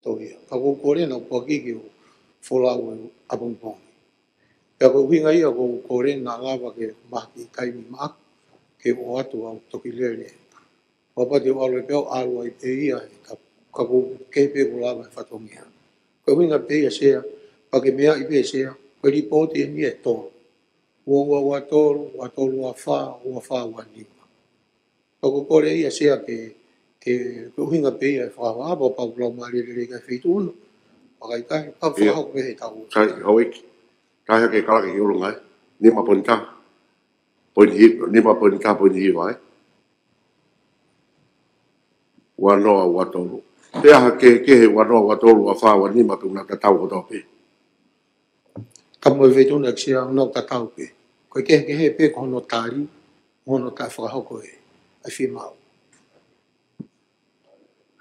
Toia. Ako kore na pagi ki o fola o abong pong. Pea ko winga ia ko kore na lava ke maki kai mi mak ke o atu au toki lele. Papa te walo peo alu ai pe ia ka ko ke pe ko lava fatongia. Ko winga pe ia sea pa ke mea i pe sea ko li poti ni e to. Wa tolu wa fa wa ni. Ko kore ia sea ke winga pe ia fa wa pa ko mali le ka fitu. Pakai kai pa fa ho pe tau. Sai hawik. Kai ke kala ke ulungai. Ni ma ponta. Pon hi ni ma ponta pon hi vai. Wa no wa tolu. Te ha ke wa no wa tolu wa fa wa ni ma tuna ta tau ko to pe. Ka mo ve tuna sia no ta tau pe. Ko ke he pe ko no tari, no ta fa ho ko e. Ai fi mau.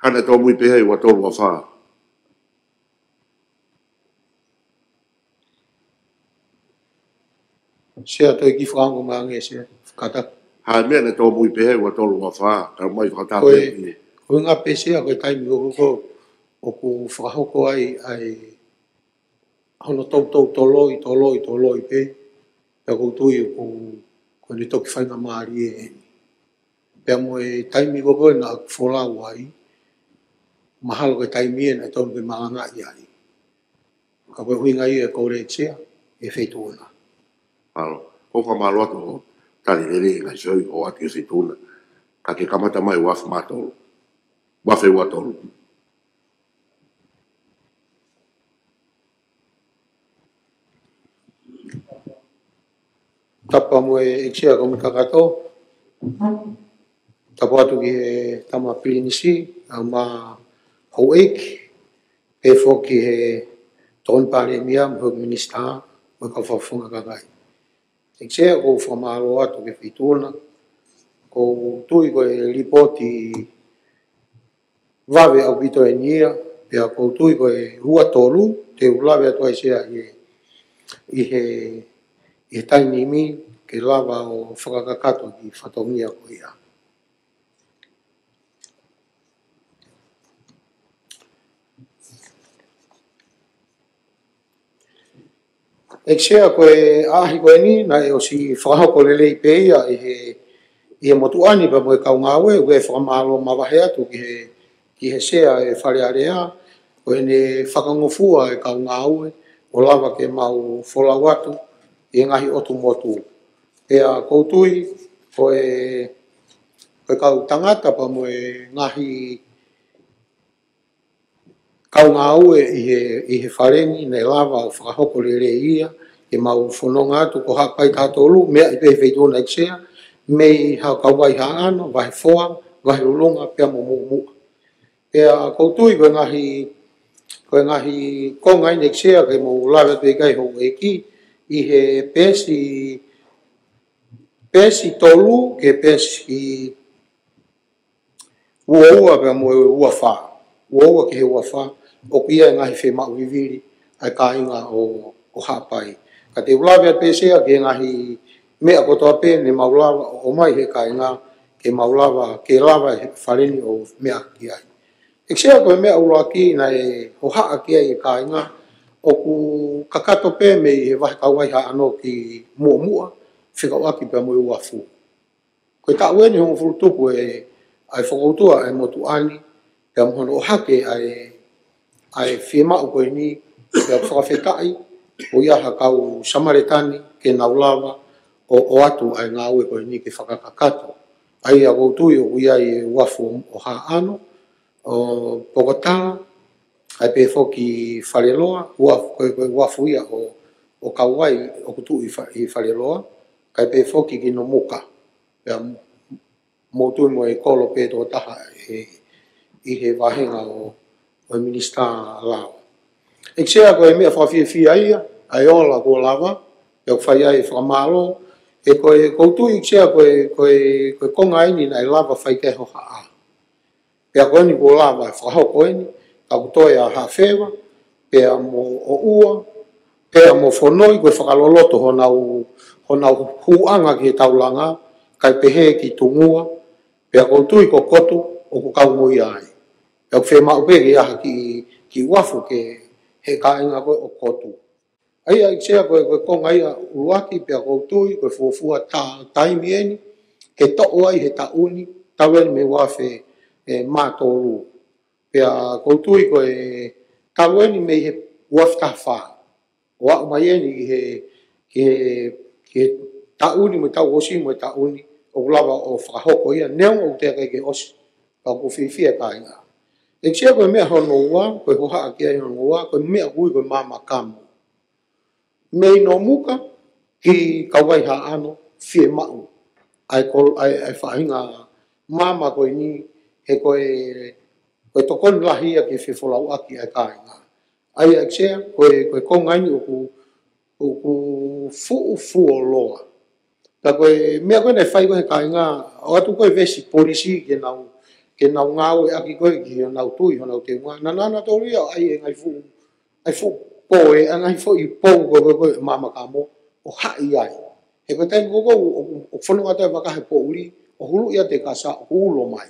Hana to mui pe wa tolu wa fa. Sia to ki frango ma nge sia. Kata. Ha me na to mui pe wa tolu wa fa. Ka mai fa ta Ko pe. ko nga pe sia ko tai mi ko o ko fa ho ko ai hono to loi pe. Pe ko tu ko ni to ki fa na mari e. Pe mo e tai mi ko na fola wai. Mahal ko tai mi na to ke manga ai. Ka ko winga ia ko re sia e feito na. Alo, ko ka malo to tali ele ga soi o ati se tuna. Ka ke kamata mai wa fa mato. Wa fe wa to. Tapa mo e sia ko kakato. Tapa atu ki tama pilinisi ama hoek e foki he ton pare mia mo minista mo ka fafunga ka kai. Sia ko famalo atu ke fituna ko tui ko ripoti vave au bito enia pe ko tui ko rua tolu te ulave atu sia i tai nimi ke lava o whakakakato ki whatongia ko ia. Eksea koe ahi koe ni na e o si whakahoko lelei pe ia i he motuani pa mo e kau ngawe ue whakamalo mawahe atu ki he sea e whare area koe ne whakangofua e kau ngawe o lava ke mau wholau atu i ngahi otu motu. Pea koutui koe kau tangata pa mo e ngahi kau ngawe i he whareni ne lava o whakahoko lelei ia e mau whanonga atu ko hapai tātolu, mea i pehe feitona eksea, mei hao kawai haana, wahe whoa, wahe ulunga, pea mo mua. Pea koutui koe ngahi konga ine eksea, ke mo lawe te kai hou eki, i he pesi tolu, ke pesi ua pea mo ua wha. Ua ke he ua wha, o kia ngahi whe mau viviri, ai ka inga o hapai. Ka te ulawe pe sea ke ngahi mea kotoa pe ne maulawa o mai he ka inga ke maulawa ke lava he whareni o mea ki ai. Eksea koe mea ula ki na e ho haa ki ai ka inga o ku kakato pe me he wahi kawai haa ano ki mua whikau aki pe mo ua fu. Koe ta ueni hongo furutuku e ai whakautua e motu ani pe amhono o hake ai whimau koe ni pe whakawhetai o ia kau samaretani ke naulawa o atu ai ngā ue koe ni ke whakakakato. Ai a koutui o ia i wafu o haano, o Pokotala, ai pe foki whareloa, koe wafu ia o kauai o kutu i whareloa, kai pe foki ki no muka. Pea motui mo e kolo pe tō taha i he wahenga o minista lao. Eksea koe mea whawhiawhia ia, ai ola ko lava, e o whai ai whakamalo, e koe koutui eksea koe konga ini na e lava whai keho haa. Pea koe ni ko lava e whakahoko ini, ka kutoe a hawhewa, pea mo o ua, pea mo whanoi koe whakaloloto honau huanga ki he taulanga, kai pehe ki tungua, pea koutui ko koto o ko kaumoi ai. Pea whema upe ki aha ki ki wafu ke he ka inga ko o kotu ai ai sea ko ko ngai uaki pe ko tui ko fofua tai mieni ke to ai he ta uni tawen me wafe ma tolu pe ko tui ko tawen me he wafta fa wa mai ni ke ta uni mo ta osi mo ta uni o lava o fa hoko ia neu o te ke os ka ko fifia ka inga e sea ko me hono wa ko ho ha ke hono wa ko me ku ko mama kam me no muka ki kawai ha ano fie mau ai fa inga mama ko ni he ko to kon la hia ki fi fola aki ai ka inga ai xe ko ngai ni ku fu loa ta ko me ko ne fai ko ka inga o tu ko vesi polisi ke na nga o aki ko ki na tu i na te wa na to ria ai ai fu po ngai fu i po ko mama ka mo o ha ai e ko tai ko o fono ata va ka he po uri o hulu ia te ka sa hulo mai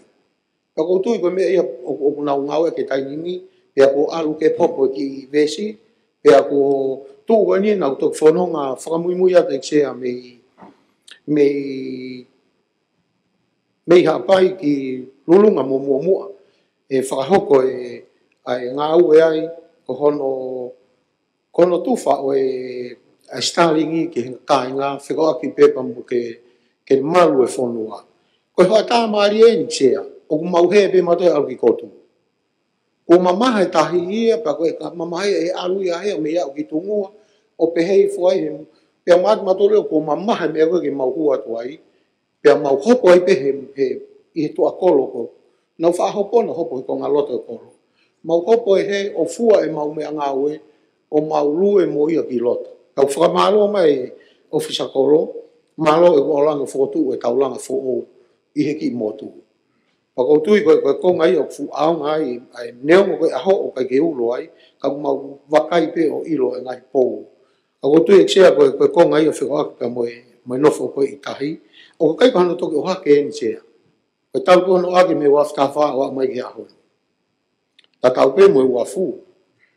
ka ko tu ko me ia o na nga o ke tai ni pe ko alu ke popo ki vesi pe ko tu ko ni na to fono nga fa mu ya te se a me ha pai ki lulunga mo e fa hoko ai nga u ai ko hono tu fa o a stalingi ki ka nga fe ko ki pe pa mo ke malu e fono a ko ha ta mari e ni se o mau he pe ma to al ki kotu o mama he tahi ia pa ko ka mama he alu ia he me ia ki tungu o pe hei foi pe mat ma to le ko mama he me ko ki mau hua to ai pe mau hopo ai pe he i to akolo ko no fa hopo no hopo ko ngaloto ko mau hopo he o fua e mau me anga we o mau lu e mo ia ki loto ka fa malo mai ofisa kolo malo e ko langa fotu e taulanga fo o i he ki motu pa ko tu ko ngai o fu au ngai ai neo mo ko ho o ka ke ulo ai ka mau vakai pe o ilo ngai po ko tu e chia ko ngai o fe ko ka mo no fo ko itahi o kai ko no to ko ha ke ni chia ko tau ko no agi me wa sta fa wa mai ke aho ta tau pe mo wa fu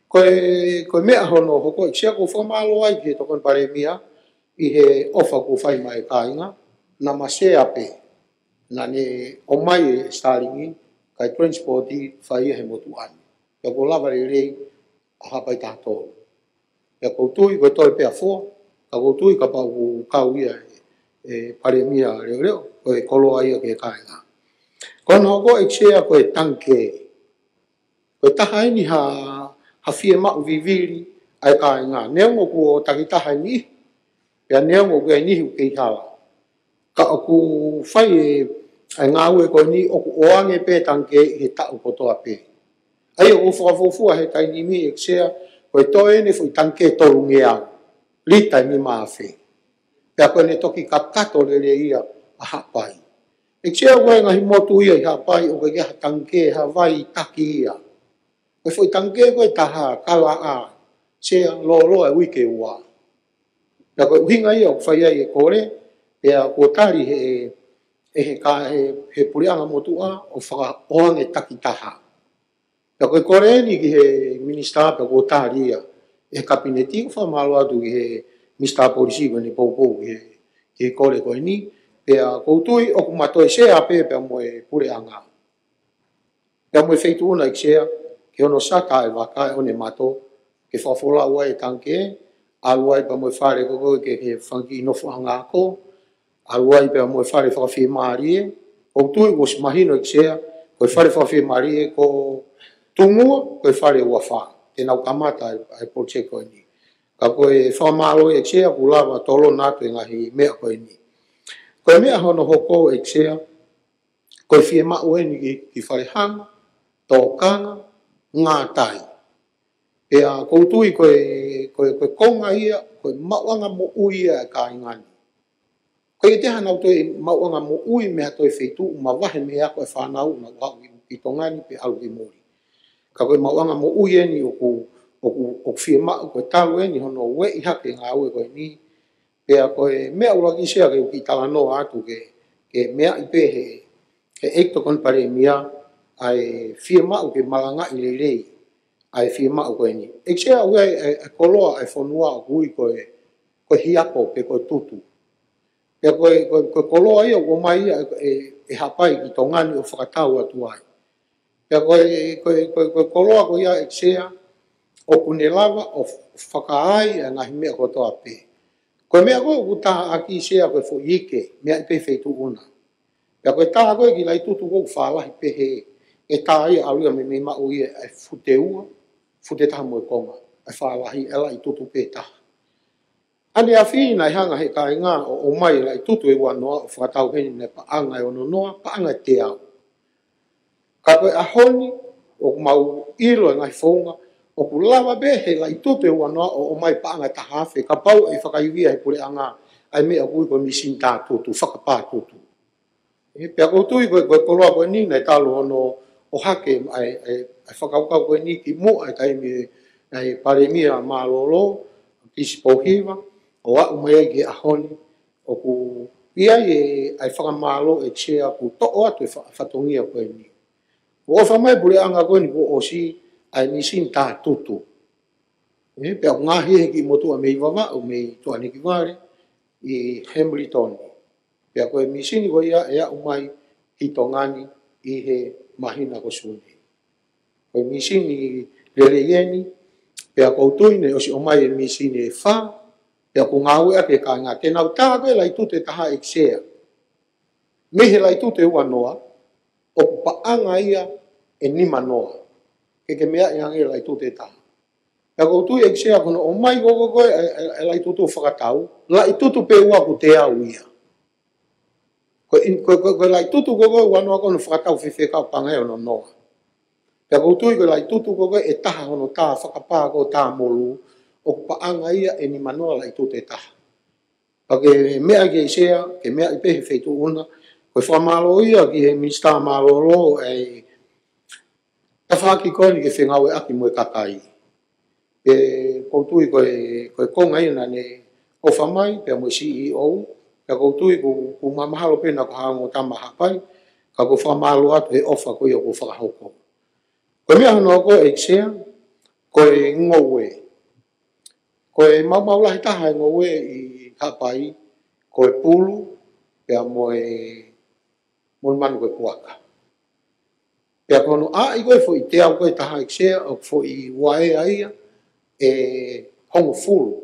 ko me aho no ko chia ko fo malo ai ke to kon pare mia i he ofa ko fai mai ka inga na mase ape na ne o mai staringi kai transporti fai he motuan ya ko lava re ha pai ta to ya ko tu ko to pe afo ka ko tu ka pa ku ka uia pare mia re ko lo ai ke ka nga ko no ko exia ko tanke ko ta hai ni ha fie ma viviri ai ka nga ne ngo ko ta ki ta hai ni ya ne ngo ko ni hu ke ha ka ku fai ai ngā ue ko ni o ange pe tanke he ta ko to ape ai o fu he tai ni mi exia ko to ni fu tanke to lungia lita ni ma fe ya ko ne toki kapkato le ia a hapai exia ko nga hi motu ia ha pai o ke ha tanke ha vai taki ia ko fu tanke ko ta ha kala a se lo e wike wa ya ko hinga ia fa ia e kore ya ko tari he pureanga motua o whaka oange takitaha. Pea koe kore ni ki he minister pe ko tāria e kabineti ko whamalo atu ki he minister polisi ko ni poupou ki he kore koe ni. Pea koutui o kumatoe se ape pea moe pureanga. Pea moe feitu una ik sea ke ono sata e waka e one mato ke whafola ua e tanke aluai pa moe whare koko ke he whanki inofo anga ko aluai pe mo fare fa fi marie o tu o smahino xea ko fare fa fi marie ko tungu ko fare wa fa te na kamata ai poche ko ni ka ko e fa malo xea ku lava tolo na to ngahi me ko ni ko me ho no hoko xea ko fi ma o ni ki fare hang to kanga ngatai e a ko tu ko konga ia ko mawanga mo uia ka ngani ko te hana to mauanga mo ui me to feitu ma wahe me ako e whanau na wa i tongani pe alu i mori ka ko mauanga mo ui ni o fie ma ko talu ni hono we i hake nga au ko ni pe ako me au lagi se ke ki tala no atu ke me i pe he ekto kon pare mia ai fie ma ke malanga i le ai firma o ni e che au e koloa e fonua o hui ko hiapo pe ko tutu pe ko koloa ia o mai e hapai ki tongani o whakatau atu ai pe ko koloa ko ia e chea o kune lava o whakaai a ngahi mea ko toa pe ko mea ko uta aki sea ko fo ike mea i pe feitu una pe ko ta ko ki lai tutu ko whalahi pe he e tā ia aluia me ma o ia e futeua fute taha mo konga e whalahi ela i tutu pe taha ane a whina i hanga he kai ngā o mai la i tutu e wanoa o whakatau heni ne paanga e ono noa paanga te au ka koe a honi o mau ilo e ngai whaunga o ku lava be he la i tutu e wanoa o mai paanga taha hawhi ka pau e whakaiwia he pure anga ai mea kui koe misin tā tutu whakapā tutu e pia koutui koe koloa koe nina e talo ono o hake ai whakaukau koe ni ki mua e taimi ai paremia malolo kisi pohiva o a umea ki a honi o ku ia e ai whakamalo e chea ku to'o atu e whatongia koe ni o whamai pule anga koe ni ko o si ai misin tā tutu e pia ngahi he ki motu a mei wawa o mei tua niki ware i Hamilton pia koe misini koe ia e a umai i tongani i he mahina ko suni. Koe misini lele ieni, pea koutui ne osi omai e misini e wha, pea ko ngāu ake ka ngā tenau tā koe lai tute taha eksea. Mehe lai tute ua noa, o paanga ia e nima noa. Ke mea e ange lai tute taha. Pea koutui eksea kono omai koko koe e lai tutu whakatau, lai tutu pe ua ku te au ia. Ko lai tutu koko wanoa kono whakatau whiwhekau pangai ono noa. Pea koutui ko lai tutu koko e taha ono tā whakapā ko tā molu o paanga ia e ni manoa lai tutu e taha. Pake mea ki sea, ke mea i pehe wheitu una, koe whamalo ia ki he mista malolo e tawhaki koe ni ke whengau e aki moe kakai. Pe koutui koe konga ia ne o whamai, pea moe CEO, ka koutui ku mamahalo pena ko hango tama hapai ka ko whamalo atu he ofa ko i o ko whakahoko. Ko mea hano ko e ksea, ko e ngowe. Ko e maulahi taha e ngowe i hapai, ko e pulu, pea mo e manu ko e puaka. Pea kono a i koe fo i te au koe taha e ksea, o fo i wae aia, e hongo fulu.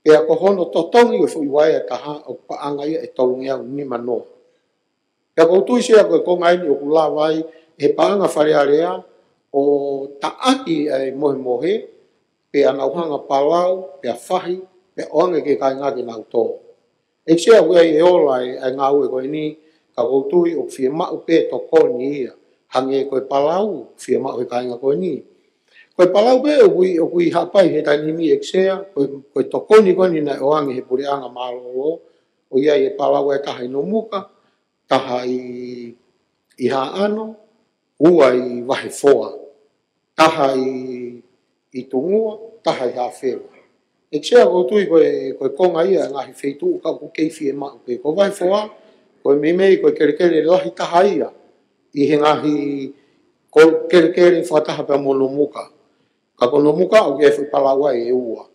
Pea ko hono totongi o fo i wae taha o paanga ia e tolungia ni manoa. Pea koutui sea koe konga ini o kula vai e paanga wharearea o taaki e mohe mohe, pea nauhanga palau, pea whahi, pea oange ke kai ngake nau tō. E sea koe e ola e ngau e koe ni, ka koutui o whia mau pe tokoni ia, hange koe palau, whia mau e kai ngā koe ni. Koe palau pe o kui hapai he tainimi e ksea, koe tokoni koe ni na oange he pureanga malolo, o ia e palau e taha i no muka, taha i haano, ua i wahe foa, taha i tungua, taha i hawhewa. E ksea koutui koe konga ia ngahi wheitu ka ku keifi e mau pe. Ko wahe foa, koe mimei koe kerekere lahi taha ia, i he ngahi ko kerekere whataha pe mono muka. Ka kono muka o ke palau e ua.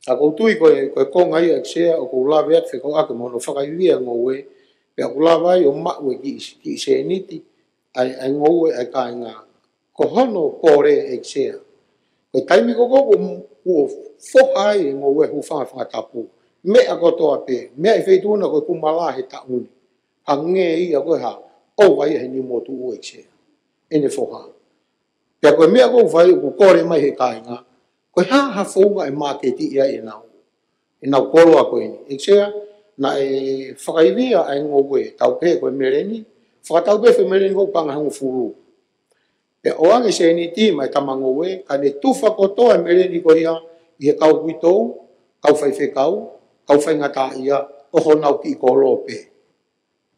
Ka koutui koe konga ia e ksea o kou lawe at whekau ake mono whakaiwia ngowe, pea kou lawe ai o mau e ki se niti, ai ngowe ai ka ngā. Ko hono pore e ksea. Koe taimi koko ko whohai e ngowe hu whangatapu. Mea kotoa pe, mea i wheituna koe kumala he tauni. Ha nge ia koe ha, o vai he ni motu ue ksea. Ene whohai. Pea koe mea kou whai ku kore mai he kāinga, koe ha whaunga e māketi ia e nau koroa koe ni. E ksea, na e whakaiwia ai ngowe, tau pe koe mereni, whakatau pe whi mereni kou panga hangu furu. Pea oange se ni ti mai tama ngowe, ka ne tuwha kotoa e mereni koe ia, i he kau kuitou, kau whaiwhekau, kau whaingata ia, oho nau ki i kolo pe.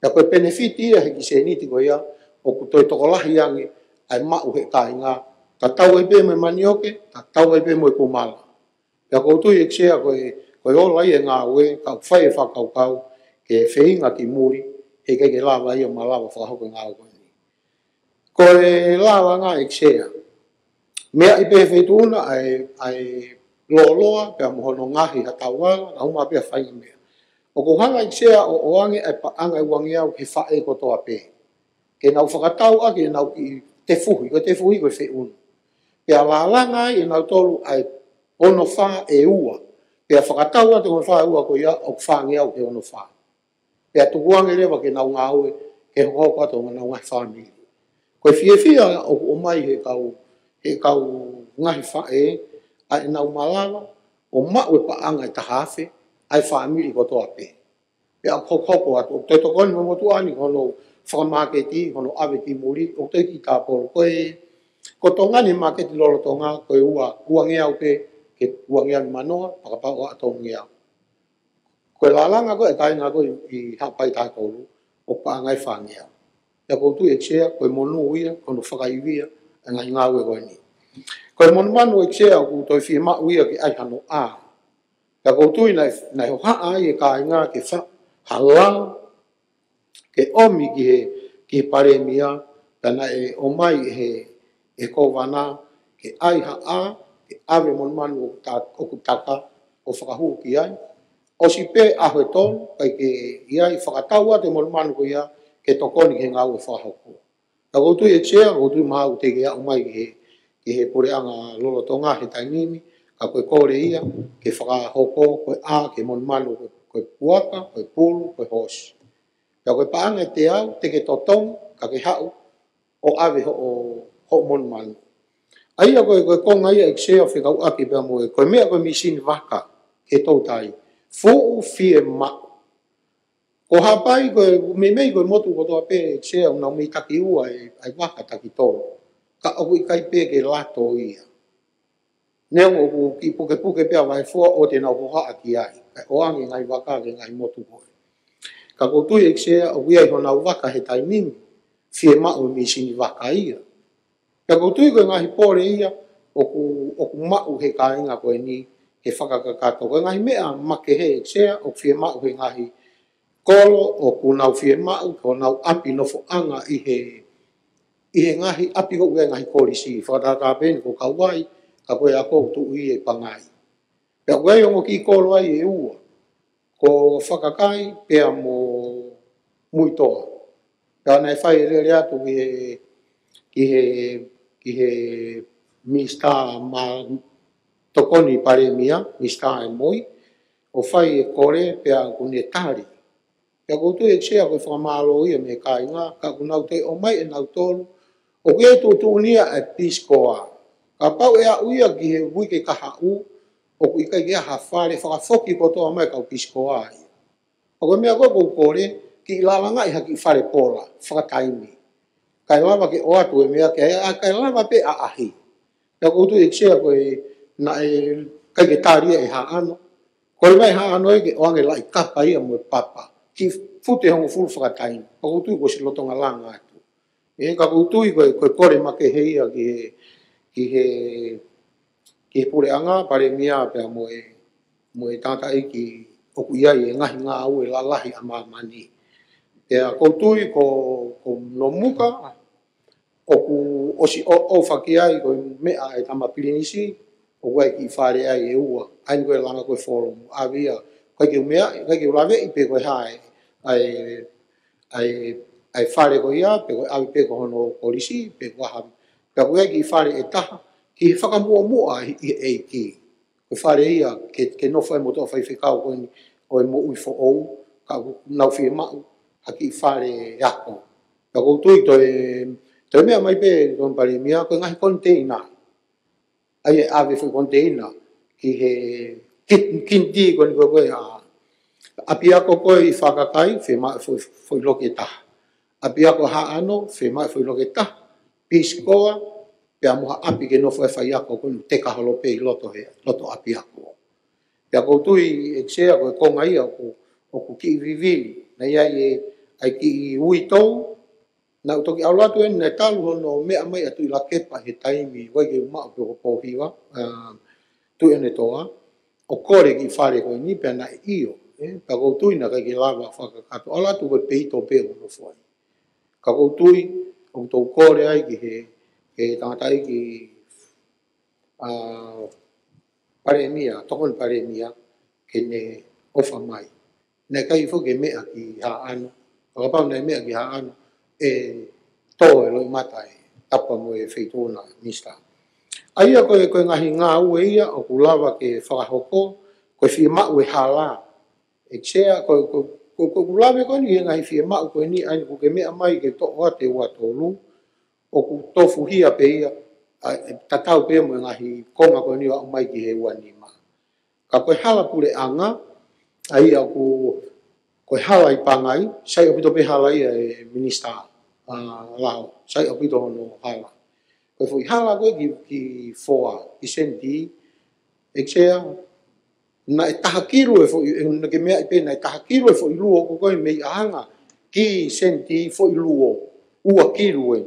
Pea koe benefiti ia he ki se ni ti koe ia, o kutoi tokolahi ange, ai mau he kāinga, ta tau e pe mo manioke, ta tau e pe mo kumala. Pea koutui e ksea koe ola i e ngā ue, kau whai e whakaukau, ke wheinga ki muri, he kei ke lawa i o malawa whakahoko ngā ue. Koe lawa ngā e ksea, mea i pe feituna ai loa pe mo no ngahi hatawa na uma pe fai mea o ko hanga i sea o ange ai pa anga i wangi au ki fa e ko to ape ke nau whakatau a ke nau ki te fuhi ko fe un pe ala langa i nau tolu ai ono fa e ua pe whakatau a te ono fa e ua ko ia o whangi au ke ono fa pe atu wangi lewa ke nau ngau ke hoko ato nau ngai whangi ko fia o mai he kau ngahi fa e ai nau malala o mau e pa anga i tahafe ai family ko to ape pe a koko atu te to kon mo tu ani kono whakamaketi kono ave ki muri o te ki ka por ko tonga ni market lolo tonga ko ua ngia o pe ke ua ngia manoa pakapa o ato ngia ko lalanga ko e kai nga ko i hapai ta ko o pa ngai fangia ya ko tu e chea ko monu ia kono whakaivia ngai ngawe ko ni ko mon manu e chea ko to fi ma uia ki ai hano a ya ko tu ina ho ha ai ka nga ke fa hala ke omi ki pare mia tana e o mai e ko wana ke ai ha a ke ave mon manu ta o kutaka o whakahu ki ai o si pe a hoeton kai ke ia i whakataua te mon manu ko ia ke tokoni ke ngau e whahoko ya ko tu e chea ko tu mau te ke a o mai ke he pore anga lolo tonga he tainimi ka koe kore ia ke whakahoko koe a ke mon manu koe puaka, koe pulu, koe hosi. Ka koe paanga te au, te ke totong, ka ke hau, o ave ho mon manu. Aia koe konga ia eksea whikau aki pia moe, koe mea koe misini waka, ke tau tai, fuu fie mau. Ko hapai koe, mei koe motu kotoa pe eksea, unau mei taki ua ai waka taki tō. Ka oku i kai pe ke lato ia. Neo o ki puke pia vai fua o te nau hoha aki ai. O angi ngai waka ke ngai motu koe. Ka koutu e ksea o wia i hona waka he tainimi. Fie mau mi sini waka ia. Ka koutu i koe ngahi pore ia o ku mau he kāinga koe ni he whakakakato. Koe ngahi mea make he ksea o fie mau he ngahi kolo o ku nau fie mau ko nau api nofo anga i he ngahi api ko ue ngahi korisi. Whakataka pēni ko kauai ka koe a kou tu i e pangai. Pea koe ongo ki kolo ai e ua, ko whakakai pea mo muitoa. Pea nei whai e rere atu ki he mista ma tokoni pare mia, mista e moi, o whai e kore pea kune tari. Pea koutu e tsea koe whakamalo ia me kai ngā, ka kunau te o mai e nau tolu, o kia tu unia e piskoa. Ka pau e a uia ki he wike kaha u, o ku ikai kia hawhare, whakafoki kotoa mai kau piskoa ai. O ka mea koko kore, ki ilalanga i haki whare pola, whakataimi. Kai lava ke o atu e mea, kai lava pe a ahi. Pea koutu e ksea koe, na e kai ke tāria e haano. Koe mai haano e ke oange lai kapa ia mo e papa. Ki fute hongo fulu whakataimi. Ka koutu i koe si lotonga langa atu. E ka koutu i koe kore make heia ki he pure anga pare mia pea mo e tata i ki oku iai e ngahi ngā au e lalahi a mamani. Pea koutui ko no muka, oku osi o whaki ai ko mea e tama pirinisi, o koe ki whare ai e ua, aini koe langa koe wholomu. Awia, koe ki umea, koe ki ulawe i pe koe hae, ai whare koe ia, pe koe awi pe koe hono polisi, pe koe hawi. Pea koe ki whare e taha, ki he whakamua mua i e ki. Koe whare ia, ke nofo e motoa whai whikau koe ni, o e mo ui fo ou, ka nau whie mau, haki whare ako. Ka koutui toi mea mai pe, kon pare mia, koe ngahi konteina. Ai e ave whi konteina, ki he kinti koe ni koe api ako koe i whakakai, whi mai whi loke taha. Api ako haano, whi mai whi loke taha. Piskoa, pea moha api ke nofo e whai ako koe te kaholo pe i loto api ako. Pea koutui e ksea koe konga ia o ku ki vivili. Na ia ai ki ui tou, na utoki au latu e nei talu hono mea mai atu i la kepa he taimi, wai ke umau pe ho pohiwa, tu e ne toa, o kore ki whare koe ni pea na iyo. Pea koutui na kai ke lava whakakato, au latu koe peito pe hono fwai. Ka koutui, o tou kore ai ki he tangatai ki paremia, tokon paremia, kene ofa mai. Nai kai fo ke mea ki haano, whakapau nei mea ki haano, tō e loi matai, tapa mo e feitona mista. Aia koe ngahi ngā ue ia, o kulawa ke whakahoko, koe whia mau e hala. E ksea, koe kulawa koe ni ngahi whia mau koe ni, aini ko ke mea mai ke tō te ua tōlu, o ku tofu hia pe ia, tatau pe mo ngahi konga koe ni wa mai ki he ua ni ma. Ka koe hala pule anga, ai aku koe hala i pangai, sai apito pe hala ia e minista lao, sai apito hono hala. Koe fui hala koe ki foa, ki senti, e ksea, na e tahakiru e fui, na ke mea i pe, na e tahakiru e fui luo ko koe mei ahanga, ki senti fui luo, ua kiru e.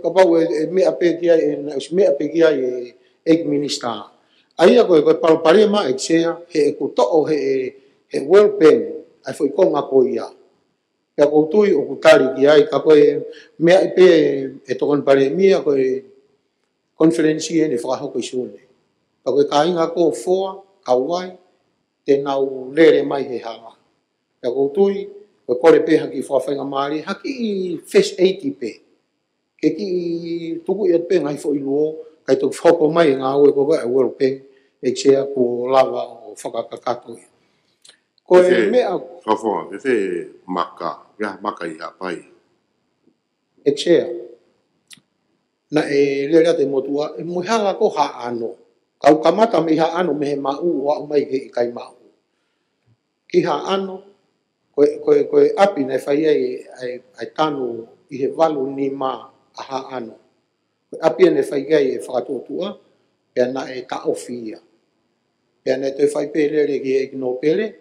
Ka pau e mea pe kia e, mea pe kia e minista. Aia koe palpare ma e ksea, he e kuto'o he well-being, ai foi konga ko ia. Ka koutui o kutari ki ai, ka koe mea i pe e tokon pare mia koe konferensi e ne whakahoko i sune. Ka koe kāinga ko foa, kauai, te nau lere mai he hala. Ka koutui, koe kore pe haki whawhainga maari, haki i first 80 pe. Ke ki tuku i at pe ngai fo i luo, kai tuk whoko mai ngā ue ko koe e well-being, e ksea ko lawa o whakakakato ia. Ko e mea... Whawha, e whe maka i hapai. E ksea. Na e lera te motua, e muhanga ko ha ano. Kau kamata me ha ano me he mau wa umai ke i kai mau. Ki ha ano, koe api na e whai ai tanu i he walu ni ma a ha ano. Koe api na e whai ai e whakatotua, pia na e ka ofia. Pia na e toi whai pele ki e no pele,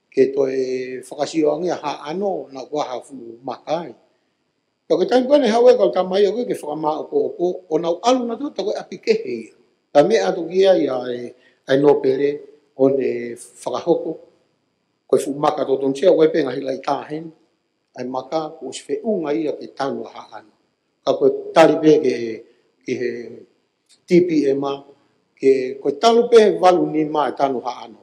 ke toi whakasioangi a ha ano na kua hafu makai. Ka koe taim kone hawe kau tamai a koe ke whakamaa o nau alu na tu, ta koe api kehe ia. Ta mea atu kia ia ai no pele o ne whakahoko. Koe fu maka to tonsia, koe pe ngahi lai tāhen, ai maka ko si whe unga ia ke tanu a ha ano. Ka koe tari pe ke he TPM a, ke koe talu pe he walu ni ma e tanu ha ano.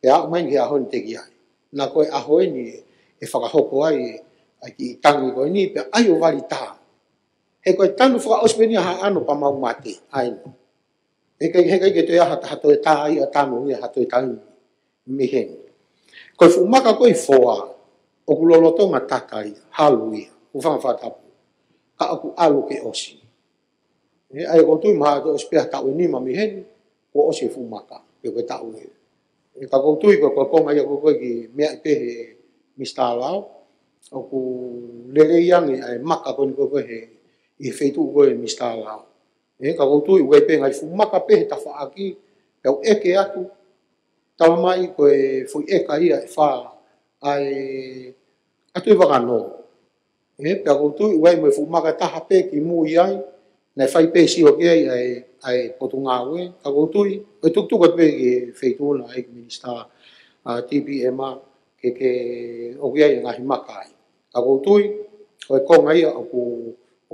Pe a umai ki ahoni te ki ai. Na koe ahoi ni e whakahoko ai ki tangi koe ni, pe ai o wali tā. He koe tanu whakaospeni a ha ano pa mau mate, ai no. He kai ke te aha hato e tā ai a tanu ia hato e tāi mihen. Koe fumaka koe foa, o kulolotonga takai, halu ia, ufanga whatapu. Ka aku alu ke osi. Ai o tui maha to spea tau ni ma mihen, ko osi fumaka, ke koe tau ia. Ka koutui koe konga ia koe ki mea i pehe mista lao, o ku lele iangi ai maka koe ni koe he i feitu koe mista lao. Ka koutui koe pe ngai fumaka pehe ta whaaki, peo eke atu, tawa mai koe fui eka ia e wha ai atu i wakano. Pea koutui koe me fumaka taha pe ki mui ai, nei whai pe si o kia ai potunga ue, ka koutui, koe tuktuka pe ki feituna ai minista TPM a, ke o kia i ngahi makai. Ka koutui, koe konga ia o ku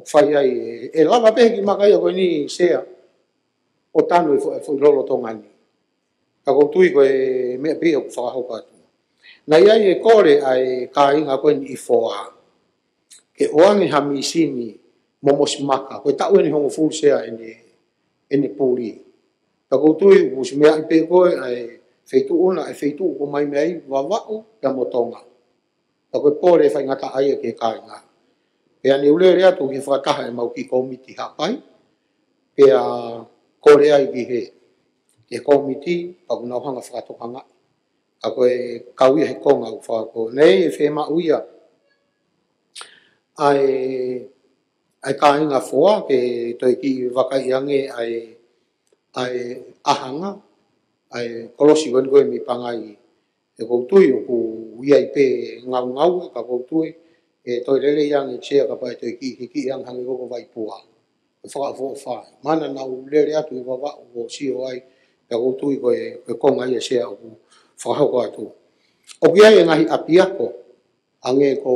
whai ai, e lava pe ki makai a koe ni sea, o tanu e fui lolo tongani. Ka koutui koe mea pia o ku whakahoka atu. Na iai e kore ai ka inga koe ni i foa, ke oangi hamisini momos maka, koe tau eni hongo fulsea ene pūri. Ka koutui, usi mea i pe koe ai feitu una, ai feitu ko mai mei wawau ya motonga. Ka koe pore whai ngata ai ke ka inga. Pea ni ule rea tu ki whakataha e mau ki komiti hapai, pea kore ai ki he. Ke komiti, paku nauhanga whakatokanga. Ka koe kauia he konga u whakako. Nei e whema uia. Ai ka inga foa, ke toi ki wakai ange ai ahanga, ai kolosi koe koe mi pangai. E koutui o ku ia i pe ngau, ka koutui, e toi lele iange tsea ka pai toi ki hiki iang hangi koko vai pua. E whakafo whai. Mana nau lele atu i wawau o sio ai, ka koutui koe konga ia sea o ku whakahoko atu. O kia e ngahi apiako, ange ko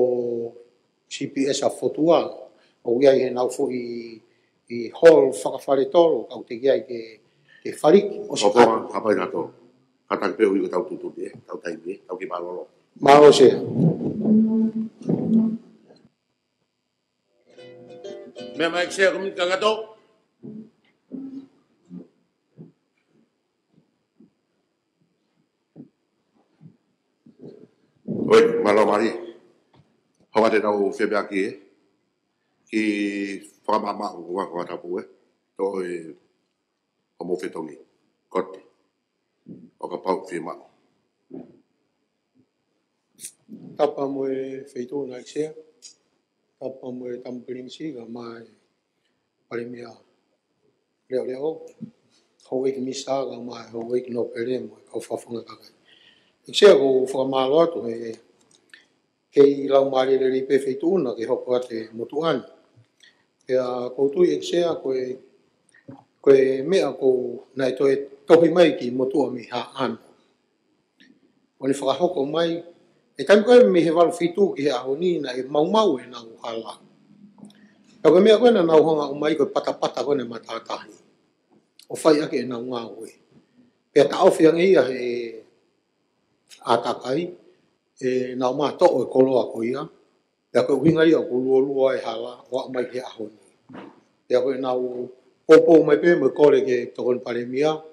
CPS a fotua, o kia he nau fo i i hol whakawhare tolo kau te gia ke whariki o si Oponga, hapai nato. Katang peo i tau tutu te, tau taimi, tau ki malolo. Malo se. Mea mai kisea kumi kangato. Oi, malo mari. Hawa te tau whebea ki e. Ki whakamama o kua kua tapu e. Tō e homo whetongi. Kote. O ka pau whemao. Tapa mo e wheitu na kisea. Tapa mo e tampirinsi ka mai parimia leo. Hau eki misa ka mai, hau eki no pere mo e kau whawhunga kakai. Kisea ko whakamalo atu e kei lau maari le ripe wheitu na ke hoko ate motuani. Kea koutu e kisea koe mea ko nai tohi mai ki motua mi ha anu. Wani whakahoko mai, e taimi koe me he walu whitu ki he ahoni na e maumau e nau hala. Ka koe mea koe na nau honga o mai koe patapata koe na matatahi. O whai ake e nau ngā koe. Pea ta awhianga ia he atakai, e nau maa to o e koloa ko ia. Pea koe winga ia ko lua e hala, o mai ke ahoni. Pea koe nau popo mai pe mo kore ke tokon paremia,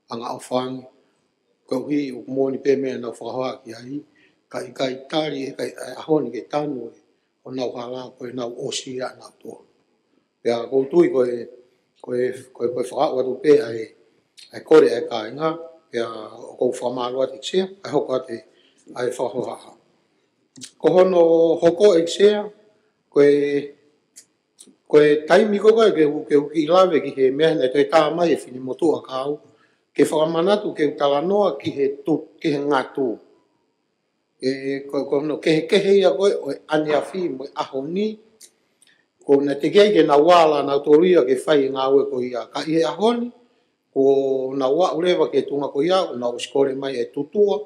anga au whangi. Kau hi o kumoni pe mea nau whakahoa ki ai, kai tari e kai ahoni ke tanu e, o nau hala koe nau osi a nau toa. Pea koutui koe whakao atu pe ai kore e ka inga, pea o kou whamalo ati kisea, ai hoko ate ai whakahoa. Ko hono hoko e kisea, koe taimi koe ke uki lawe ki he mea nei toi tā mai e whini motua kau, ke whakamanatu ke talanoa ki he ngatu. Ke he ia koe o ane a whi mo ahoni, ko na te kei ke na wala na toria ke whai ngā ue ko ia ka i he ahoni, ko na wa urewa ke tunga ko ia, o na uskore mai e tutua,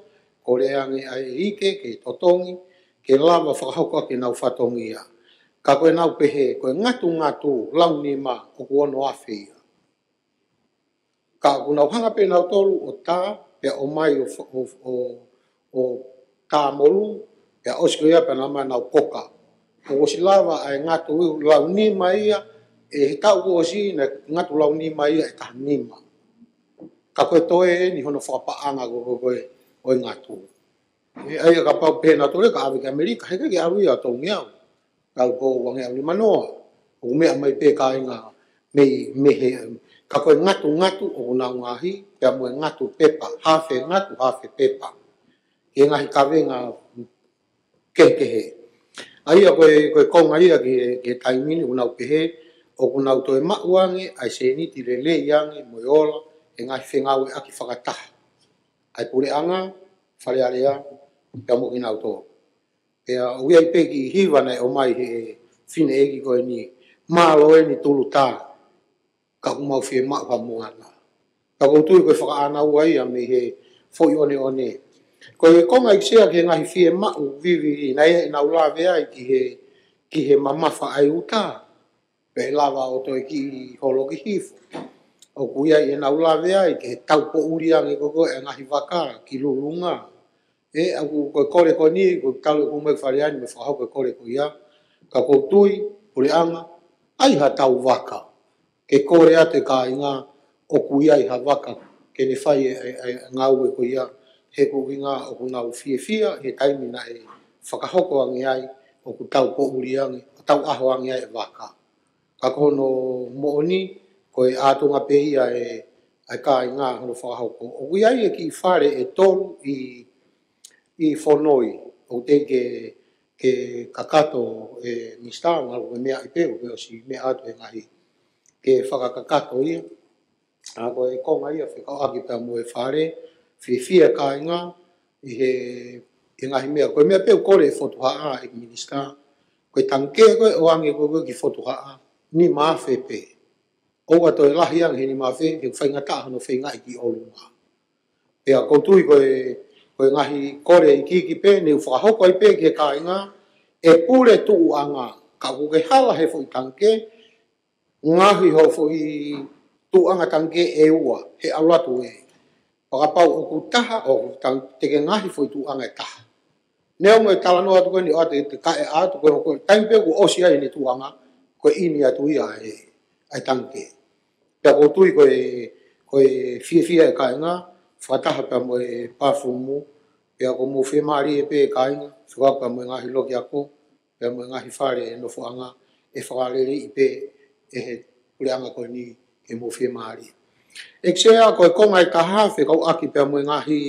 ko reangi ai ike ke totongi, ke lava whakahauka ke nau whatongi ia. Ka koe nau pehe, koe ngatu lau ni ma o kuono awhi ia. Ka kuna hanga pe nau tolu o tā, pe o mai o tā molu, pe osko ia pe nama nau koka. O osi lava ai ngatu lau ni ma ia, e he tau osi na ngatu lau ni ma ia e taha nima. Ka koe toe ni hono whakapaanga koe o ngatu. E ai ka pau pe nau tolu ka awe ke Amerika, heke ke aru ia tau ngiau. Kau ko wangi au ni manoa. O mea mai pe ka inga me he ka koe ngatu o nau ngahi, pia moe ngatu pepa, hafe ngatu, hafe pepa. Ke ngahi kawenga kekehe. Aia koe konga ia ke taimini o nau pehe, o nau toe mauange, ai se niti lele iange, moe ola, e ngahi whengawe aki whakataha. Ai pure anga, whare area, pia mo ki nau toa. Pea ui ai peki hiwa nei o mai he whine eki koe ni malo e ni tulu tā. Ka umau whie mau ha moana. Ka koutui koe whakaanau ai a me he foi one. Koe konga i sea ke ngahi whie mau vivi nei nau lawe ai ki he mamafa ai uta. Pe lava o toi ki holo ki hifo. O kui ai e nau lawe ai ke taupo uriange koko e ngahi waka ki lulunga. E aku koe kore koe ni, koe kalu kumei whareani me whahau koe kore koe ia, ka koutui, pure anga, ai ha tau waka. Ke kore ate ka inga o kui ai ha waka, ke ne whai ngau e koe ia, he kuki ngā o kunau fia, he taimi na e whakahoko angi ai, o ku tau po uri angi, o tau aho angi ai e waka. Ka kono mooni, koe ātunga pe ia e ka inga hono whakahoko. O kui ai e ki whare e tolu i whanoi, o te ke kakato e mista, ngā koe mea i peo, peo si mea atu e ngahi, ke whakakakato ia, a koe konga ia, whikau aki pia mo e whare, whiwhia ka inga, i ngahi mea, koe mea peo kore e whotuhaa e minista, koe tangkea koe o ange koe ki whotuhaa, ni mawhe pe. Oga toi lahi ang he ni mawhe, ke whaingata hano whaingai ki olunga. Pea koutui koe ngahi kore i kiki pe, ni whakahoko ai pe ke ka inga, e pure tuu anga, ka kuke hala he fo i tanke, ngahi ho fo I tu anga tanke e ua he ala tu e pakapau o ku taha o tang te ngahi fo tu anga taha neo ngai tala no atu ni ate te ka e atu ko taimpe ku osia ni tu anga ko ini atu ia e ai tanke pe ko tu ko fia e ka nga fataha pa mo e pafumu pe ko mo fe mari e pe ka nga fua pa mo ngahi lo kia ko pe mo ngahi fare no fo anga e fare i pe e ule anga ko ni e mo fe mari eksea ko ngai taha fe ko aki pe mo ngahi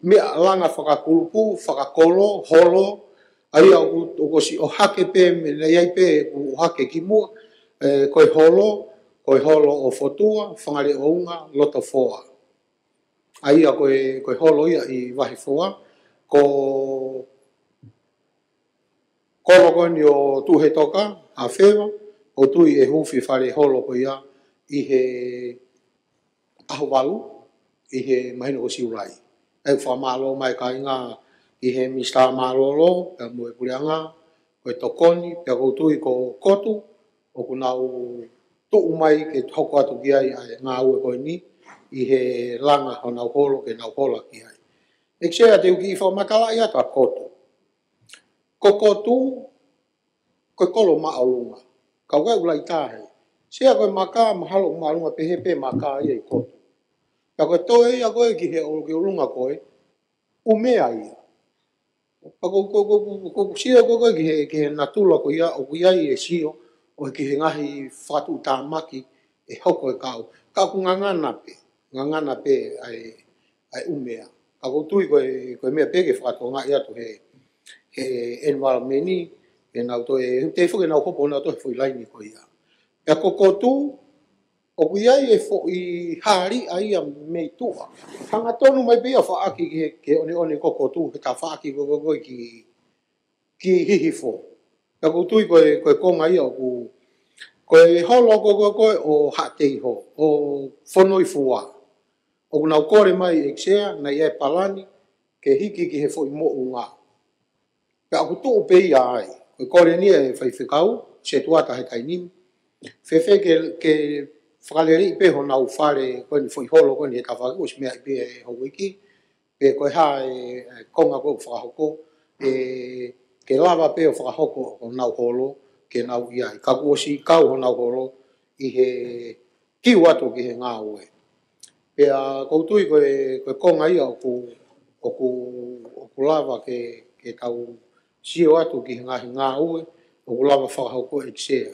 me langa whakakulupu, whakakolo, holo, ai au ko si o hake pe me nei ai pe o hake ki mua, koe holo o fotua, whangare o unga, loto foa. Ai au koe holo ia I wahi foa, ko koe ni o tuhe toka, a whewa, o tui e huwhi whare holo ko ia, I he aho walu, I he mahino o siurai. E whamalo mai ka inga I he mista malolo, pe mo e pureanga, koe tokoni, pe koutui ko kotu, o kunau tuu mai ke hoko atu ki ai ngā ue koe ni, I he langa ho nau holo ke nau hola ki ai. Eksea te uki I whamakala ia ta kotu. Ko kotu, koe kolo maolunga, ka wai ulai tahe. Sea koe maka mahalo maolunga pe he pe maka ia I kotu. Ka koe toe ia koe ki he olunga koe, umea ia. Ko sia koe ki he natula ko ia, o ia I e sio, o ki he ngahi whatu tāmaki, e hoko e kau. Ka ku ngangana pe ai umea. Ka ko tui koe mea peke whatu ngā ia to he environmenti, e nau to e, te whuke nau hopo nau to he whui laini ko ia. Pea ko tu, o iai e fo I hari ai a mei tua. Hanga tonu mai pia whaaki ke one koko tu, he ta whaaki koe ki hihi fo. Ka kutui koe konga ia o koe holo koe o hatei ho, o whanoi fua. O nau kore mai eksea, na ia palani, ke hiki ki he fo I mo unga. Ka kutu upe ia ai, koe kore ni e whaiwhikau, se tuata he tainimi. Fefe ke whakaleri pe ho nau whare koe ni whai holo koe ni he tawhaki o si mea I pe e hauiki pe koe ha konga koe whakahoko ke lava pe o whakahoko o nau holo ke nau iai ka kua si kau ho nau holo I he kiu atu ki he ngā ue pe a koutui koe konga ia o ku lava ke tau sio atu ki he ngā ue o ku lava whakahoko e tsea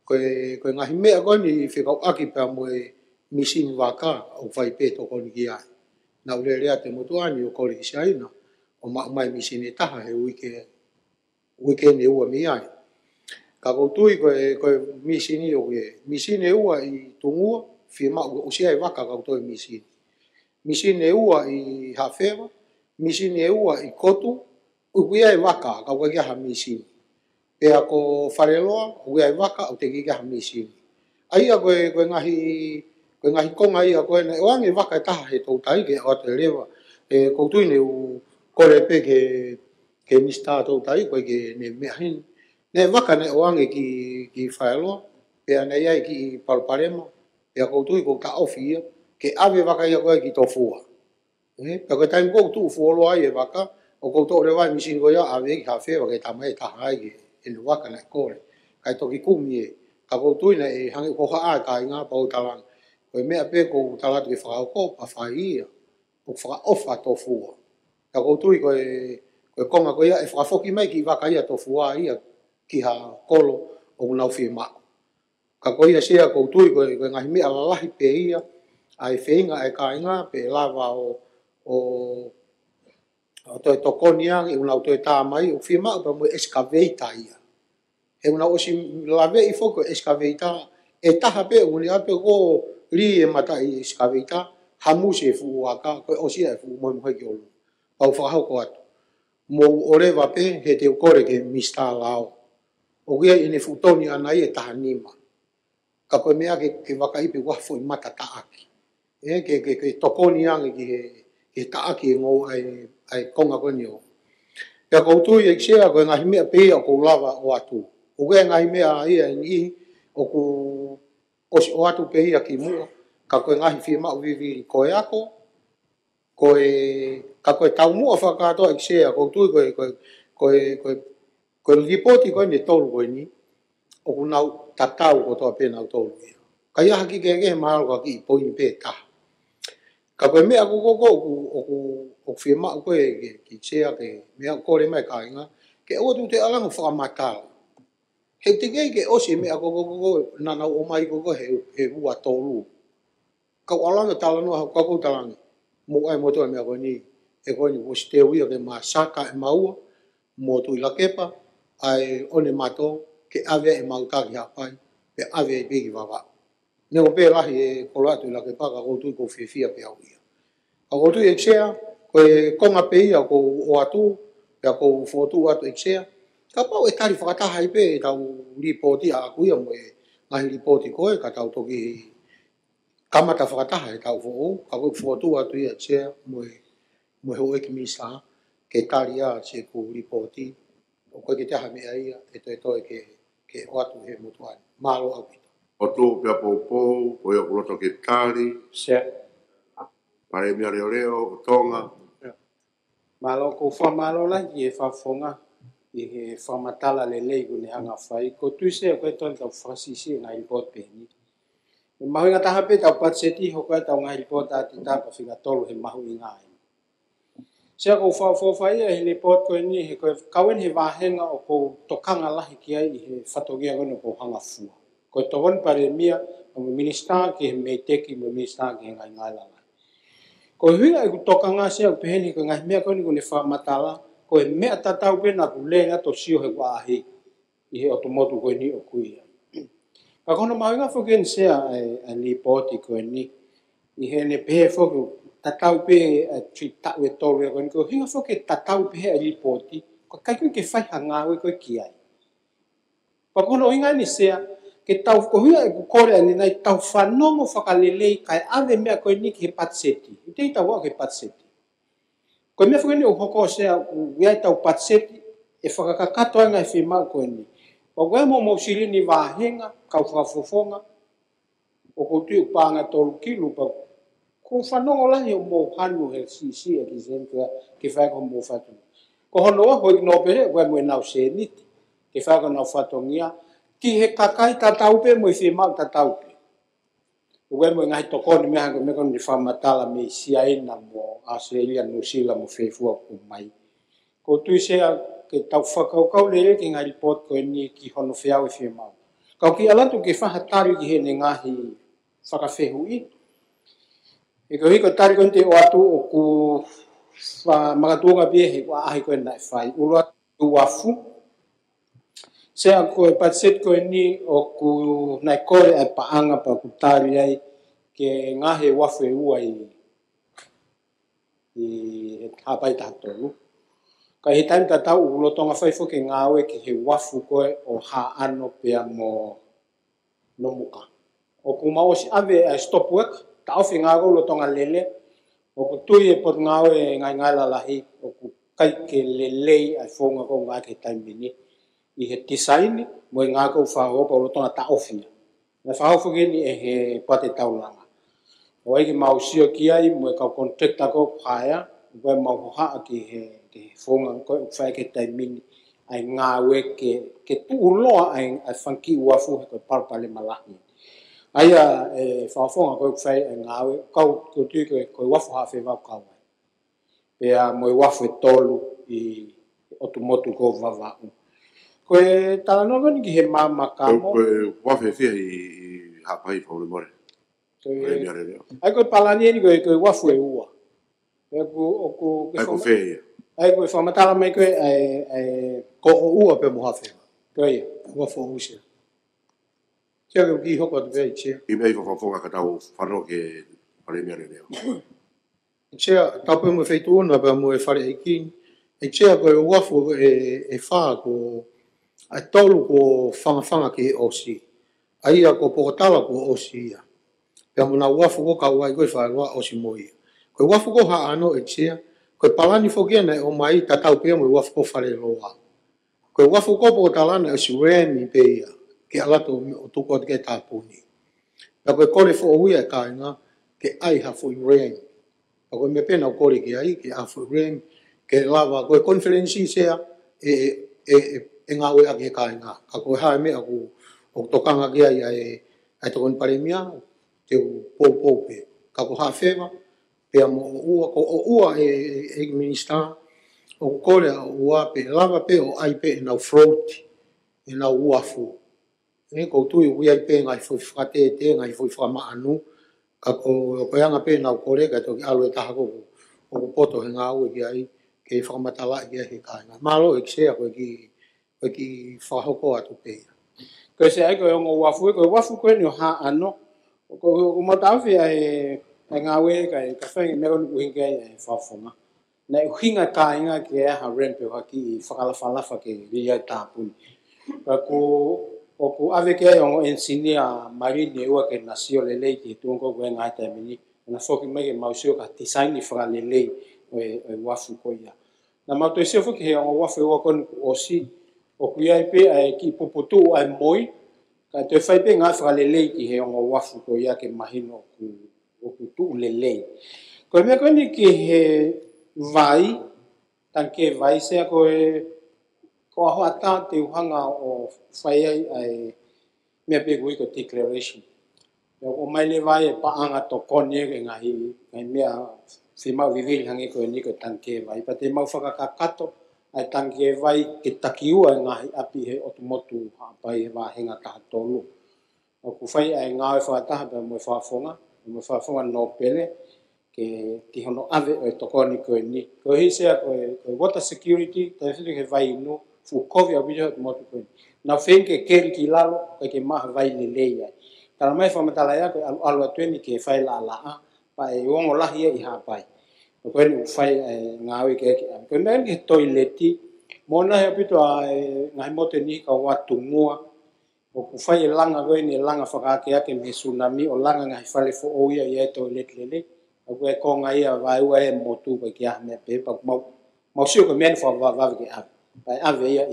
koe ngahi mea koe ni whikau aki pia moe misini waka o whai pe toko ni ki ai. Na ule rea te motuani o kore ki aina o mai misini taha he uike ne ua mi ai. Ka koutui koe misini o ke misini ua I tungua whia mau o sia waka kautoi misini. Misini ua I hawhewa, misini ua I kotu, uia waka kaukai ha misini. Pea ko whareloa, ui ai waka o te giga misini. Aia koe ngahi konga ia koe na oange waka e taha he tau tai ke o te rewa. Koutui ne u kore pe ke mista tau tai koe ke ne mea hin. Ne waka ne oange ki whareloa, pea ne iai ki paruparema, pea koutui ko ka ofi ia, ke ave waka ia koe ki tofua. Pea koe taim kou tu ufuoloa ai e waka, o koutou rewa misini koe ia ave ki hawhewa ke tamai taha ai ke e le waka na kore. Kai toki kumi e, ka koutui na e hangi koha a ka inga pau talang. Koe mea pe kou talatu ke whakauko, pa whai ia, o whakaofa tofua. Ka koutui koe konga koe ia, e whakafoki mai ki waka ia tofua ia, ki ha kolo o unau whie mako. Ka koe ia sea koutui koe ngahi mea lalahi pe ia, ai whenga e ka inga, pe lava o toi tokoni ang, e unau toi tā mai, o whie mako pa mo excavator ia. He una osi lave I foko excavator, e taha pe uni ape ko li e mata I excavator, hamusi e fuu waka, koe osi e fuu moi mohe ki olu. Pau whakahau ko atu. Mo orewa pe, he te ukore ke mista lao. O kia ine futoni anai e taha nima. Ka koe mea ke waka ipi wafo I mata taaki. Ke tokoni ange ki he taaki e ngou ai konga koe ni o. Pea koutui e kisea koe ngahi mea pe o kou lava o atu. O kia ngahi mea ia ni o ku o si o atu pe ia ki mua ka koe ngahi fia mau vivi koe ako koe ka koe tau mua whakatoa i sea ko tui koe ripoti koe ni tolu koe ni o ku nau tatau ko toa pe nau tolu ia ka ia haki ke mahalo ka ki poini pe taha ka koe mea o fia mau koe ki sea ke mea kore mai ka inga ke o tu te alangu whakamatala he te ke osi mea na nau o mai he ua tolu ka alanga tala no ka ko talanga mo ai mo to mea ko ni e ko ni was te ui ke masaka e maua mo tu la kepa ai one mato ke ave e mau ka ya pai pe ave e bigi baba ne o pe la e ko la tu la kepa ka ko tu ko fifia pe au ia a ko tu exea ko konga pe ia ko o atu ya ko fotu atu exea ka pau e tari whakata hai pe e tau ripoti a kuia mo e ngahi ripoti koe ka tau toki kamata whakataha e tau fōu, ka koe fotu atu ia tia mo e hoe ki misa ke tari a tia ku ripoti o koe ke te aha mea ia e toi ke o atu he mutuani malo au pita O tō pia pōpō, o ia kuroto ke tari, Sia. pare mea reo reo, o tonga. Malo ko whamalo la i e whafonga i he whamatala le leigu ne hanga whai. Ko tuise koe ton tau whasisi ngā report pe ni. E mahu inga taha pe tau patseti ho koe tau ngā report a te tapa whiga tolu he mahu inga ai. Sia ko whawhawhai he report koe ni he koe kawen he wahenga o ko tokanga lahi ki ai i he whatogia koe no ko hanga fua. Koe tokon pare mia o me minister ki he meiteki me minister ki he ngai ngai lala. Ko huinga e kutoka ngā sea upeheni ko ngai mea koni kone whamatala ko e mea tatau pena ku lenga to sio he wahi i he otomotu koe ni o kuia. Ka kono mahinga whoken sea a lipoti koe ni i he ne pehe whoku tatau pe tui tau e tolu e koe ni ko hinga whoke tatau pehe a lipoti ko kai koe ke whai hangawe koe ki ai. Pa kono hinga ni sea ke tau kohia e kukore ani nai tau whanongo whakalelei kai ave mea koe ni ki he patseti. I te tau wak he patseti. Koe mea whakani o hoko sea uiai tau patseti e whakakakato anga e whimau koe ni. O koe mo mausiri ni wahenga, kau whakafofonga, o koutu i pānga tolu kilu pa ko whanongo lahi o mo hanu he sisi e ki zentua ki whaiko mo whatu. Ko hono wa hoi no pere koe mo e nau se niti ki whaiko nau whatongia ki he kakai tatau pe mo i whimau tatau pe. Ue mo ngai tokoni mea ko me kon di whamatala me siaina mo Australia, New Zealand mo whewhua ko mai. Ko tui sea ke tau whakaukau lere ki ngai report ko ni ki hono whiau i whimau. Kau ki alatu ke whahatari ki he ne ngahi whakawhehu i. E ko hiko tari kon te o atu o ku magatunga pia he kua ahi koe nai whai. Ulu atu wafu. Sea koe patset koe ni o ku nai kore ai paanga pa ku tari ai ke ngahe wafu e ua i hapai tatolu. Ka he taim tatau ulo tonga whaifo ke ngawe ki he wafu koe o haano pia mo no muka. O ku mao si ave stop work, ta ofi ngawe ulo tonga lele, o ku tui e pot ngawe ngai ngai lalahi, o ku kai ke lelei ai whonga ko ngai ke taim bini. I he tisaini, mo i ngā kou whahopa o rotonga ta ofia. Na whahopa geni e he pate taulanga. O eki mausio ki ai, mo e kau kontrekta ko kaya, mo e mauhoha ki he whonga ko whae ke taimini, ai ngāwe ke tuuloa ai whanki uafu he koe parpale malahi. Aia e whaofonga ko whae ai ngāwe, kau tui koe wafu hawhi wau kau ai. Pea mo i wafu e tolu i otumotu ko vavau. Koe talanoga ni ki he māmakamo. Koe wafe fia i hapai whaure more. Ai koe palani ni koe wafu e ua. Ai koe whea ia. Ai koe whamatala mai koe ko o ua pe mo hafe koe ia. wafu o usia tia ke ki hoko atu pe i tia I mei whawhonga ka tau whano ke whare mea reo. tia tapu mo feitu ona pe mo e whare hiki e tia koe wafu e wha ko a tolu ko whangawhanga ki osi. Aia ko pokotala ko osi ia. Pea muna wafu ko ka uai koe whaeroa osi mo ia. Koe wafu ko ha ano e tia. Koe palani whokiana e o mai tatau pia mo wafu ko whare roa. Koe wafu ko pokotala na osi remi pe ia. ke alato o tuko ke tapuni pa ko kole fo uia ka nga ke ai ha fo reng pa ko me pena kole ke ai ke a fo reng ke lava ko conference sea e nga we ake ka nga ka ko ha me aku o tokanga ke ai to kon paremia te po pe ka ko ha feva pe mo ua minister o kole ua pe lava pe o ai pe na fraud na ua fu e ko tu i ai pe ngai foi frate te ngai foi frama anu ka ko nga pe na kole ka to alo ta ko o poto nga u ki ai ke frama tala ki he ka nga malo ekse ko ki fa hoko atu pe ko se ai ko ngo wa fu ko ni ha ano ko mo ta fi ai nga we ka fa me ko ni ke fa foma na hinga ka nga ke ha ren pe ha ki fa kala fa la fa ke ri ya ta pu ko o ave ke o ensinia marine o ke nasio le lei ki tu ko nga ta mini na fo ki me ke mausio ka design ni fra le lei wa fu ko ya na ma to se fo ke o wa fu o kon o si o ku ia pe ai ki popoto ai moi ka te fai pe nga fra le lei ki he o wa fu ko ya ke mahino ku o ku tu le lei ko me ko ni ki he vai tanke vai se ko ko ho ata te uhanga o fai ai me pe ko declaration o mai le vai pa anga to konye ke ngahi ngai mea se mau vivi hangi ko ni ko tanke vai pa te mau faka kakato ai tanke vai ke takiua ngahi api he o motu ha pai va henga ta tolu o ku fai ai ngai fa ta ba mo fa fonga no pele ke ki hono ave o to koni ko ni ko hise ko water security ta fili ke vai no fu kovi a video motu ko na fenke ke ki lalo ke ma vai le leia tala mai fa matala ya ko alu atweni ke fai la pa e wongo la hi ha pai ko ni fai ngawi ke ko ndai ke toileti mona he pito ngai mote ni ka watu ngua o ku fai langa ko ni langa fa ka ke me tsunami o langa ngai fale fo o ya toilet lele o ko ngai vai wa e motu ko ki me pe pa mo sio ko men fa va ke a pa ave ya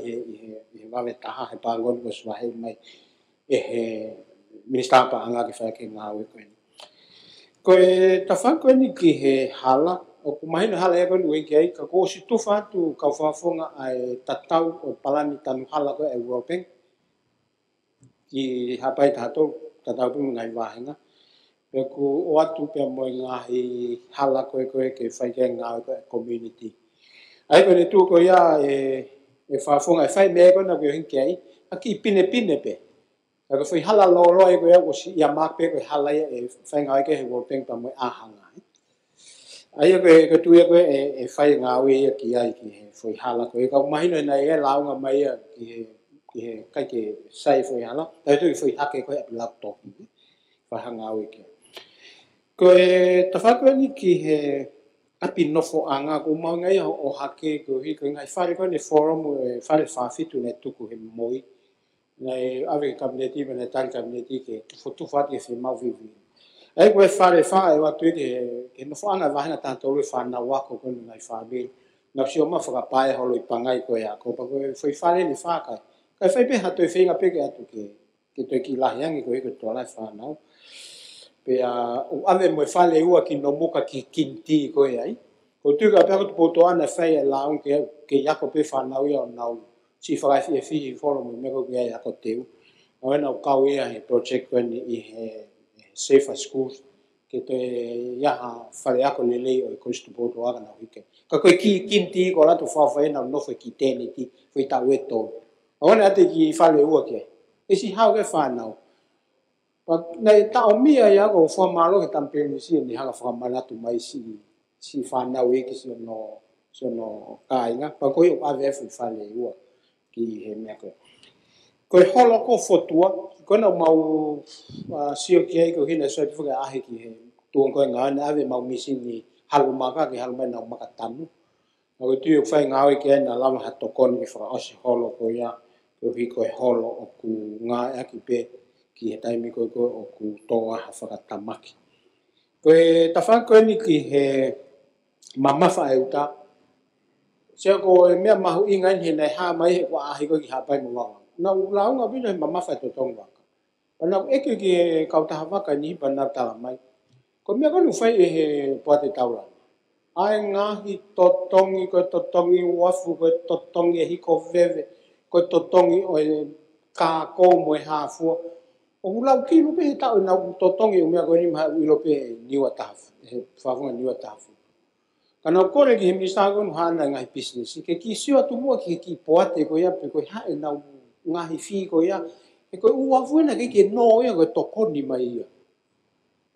va ve ta ha pa ngon ko swa he mai minister pa anga ke fa ke ngawe ko ta fa ko ni ki he hala o ku mai na hala e ko ni ke ai ka ko si tu fa tu ka fa fonga ai tatau o palani tanu hala ko europe ki hapai ta to tatau pu ngai wa nga pe ku o atu pe mo nga hi hala ko ke fa ke ngawe ko community ai ko ni tu ko ya fa fonga fa me ko na ko hin ke ai aki pine pe ko foi hala lo ko ya ko si ya ma pe ko hala e fa ngai ke ho peng pa mo a hanga ai ko tu ko fa ngawe ki ai ki foi hala ko ka mai no na e la nga mai ki kai ke sai foi hala ai tu foi hake ko laptop fa ngawe ke ko ta fa ko ni ki he api no fo anga ko ma ngai o hake ko hi ko ngai fa ko ni forum fa fa fitu ne tu ko he moi nei ave kabineti bene tan kabineti ke fotu fa ke se mau vivi ai ko fa e wa tu ke no fa anga va na tanto lo fa na wa ko ngai fa be na si o ma fa pa e holo i pangai ko ya ko pa ko foi fa ni fa ka fa pe ha to fe nga pe ke atu ke to ki la yang ko to la fa na pe o ave mo fa le u ki no muka ki kinti ko ai ko tu ka pe ko to ana fa e la un ke ya ko pe fa na u ya na si fa fi follow me ko ya ko teu o na ka we ai project ko ni safe schools ke te ya fa ya ko le le o ko stu bo to ana wike ka ko ki kinti ko la to fa na no fa ki te ni ti foi ta we to o na te ki fa le u ke e si ha ke fa na pa nei ta o mia ya ko fa ma lo ke tampe ni si ni ha fa ma la tu mai si fa na we ki sono ka inga pa ko yo ave fa le u ki he me ko holo ko fotua ko na mau sio ki ko hina so fu ga he ki he tu ko nga na ave mau misi ni halu maka ki halu na maka tanu ko tu fa nga we ki na la ha to kon ki fra os holo ko ya ko hi ko holo o ku nga ya ki pe ki he tai mi ko o ku to ha fa tamaki ko ta fa ko ni ki he mama fa uta se ko me ma hu inga ni na ha mai ko a hi ko ki ha pai mo na ulau nga bina mama fa to tong waka pana eke ki kau ta waka ni pana ta mai ko me ko nu fai e poate taura ai nga hi totongi ko totongi wafu ko totongi hi ko veve ko totongi o ka ko mo ha fu o ulau ki lu pe ta na totongi o me ko ni ma ulo pe ni wa ta fa fu ni wa ta fu kana kore ki mi sa ko hana ngai business ke ki sio tu mo ki poate ko ya pe ko ha na ngahi fi ko ya e ko ua fuena ke no ya ko toko ni mai ya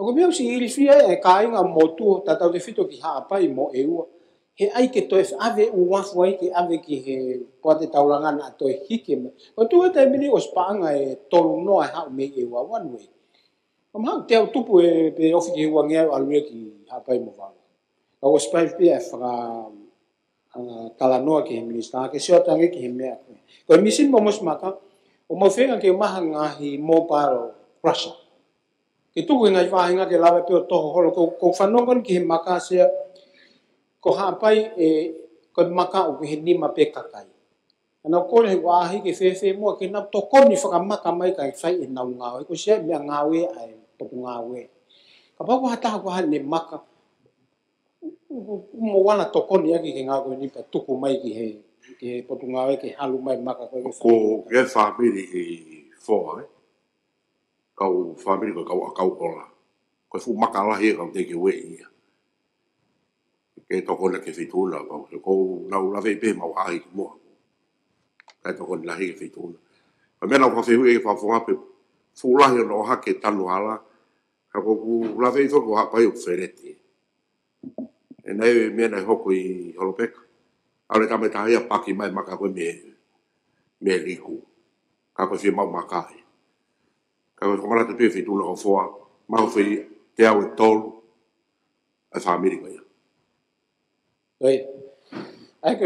ko meu si il fi e kai nga motu tata de fito ki ha pa i mo e ua he ai ke to ave ua foi ke ave ki he pode taulanga na to hike me ko tu te mini os panga e tolu no ha me e ua one way kom ha te tupu e pe ofi ki ua nge alwe ki ha pa i mo va ko os pa pe fra tala noa ki he minista ke sio tangi ki he mea ko misin mo mos maka o mo fenga ke maha ngahi mo paro Russia. Ke tuku ngai whahinga ke lawe peo toho holo ko whanongon ki he maka sea ko hapai ko maka o he nima pe kakai. Ana kore he wahi ke fefe mo ke na tokoni whakamaka mai kai whai e nau ngawe ko sea mea ngawe ai toku ngawe. Ka pako hataha ko hane maka mo wana tokoni aki ke ngawe ni pa tuku mai ki he potu ngawe ke halu mai maka ko ke family ki fo kau family ko kau ola ko fu makala he kau te ke we ia ke to ko ke fitula ko na la ve pe ma wa i mo ka to ko la he fitula a me na ko fe e fa fo pe fu la he no ha ke tanu ala ka ko la ve to ko ha pa yo fereti e nei me na ho ko i holopek ale ta me ta ia paki mai maka ko me riku ka ko fi ma makai ka ko ngala te pe fitula ko fo ma fe te au tolu a family ko ia oi ai ko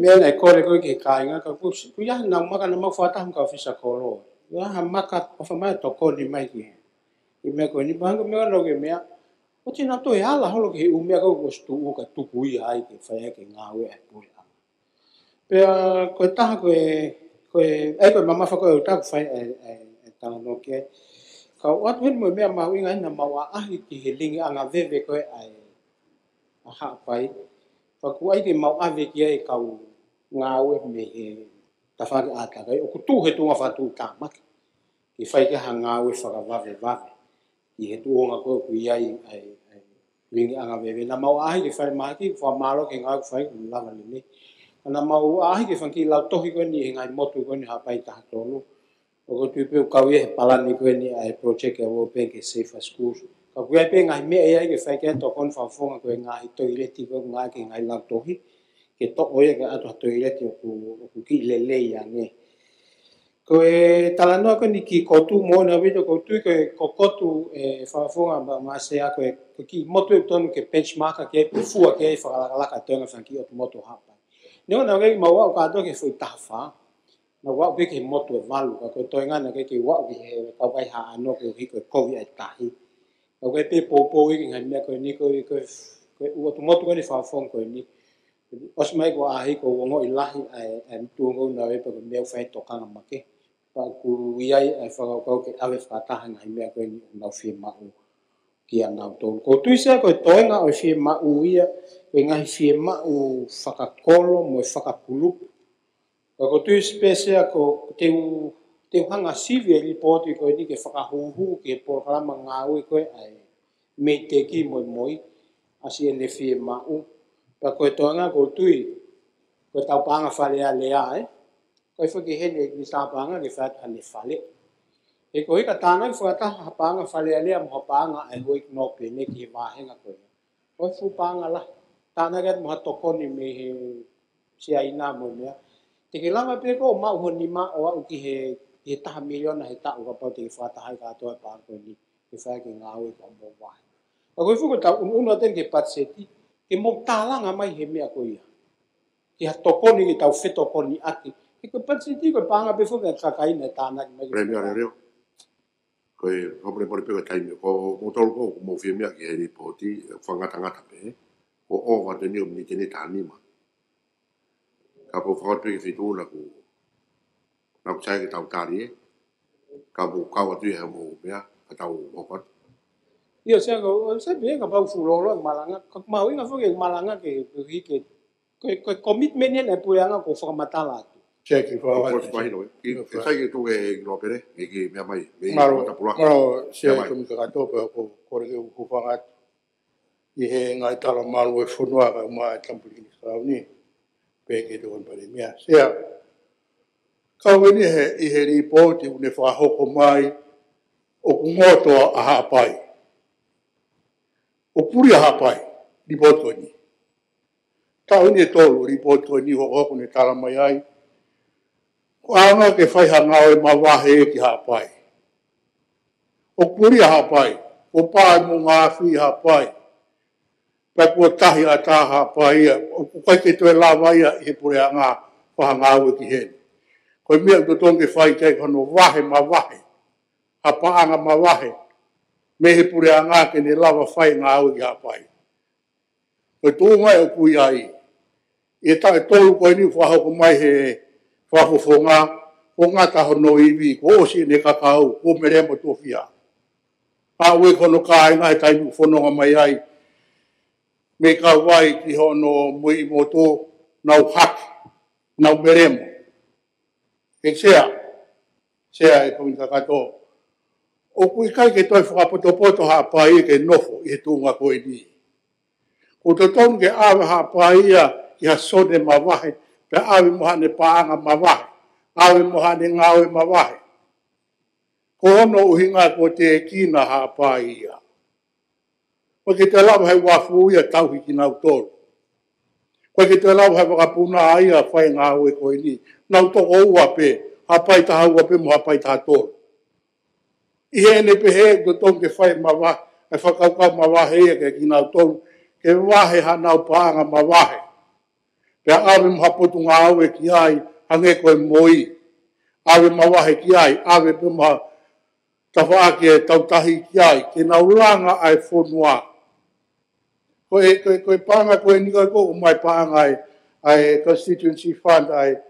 me na kore ko ke kai nga ka ku ya na maka na ma fa ta ka fisa ko lo ya ha maka o fa mai to ko ni mai ki i me ko ni bang me no ke me o ti na to ya la holo ke u me ko stu u ka tu ku ia ai ke fa ke nga we a pu ya pe ko ta ko ai ko mama fa ko ta fa ta no ke ka wat wen mo me ma winga na ma wa a ki he lingi anga veve ko ai a ha pai pa ku ai ke mau ave ki ai kau ngawe me he ta fa a ta kai o ku tu he tu fa tu ta ma ki fai ke hanga we fa va ve va ki he tu nga ko ku ai ai lingi anga veve na mau ai ke fai ma ki fa ma lo ke nga fai ku la va ni na mau ai ke fa ki la to hi ko ni ngai motu ko ni ha pai ta to lo o ko tu pe ka we pala ni ko ni ai project e wo pe ke safe schools ka ku ai pe ngai me ai ke fai ke to kon fa fo nga ko ngai to ile ti ko ngai ke ngai la to hi ke to oia ke ato to ile ti ku ki le le ya ne ko e tala no ko ni ki ko tu mo na vi ko tu ke ko tu e fa fo nga ma se a ko ki mo tu ton ke benchmark ke fu ke fa la ka to nga fa ki o moto ha pa ne na ke ma wa ka to ke fu ta fa na wa ke moto valu ka ko to nga na ke wa ke ka vai ha no ko ki ko vi ai ta hi ko pe po i ngai me ko ni ko u to moto ko ni fa fo ko ni os mai ko a hi ko ngo i lahi ai tu ngo na we ko me fa to ka ma ke pa ku ia ai fa ko ke ave fa ta ngai me ko ni na fi ma u ki ana to ko tu se ko to nga o fi ma u ia ko ngai fi ma u fa ka kolo mo fa ka pulu ko tu specie ko te hanga sivi li poti ko ni ke fa ka hu ke programa nga u ko ai me te ki mo asi ne fi ma u pa ko to nga ko tui ko tau panga fale a le ai ko fo ki hene ni sa panga ke fa ta ne fale e ko ka tana fo ta panga fale a le mo panga ai ho no pe ne ki va henga ko fu panga la tana ga mo to ko ni me si ai na mo me te ke lama pe ko ma ho ni ma o ki he ta million he ta o pa te fa ta hai ka to pa ko ni ke fa ke nga o ko mo wa ko fu ko ta un ten ke pat seti ke mo tala nga mai he me a ko ia ki ha to ko ni ki tau feto ko ni ati ki ko pat seti ko panga pe fu ka kai na ta na mai Reo ko hombre por pe kai ko mo tol ko mo fi me ki he poti fanga tanga ta pe ko o wa de ni ni ni ta ni ma ka ko fa pe fi tu la ko na ku sai ke tau tari ka bu ka wa tu he mo ya ka tau o ko Ia saya bilang kapag fulo lang malanga kag mawi nga fuge malanga ke ke komitmen ni po yang ko fa matala. Check ko mai no e sai ke tu e no pere e ke me mai me Maro, ta pula maro, sia kami kakato pe ko re ko fangat i he ngai tala malu e fonua ka ma tampuli sa ni pe ke do pare mia sia ka weni he i he report u ne fa hoko mai o kumoto a hapai o puri a hapai report ko ni ta weni tolu report ko ni ho ne tala mai ai ko anga ke fai hanga o ma wahe ki hapai o puri a hapai o pa mo nga fi hapai pa ko tahi a ta hapai o ko ke to la vai e puri anga ko hanga o ki hen ko mi to tonge fai kai kono wahe ma wahe hapa anga ma wahe me he puri anga ke ne lava fai nga o ki hapai ko tu mai o ku ai e ta to ko ni fa ho ko mai he fa fo fonga o nga ta ho no iwi ko si ne ka ka o ko mere mo to fia a we ko no ka ai tai fo no mai ai me ka wai ki ho no mo i mo to na hak na mere mo e sea e ko ka to o ku kai ke to fa poto ha pa i ke nofo e tu nga ko ni ko to ton ke a ha pa ia so de ma wahe pe a mo ha ne pa anga ma wahe awe mohane ngawe mawahe. Ko ono uhinga ko te kina ha pa ia. Ko ke te lau hai wafu ia tau hiki nau tolu. Ko ke te lau hai wakapuna ia whai ngawe ko ini. Nau toko ua pe, hapai taha ua pe mo hapai taha tolu. Ihe ne pe he to tonke whai mawahe, e whakaukau mawahe ia ke ki nau tolu. Ke wahe ha nau paanga mawahe. Pea awe mo hapotu ngawe ki ai, hange koe moi, awe mawahe ki ai, awe puma tawhaake e tautahi ki ai, ke nauranga ai whonua. Koe panga koe nika ko mai panga ai constituency fund ai,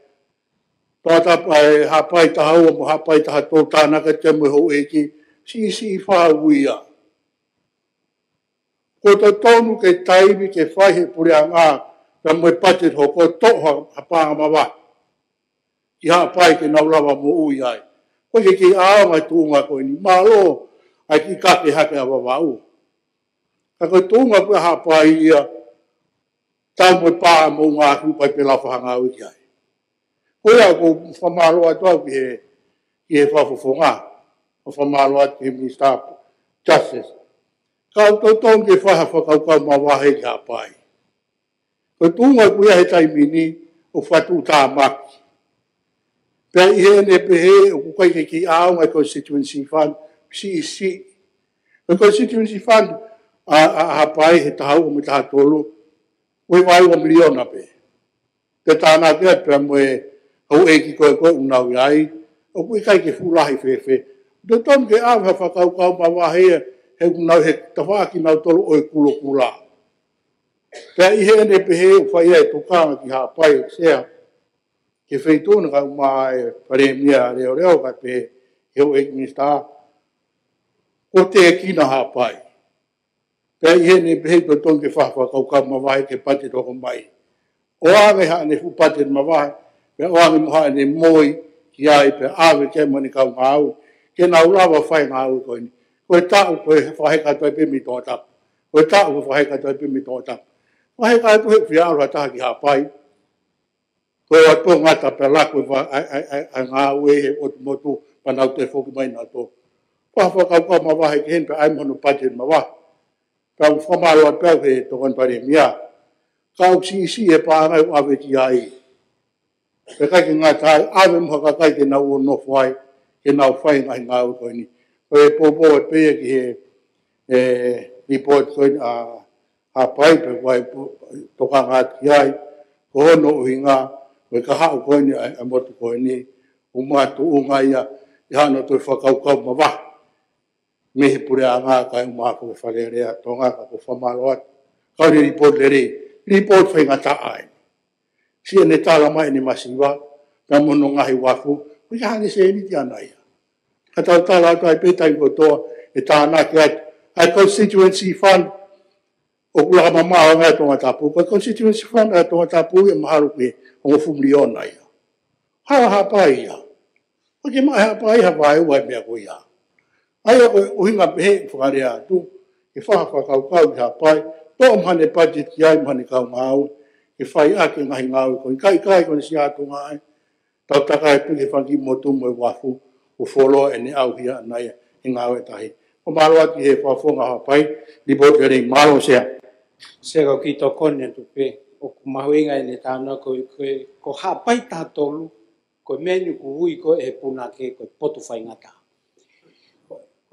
tata ai hapai taha ua mo hapai taha tō tānaka te mo ho eki, si whauia. Ko to tonu ke taimi ke whaihe pure a ngā, ka moe pate ho ko toha hapanga mawa. Ki hapai ke naurawa mo ui ai. Ko ke ki aonga tūnga koe ni malo, ai ki kake hake a wawau. Ka koe tūnga koe hapai ia, tau moe pā mo ngā kupai pe la whahanga ui ki ai. Koe a ko whamaroa tau ki he whafufonga, o whamaroa ki he Minister Justice. Ka to tong ke whaha whakaukau ma wahe ki hapai. Ko tūnga kuia he taimini o whatu tā maki. Pea i he ne pehe o kukai ke ki aonga constituency fund, CEC. O constituency fund a hapai he tahau o me taha tolu, oi wai o miliona pe. Te tāna kia pea moe hau eki koe koe unau iai, o kukai ke fulahi whewhe. Te ton ke aonga whakaukau ma wahe he unau he tawhaki nau tolu oi kulo kula. Pea i he ne pehe o whai e tukanga ki hapai o sea, ke feitona ka mai paremia reo ka pe eu e minister ko te kina hapai pe ie ne pe to ton ke fa ka ma vai ke pate to ko mai o ave ha ne fu pate ma vai pe o ave mo ha ne moi ki ai pe ave ke mo ni ka ngau ke na ula va fai ngau ko ni ko ta ko fa he ka to pe mi to ta ko ta ko fa he ka to pe mi to ta fa he ka to he fia ra ta ki hapai ko e ato ngata pe la ko a ngā ue he o motu panau te whoki mai nā tō. Ko hawha kau ma wahe ki hen pe ai mono pate ma wahe. Kau whamaro a pēu he tōkan pare mia. Kau si e pāngai o awe ki ai. Pe kai ki ngā tāi, awe mha ka kai ke nau o nofu ai, ke nau whai ngai ngā u koini. Ko e pōpō e pēia ki he report koini a pai pe wai toka ngā ki ai, ko hono uhi ngā, koe ka hao koe ni a motu koe ni, o mātu o ngā ia, i hana toi whakaukau ma waha. Mehe pure a ngā kai o mā koe whalerea, tō ngā ka ko whamalo atu. Kauri report le re, report whai ngā ta ai. Sia ne tāla mai ni masiwa, ka mono ngahi waku, Ko ia hane se ni tia nai. Ka tau tala tai petai ko toa e tāna ki ai constituency fund o kula mama nga tonga tapu ko constituency fund a tonga tapu e maharu pe o fumliona ia. Ha pai ia. O ke mai ha pai ha vai wa me ko ia. Ai o hinga pe whakarea tu e whakakau ha pai to mhane budget ki ai mhane kau ngau e whai ake ngahi ngau ko kai ko ni sia tu ngai tau taka e tuki whangi motu mo e wafu o wholo e ne au hia nai e ngau e tahi. O malo ati he whafonga ha pai li bot gare malo sea. Se ko ki to kone tu pe o ku mahuinga e ne tāna ko ha pai tātolu ko menu ku hui ko e puna ke ko potu whaingata.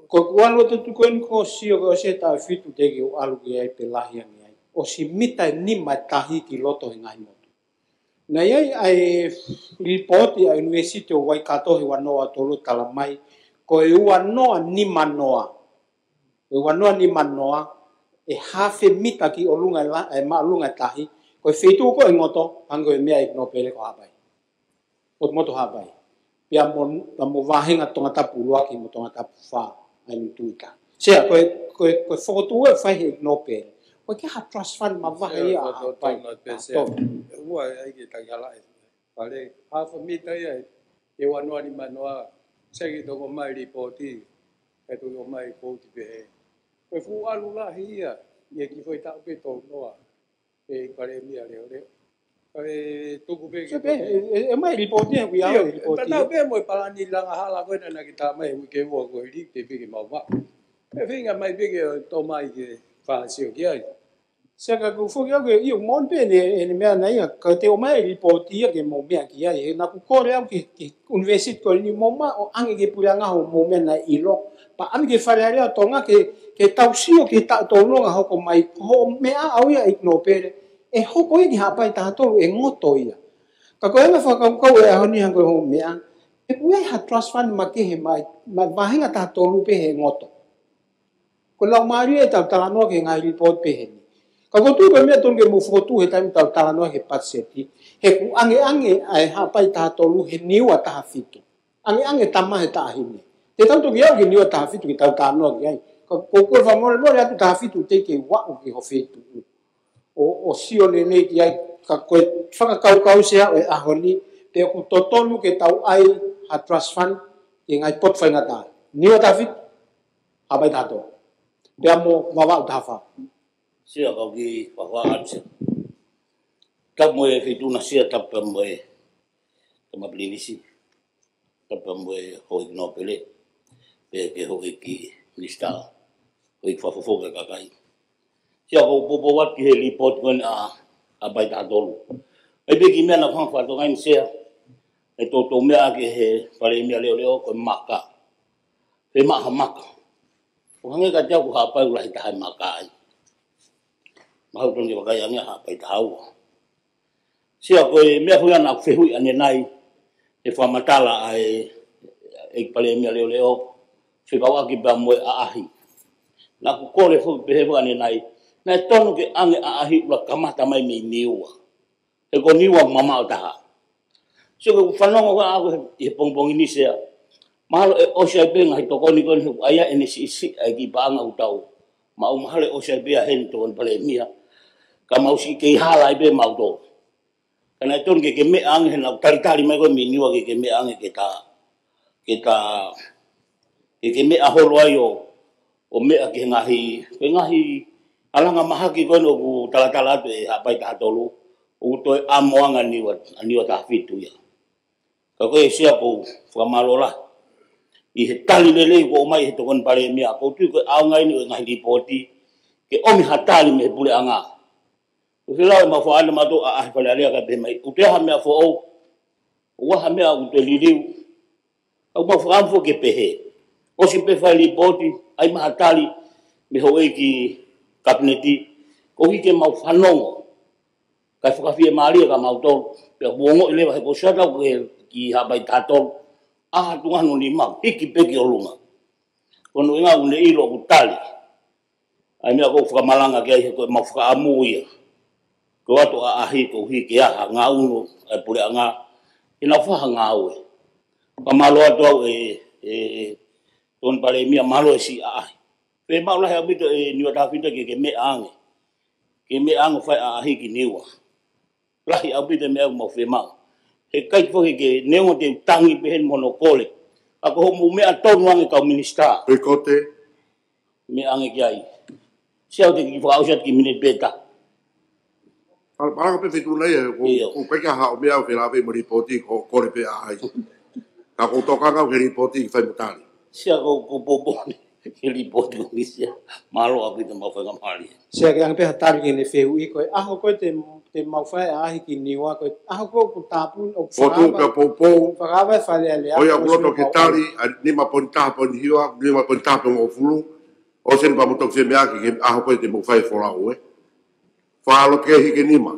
Ko kualo tu koen ko sio ko se ta fitu te ki o alu ki ai pe lahi ani ai. O si mita ni mai tahi ki loto he ngai motu. Na iai ai ripoti a University o Waikato he wanoa tolu talamai ko e wanoa ni manoa. E wanoa ni manoa e hafe mita ki o lunga e ma lunga tahi ko e fitu ko e ngoto hango e mea i no pele ko hapai. O moto hapai. Pia mo vahenga tonga tapu luaki mo tonga tapu wha. Ai tuika. Sia ko foto e fai he no pe. Ko ke ha trust fund ma va ia pai. Ua ai ke tagala. Pare half a meter ia e wanoa ni manoa segi to mai ripoti e to mai ripoti pe. Ko fu alu la ia ye ki foi ta pe to noa. E pare mia le. E tuku pe ki. E mai ripoti e ia ripoti. Ta pe mo para ni la hala ko na ki ta mai ke wo ko ri te pe ki ma va. E finga mai pe ke to mai ke fa sio ki ai. Se ka ku fu yo ke io mon pe ne mea na ia ka te o mai ripoti ke mo mea ki ai na ku ko re ki university ko ni mo ma o ange ke pulanga ho mo mea na ilo pa ami ke fare area tonga ke tau sio ke ta to no ho ko mai ho mea au ia ik no pe e ho ko i ha pai ta to e ngoto ia. Ka ko ena whakau e ahoni hango ho mea, e pue ha trust fund ma ke he mai vahenga ta tolu pe he ngoto. Ko lau maari e tau talanoa ke ngai report pe he ni. Ka ko tu pe mea tonge mo fotu he taimi tau talanoa he patseti, he ku ange ai ha pai ta tolu he niwa ta fitu. Ange tama he ta hini. Te tau toki au ke niwa ta fitu ki tau talanoa ki ai. Ko kua whamore atu ta fitu te ke wau ki ho fitu. O sio le nei ki ai ka koe whakakau sea e ahoni te ku totonu ke tau ai ha trust fund e ngai pot whaingata. Niwa tawhit, hapai tato. Pea mo wawau tafa. Sia kau ki whawaa atse. Tap moe whituna sia tapa moe tama plinisi. Tapa moe hoi no pele. Pea ke hoi ki lista. Hoi whafofoga kakai. Sia kau popo wati he report kon a bai tātolu. E peki mea na whangwhato ngai sea. E tō mea ke he pare mea leo koe maka. He maha maka. O hange ka tia ku hapai ulahi tahai maka ai. Mahau tongi wakai ange hapai tahau. Sia koe mea hui ana whehui ane nai. E whamatala ai e pare mea leo. Whikawaki pia moe a ahi. Na ku kore hui pehewu ane nai. Na e tonu ke ange a ahi ula kamata mai mei niua. E ko niua mamau taha. So ke whanonga kwa ako he pongpongi ni sea. Mahalo e osai pe ngahi tokoni koni hu aya ene si ai ki paanga utau. Mau mahalo e osai pe a hen tokoni pale mia. Ka mau si kei hala i pe mau to. Kana e tonu ke me ange hen au taritari mai koe mi niua ke me ange ke me aholo ai o mea ke ngahi alanga mahaki koe no ku talatala atu e hapai tahatolu. O toi amoanga niwa tahafitu ia. Ka koe sia kou whamalola. I he tali lelei ko mai he tokon pare mea. Kou tui koe au ngai ni o ngahi ripoti. Ke omi hatali me he pule anga. Ko se lau e ma whaana mato a ahi pale alea ka pemai. Uteha mea fo au. Uwaha mea ute liriu. Au ma whaamfo ke pehe. O si pewhai ripoti. Ai ma hatali me ho eiki kabineti. Ko hike mau whanongo. Kai whakawhia maria ka mautoro. Pea buongo elewa he ko satau ki hapai tātoro. Aha tungano ni mau. Hiki peki o lunga. Kono inga une ilo ku tali. Ai mea ko whakamalanga ki ai he ko mau whakaamu ia. Ko ato a ahi ko hiki aha ngā uno. Ai pure a ngā. Ina whaha ngā ue. Pa malo atu ton pare mia malo si ai. Pe mau la habito niwa tafita ke me ange. Ke me ange fai a hiki niwa. Lahi habito me au mau fe mau. He kai fo ke neo te tangi behen monokole. Ako ho mu me atonu ange kau minista. Pe kote. Me ange kiai. Siau te ki fo ausat ki minit beta. Parang pe fitu lai ko kai ka ha o me au fe la fe mo ripoti ko le pe ai. Ka ko toka ka ke ripoti fai mutali. Sia ko bobo ke ripoti ko sia. Malo habito mau fa ngamali. Sia ke ang pe hatari ke ne feu I ko aho ko te mau fai a hiki niwa ko aho ko ku tapu o Foto ka popo. Whakawai whale ale O ia kuroto ke tari, ni ma ponta pon hiwa, ni ma ponta pon o fulu. O sen pa mutok se mea ki aho koe te mo fai fora o e. Whaalo ke hike nima.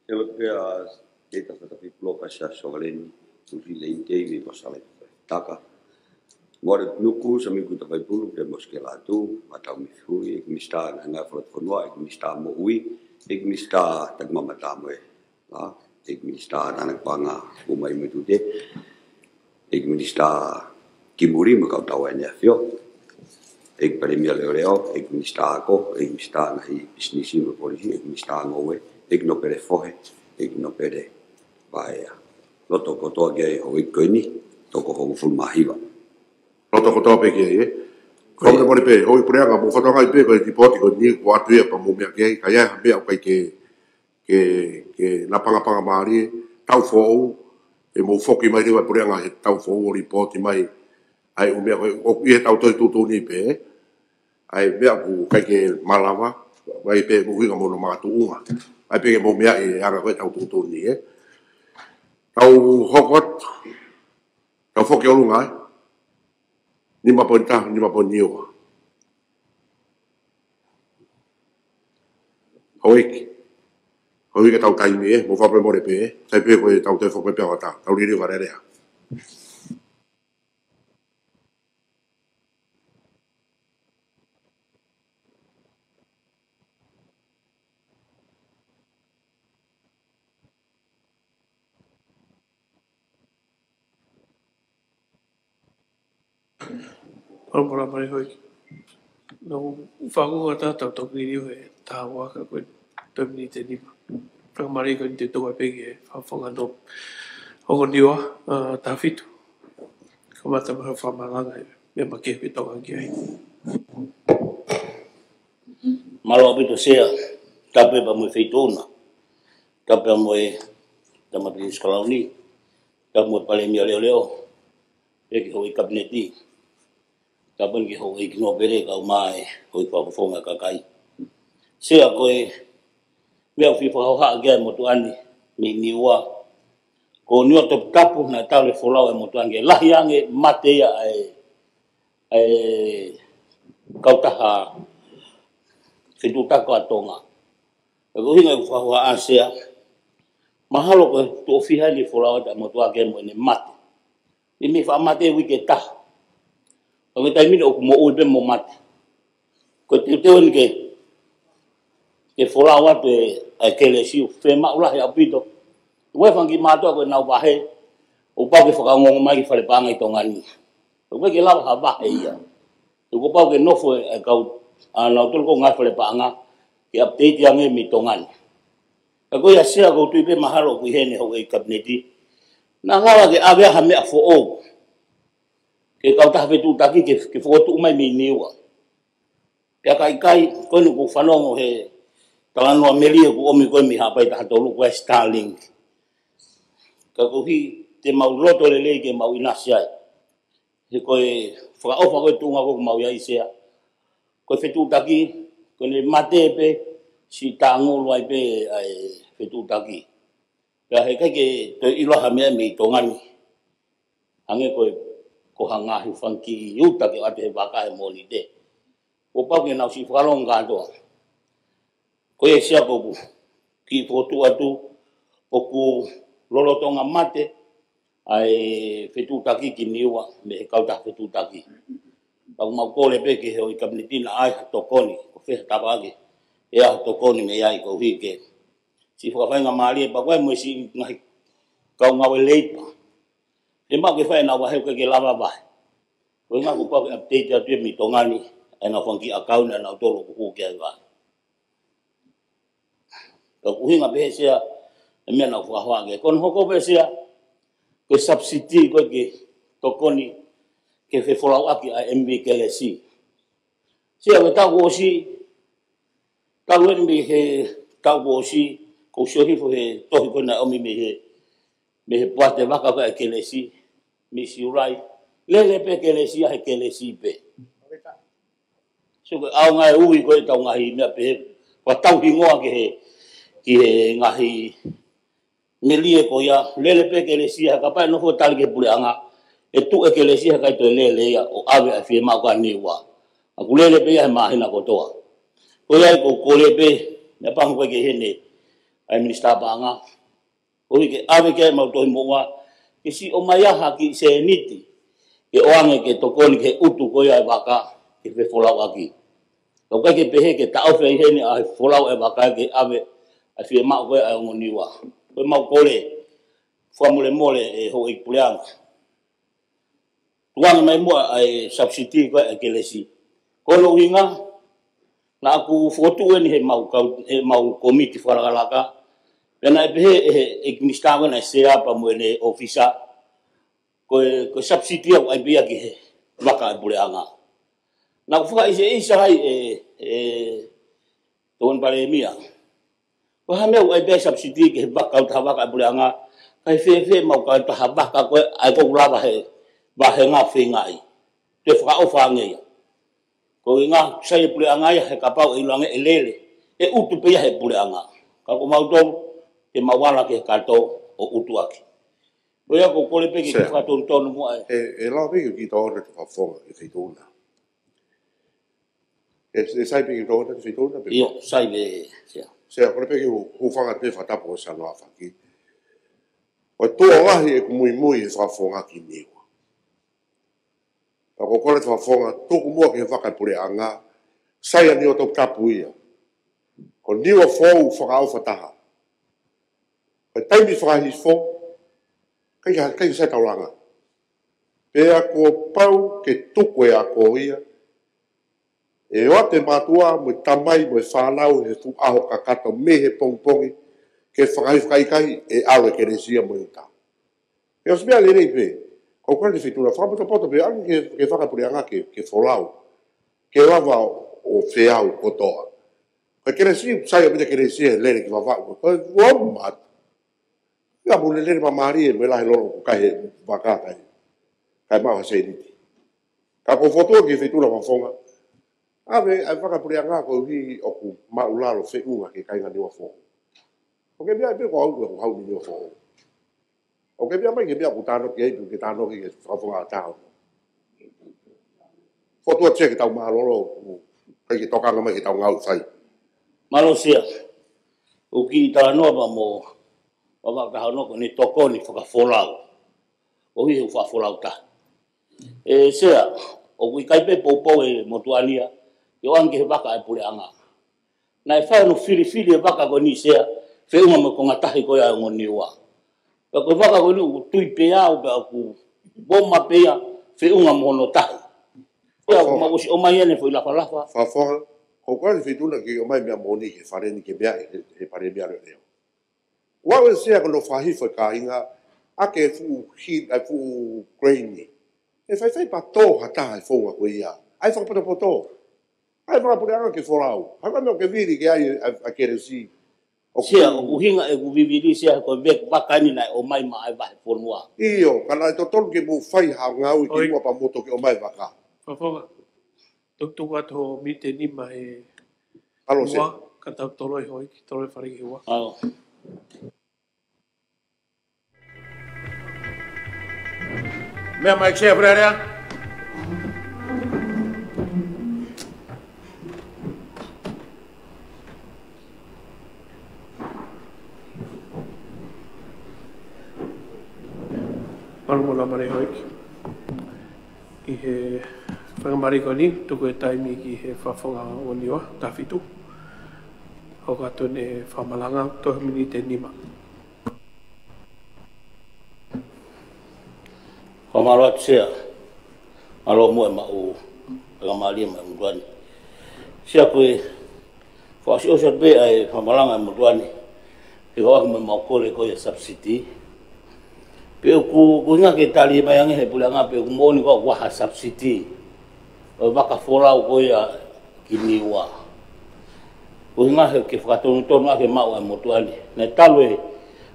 Te o te a te ta whatapi ploka sa sogaleni, usi le intei me masale taka. Ngore nuku sa mi kuta pai pulu, te moske la tu, matau mi fui, ek mi sta na nga whalat whanua, ek mi sta mo ui, ek mi sta tak mamata mo e. Ek mi sta nanak panga umai me tu te, ek mi sta kimuri mo kau tau ene fio. Ek pare mia leo leo, ek mi sta ako, ek mi sta nahi bisnisi mo polisi, ek mi sta ngowe, ek no pere fohe, ek no pere vaea. Loto kotoa kia e hoi koini, toko hongu fulmahiwa. Loto kotoa pe kia e. Ko me mori pe, hoi pureanga mo whatonga I pe ko e tipoti ko ni ko atu e pa mo mea kia e, ka ia mea o kai ke na panga maari, tau fōu, e mo foki mai rewa pureanga he tau fōu o ripoti mai, ai o mea o i he tau toi tutu ni pe, ai mea ku kai ke malawa, mai pe mo hinga mono mātu unga, ai pe ke mo mea e anga koe tau tutu ni e. Tau hokot, tau foki o lunga e, ni mapon ta, ni mapon niwa. Hoiki. Hoi ke tau taimi e, mo whape more pe e, tai pe koe tau te whape pia wata, tau riri warerea. Pamora mai hoi. No whangu ata tau toki ni he tā waka koe tōmini te nima. Whakamari koe ni te tōa pegi e whawhanga no hongo niwa tā whitu. Kamata maha whamaranga e mea ma kehui tonga ki ai. Malo apito sea, tape pa mo feitona. Tape mo e tamati skalauni. Tape mo pale mia leo leo. Eki hoi kabineti. Tapan ki hoi ki no pere ka umae, hoi whafonga kakai. Sea koe, mea uwhi whahauha agia e motu ani, mi niwa. Ko niwa top tapu na tau le wholau e motu ange. Lahi ange mate ia e kautaha whitutaka atonga. E kuhinga e whahauha asea. Mahalo koe tu ofiha ni wholau e motu ange mo ene mate. I mi wha mate wike taha. Ang taimi o mo ube mo mat. Ko te ni ke folawa te kele siu fe ma ula ya pito. We fangi mato ko na bahe. O pa ke foka ngong mai fale panga I tongani. O ke la ha ba ia. O pa ke no fo e kau ana tol ko ngai fale panga. Ke update yang e mi tongani. Ko ya sia ko tu pe mahalo ku hene ho e kabineti. Na ngala ke ave ha me fo o. Ke kau taha wetu taki ke whotu umai mi niwa. Pea kai koe nuku whanongo he talanua melia ku omi koe mi hapai taha tolu koe Starlink. Ka kuhi te mau loto lelei ke mau inasiai. He koe whakaofa koe tunga koe mau iai sea. Koe wetu taki, koe ne mate pe, si ta ngolo ai pe wetu taki. Pea he kai ke te iloha mea mi tongani. Hange koe ko hanga hi fanki yuta ke ate baka e moni de o pa ke na si falong ga do ko e sia ko ki fotu atu o ku lolo tonga mate ai fetu taki ki niwa me ka ta fetu taki pa ma ko le pe ke ho I kabineti na ai to koni ko fe ta ba ke e a to koni me ai ko hi ke si fa fa nga mali pa ko mo si ngai ka nga we late E mau ke whae na wahe koe ke lava wahe. Koe ngā ko pake update a tue mi tongani, e na whanki account e na tolo kuku ke ai wahe. Ka kuhinga pehe sea, e mea na whakahoa ke. Kono hoko pehe sea, koe subsidi koe ke tokoni, ke whewholau aki a MB KLC. Sea koe tau osi, tau MB he tau osi, ko sohifo he tohi koe na omi me he puate waka koe a KLC, misi urai, lele pe KLC a he KLC pe. So koe au ngai ui koe tau ngahi mea pe, wa tau hingoa ki he ngahi melie ko ia, lele pe KLC a kapai no ho tali ke pule anga, e tu e KLC a kai to lele ia, o awe a fie mao ka niwa. Aku lele pe ia he mahina kotoa. Koe ai ko kore pe, me pangu koe ke hene, ai minister banga, koe ke awe ke mau tohi moa, ke si o mai aha ki se niti, ke oange ke tokoni ke utu koe ai waka, ke fe folau aki. Kau kai ke pehe ke tau fe hene ai folau e waka ke awe, ai fie mao koe ai ngoniwa. Koe mau kore, fua mole e ho i puleanga. Tuanga mai mua ai subsidi koe ai kelesi. Kono uinga, na aku fotu ni he mau komiti wharakalaka. Pena e pehe e ministawa na sea pa mo ne ofisa. Koe subsidi au ai bia ki he waka e puleanga. Na kufuka isa hai tuan pare mia. Koe hameu ai bia subsidi ki he waka uta waka e puleanga. Kai fe mau ka taha waka koe ai ko ulawa he ngā whengai. Te whakaofa ngea. Ko ngā sai puleanga ia he kapau e ilange e lele. E utu pia he puleanga. Ka ko mautong te mawala ke kato o utu aki. Ko ia ko kore peki ke whatontonu mua e. E lau peki ki taona te whawhonga e whitona. E sai peki taona te whitona? Io, sai me sea. Sea, kore peki hufanga te whatapo o sa noa whaki. O toa wahi e kumui e whawhonga ki niwa. Ka ko kore te whawhonga, tōku mua ke whakapure anga, sai ani o tōku tapu ia. Ko niwa whou whakao whataha. Ko taimi whakahis whou, kai sai tauranga. Pea ko pau ke tuku e a ko ia, e oa te matua mo tamai mo whanau he fu aho kakato me he pongpongi, ke whakaikai e awe ke resia mo uta. E os mea lerei pe, ko kore te whitura, whakapoto pe, angi ke whakapureanga ke wholau, ke wawa o whiau kotoa. Ko ke resia, sai o mita ke resia lere ki wawau, ko wau mat. Ia mune lere mamari e me lahe loro ko kai he wakatai. Kai mawa se niti. Ka ko fotua ki whitura wawonga, ave ai whakapureanga ko hi oku maularo whiunga ke kainga niwa whonga. O ke mea e pe ko au hau ni niwa whonga. O ke mea mai ke mea ku tāno ki eipu ke tāno ki ke whawhonga a tāo. Fotua tia ki tau maaroro, kai ki tokanga mai ki tau ngau sai. Malo sia, uki tānoa pa mo, wawakaha noko ni tokoni whakawholau. O hi hu whawholau ta. E sea, o kui kaipe poupou e motuania, i o anke he waka e pureanga. Na e whao no whiri e waka ko ni sea, whiunga mo ko ngatahi ko ia ngoni ua. Ka koe waka ko ni u tui pea o pea ku boma pea, whiunga mo no tahi. Ia ko magosi o mai ane fo i lafa. Whawhonga, ko kore whituna ki o mai mea moni ke whareni ke mea e pare mea reo. Wau e sea kono whahifo ka inga, ake fu hit, ai fu grainy. E whai pa tō hata e whonga ko ia. Ai whakapoto. Ai whakapureanga ke wholau. Haka mea ke viri ke ai a kere si. Sia, o hinga e kuviviri sia ko vek wakani na o mai ma ai vahe whonua. Iyo, kana e totonu ke mu whai hao ngau i ki mua pa moto ke o mai waka. Whawhonga, tuku ato mite nima e Alo se. ua, ka tau toroi hoi, ki toroi whariki ua. Mea mai kse frerea? Marumona mare hoiki. I he whangamariko ni, tuku e taimi ki he whawhonga o niwa, tawhitu. Hau kato ne whamalanga, tohi mini te nima. Pamalat sia. Alo mo ma o ramali ma mudwani. Sia ko fa si o sa be ai pamalanga mudwani. Ke wa mo ma ko le ko ya subsidy. Pe ku nga ke tali bayang he pulanga pe mo ni ko wa subsidy. O baka fora ko ya kiniwa. Ko nga ke faton to nga ke ma wa mudwani. Na talwe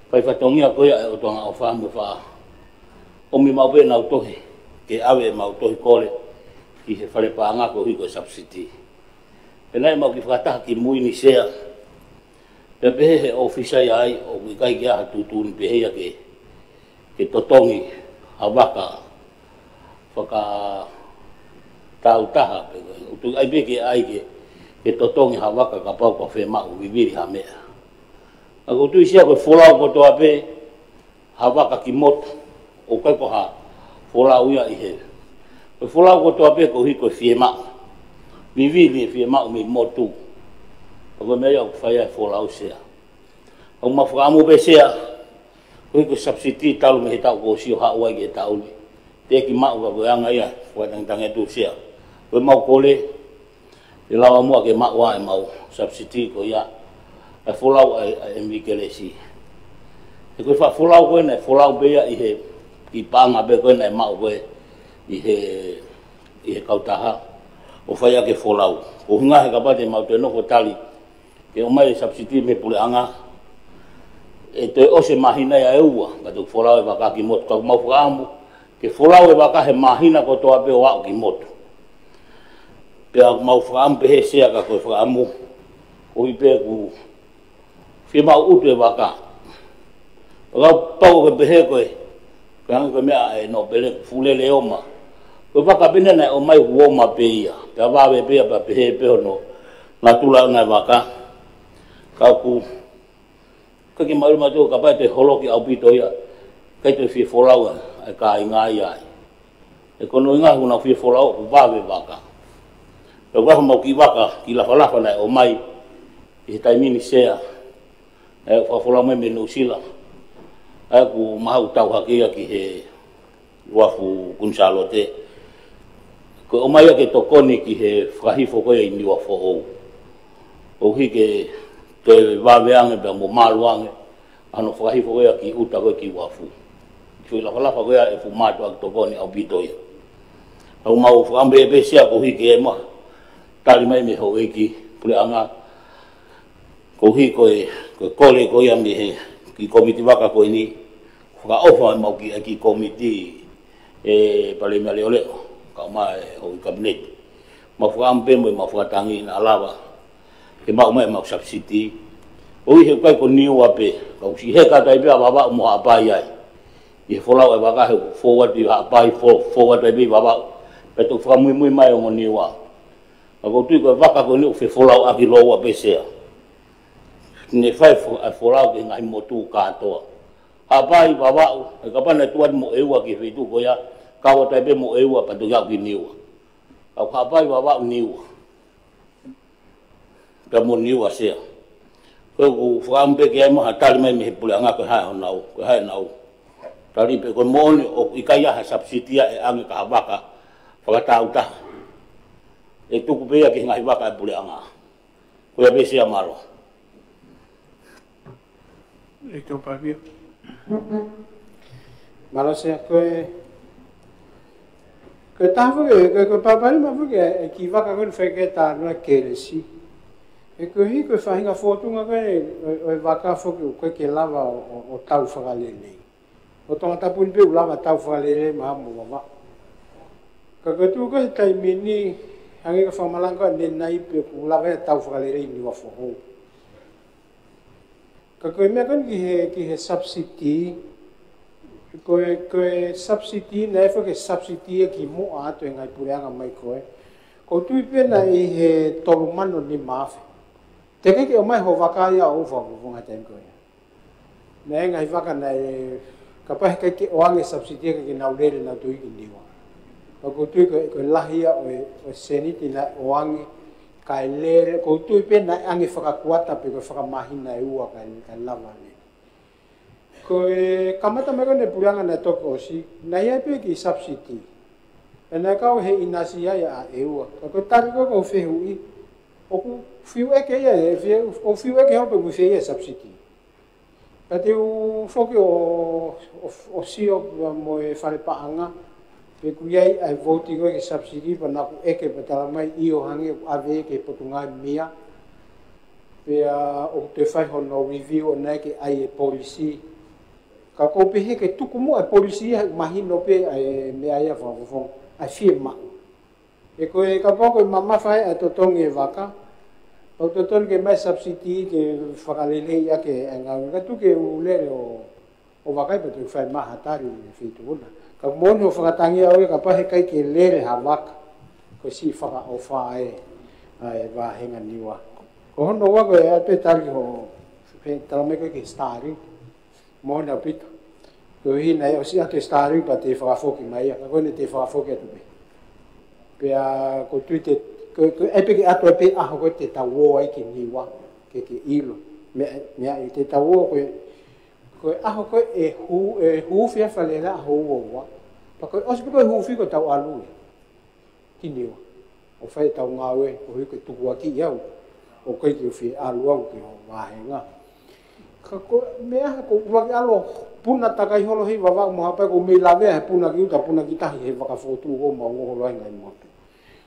pai fatongia ko ya o tonga o fa mo fa. O mi mau pe na utohi, ke awe mau utohi kore, ki he whare pāanga ko hiko subsidi. Penai mau ki whakataha ki mui ni sea, pe pehe he ofisa ai, o wikai ki aha tutuni pehea ke totongi, hawaka, whaka tautaha, utu ai peke ai ke totongi hawaka ka pau ka whemau, viviri ha mea. Ako tu isia koe wholau ko toa pe, hawaka ki motu, o kai ko ha fola uia I he o fola ko to ape ko hi ko fiema vivi ni fiema mi motu o me ya fa ya fola u sea o ma fa mo be sea ko ko subsidi tal me ta ko si ha wa ge ta u te ki ma u ko anga ya wa dang dang e tu sea ko ma ko le e la mo ke ma wa e ma subsidi ko ya e fola e mi ke le si e ko fa fola ko ne fola be ya I he I panga be ko na ma we I he kautaha o fai ke folau o nga he ka ba de ma te no ko tali ke o mai subsidi me pule anga e te o se mahina ya eua ka tu folau e baka ki mot ka ma fuamu ke folau e baka he mahina ko to ape wa ki mot pe ma fuamu pe he sia ka ko fuamu o I pe ku fi ma u te baka ka pau ke be ko kanga ko mea e no pele fule le oma ko paka pena na o mai huo ma pe ia ta va be pe pa pe pe no na tula na vaka ka ku ka ki mai ma to ka pa te holo ki au pito ia ka te fi folau ai ka inga ia e kono inga una fi folau ku va be vaka ko va mo ki vaka ki la fala na o mai I taimini sea e fa folau me no sila aku mau tau hakia ki he wafu kunsalote ko omaya ke tokoni ki he frahifo ko I ni wafo o hi ke te vaveange be mo maluange ano frahifo ko ki uta ko ki wafu so la fala ko e fu mato ak tokoni au bitoya au mau ambe be sia ko hi ke ma tali mai me ho ki pule anga ko hi ko kole ko ya mi he ki komiti waka ko ini ka ofa mau ki komiti e pale male ole ka mai o cabinet ma fu ampe mo ma fu tangi na lava ke mau mai mau subsidi o he kai ko niu ape ka si he ka tai ba baba mo apa ia e fola e ba ka he forward di apa forward be baba pe to fra muy mai o niu a ko tu ko vaka ko ni fe fola a ki lo ape se ne fai fola ke ngai motu ka to apai baba e ka pana tuan mo ewa ki fitu ko ya ka wa tai be mo ewa pa to ya ki niu ka apai baba niu ka mo niu asia ko frambe ke mo hatali mai me pula nga ko ha nau tali pe ko mo o ikaya ha subsidia e ang ka baka fa ta uta e tu ku be ya ki ngai baka pula nga ko ya be sia malo e to pa via Malo se koe tafu ko papari ma fu ke ki vaka ko fe ke ta no ke si e ko hi ko fa hinga foto nga ko vaka fo ko ke lava o tau fa le nei o to ta pun pe lava tau fa le ma mo ma ka ko tu ko tai mini hangi ko fa malanga ne nai pe ko lava tau fa le ni wa fo ka ko me kan ki he subsidi ko subsidi na fo ke subsidi ki mo a to ngai puranga mai ko tu pe na I he tolumano ni mafe te ke o mai ho vaka ya o fo ko nga tem ko na ngai vaka na ka pa ke o ange subsidi ke na ule na tu ki ni wa ko tu ko lahia o seniti na o ange kai le ko tu pe na ange whakakuata pe ko whakamahina e ua kai lava le. ko e kamata me ne pulanga na toko si na ia pe ki subsidy na ka he inasi ya e ua ko tari ko fe hui o ku fiu e ke ia o fiu e ke ho pe ku fe ia subsidy ate u foki o si o mo e fare paanga pe ku ia ai voti ko ke subsidy pa na ku e ke patala mai I o hange ave ke potunga mia pe o te fai hono review o nei ke ai e policy ka ko pe ke tuku mo e policy mahino pe ai me ai fa fo ai firma e ko e ka poko mama fai a totongi vaka o toton ke mai subsidy ke fakalele ya ke nga ka tu ke u le o vaka pe tu fai maha tari fitu una ka mo no fakatangi au ka pa he kai ke le ha vaka ko si faka o fai ai va henga niwa ko hono wa ko e pe tari ho pe tala me ke stari mo na pita ko hina o si ate stari pa te fa foki mai ko ne te fa foki tu pe a ko tuite ko e pe ato pe a ko te tawo ai ki niwa ke ilo me te tawo ko a ko e hu fia falela ho wa pa ko o si ko hu fi ko taw alu ki niwa o fai taw ngawe ko ko tu wa ki ya o ko ki fi alu au ki ho wa nga ko me a ko wa alo puna takai holo hi wa mo hapa ko me lave puna ki uta puna ki tahi he waka fotu ko ma ngo holo ngai mo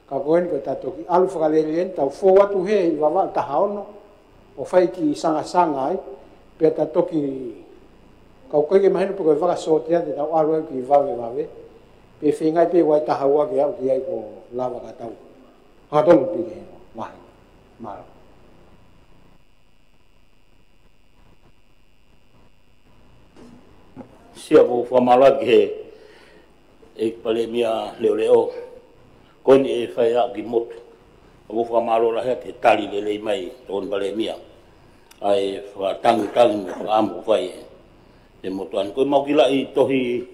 ka koen ko tato ki alu fakalelen ta fo watu he wa ta haono o fai ki sanga ai pe tato ki ka ko ke mahino ko waka sotia de ta alu ki vave pe finga pe wa ta hawa ki au ki ai ko lava ka tau ha to pi ke ma sia ko famala ke e pale mia leo kon e fai a ki mot ko famalo la he tali le mai ton pale mia ai fa tang am fai e motuan ko mau kila I tohi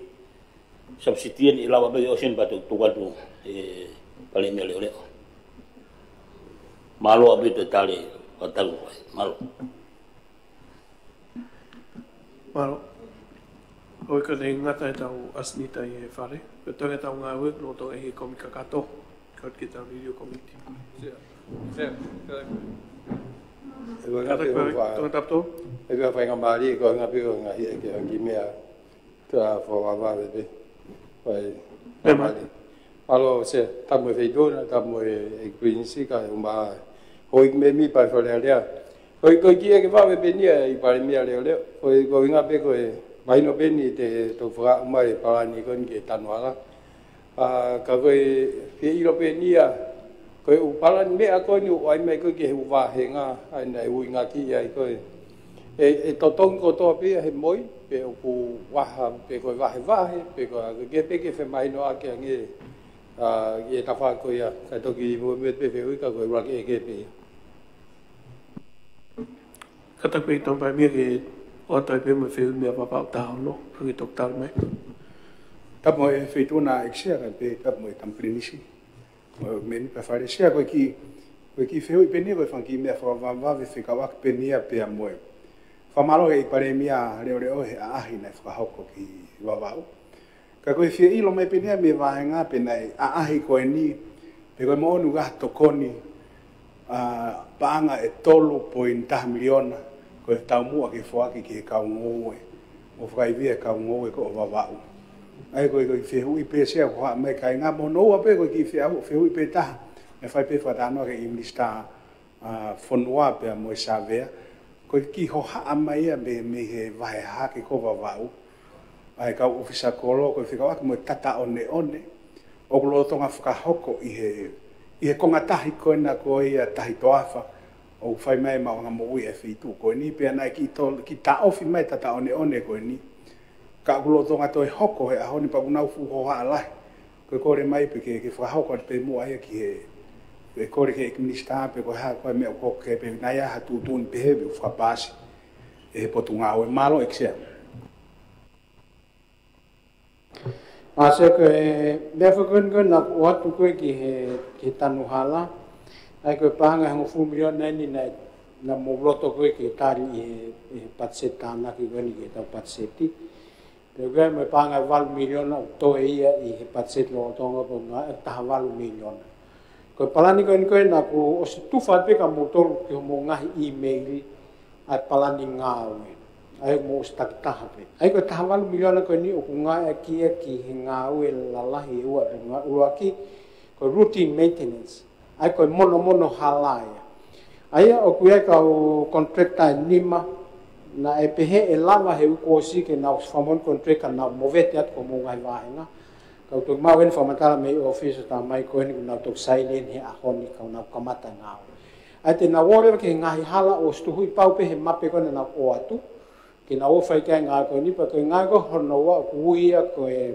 subsidien I lawa be osen batu tuatu e pale mia leo malo abi te tali patang malo Oi ka nei ngata e tau asnita I e whare. Ka tonga tau ngā wek no tō e he komika kato. Ka ki tau video committee. E wa ngapi o wha. Tonga tapto? E wa whainga maari ko ngapi o ngahi e ke hangi mea. Tua whawawa bebe. Wai. Maari. Malo se tamu e feitona, tamu e kuinisi ka e umaa. Hoi me mi pai whalea lea. Hoi ko ki e ke whawe benia I pare mea leo leo. Hoi ko ngapi ko e mai no beni te to fra mai parani kon ke tanwala ka ko e ilo benia ko u parani me ko ni ai mai ko ke u va henga ai nei u nga ki ai ko e to tong ko to pe he moi pe u wa pe ko va he pe ko ke pe ke fe mai no a ke nge ye ta fa ko ya ka to ki mo me pe fe u ka ko ra ke pe Ka tak pe ton pa mi ke o tai pe me feu me papa ta no fu tok tar me tap mo e feituna exia pe tap mo tamprinisi men pa fare sia ko ki feu I penia ko fanki me fa va fe ka wak penia pe mo fa malo e pare mia reo he a hina fa hoko ki wa ka ko fi ilo me penia me va nga pe nai a ko ni pe ko mo nu ga tokoni paanga e 3.1 miliona ko tau mua ke foa ki ka ngoe o fai via ka ngoe ko va ai ko fe hui pe se ko me kai nga mo no pe ko ki fe hui pe ta me fai pe fa dano ke imlista fonwa pe mo savea ko ki ho ha mai me he vai ha ke ko va ai ka ofisa kolo ko fika wa mo tata one o lo tonga fuka hoko I he konga tahi ko na ko ia tahi toafa o fai mai ma nga mo e fitu ko ni pe na ki ta ofi mai tata one ko ni ka lo tonga to hoko he a honi pa una fu ho ala ko re mai pe ke fa hoko pe mo ai ki he ko re ke minista pe ko ha ko me ko ke pe na ya ha tu pe he fa basi e potunga o malo exia Ase ko me fa kon na watu ko ki he ki tanu hala ai ko panga ho fu milion nani na na mo loto koe ke tari e patseta na ki gani ke tau patseti. Pero koe me panga 1 miliona to ia i he patset lo tonga po nga e taha 1 miliona. Koe palani koe na ku o se tufa te ka mo tolu ki mo ngahi email ai palani ngawe. Ai mo staktaha pe. Ai koe taha 1 miliona koe ni o ku ngae ki he ngawe lalahi ua ua ki koe routine maintenance. Ai koe mono halaya. Ai o kuia ka o contractor nima na e pehe e lava he uko si ke na famon contractor na movete at ko mo ngai vahenga. Ka to mawen famatala me office ta mai ko ni na to silent he a honi ka na kamata ngao. Ai te na wore ke ngai hala o stuhui pau pe he mape ko na o atu. Ke na o fai ka ngai ko ni pa ko ngai ko hono wa kuia ko e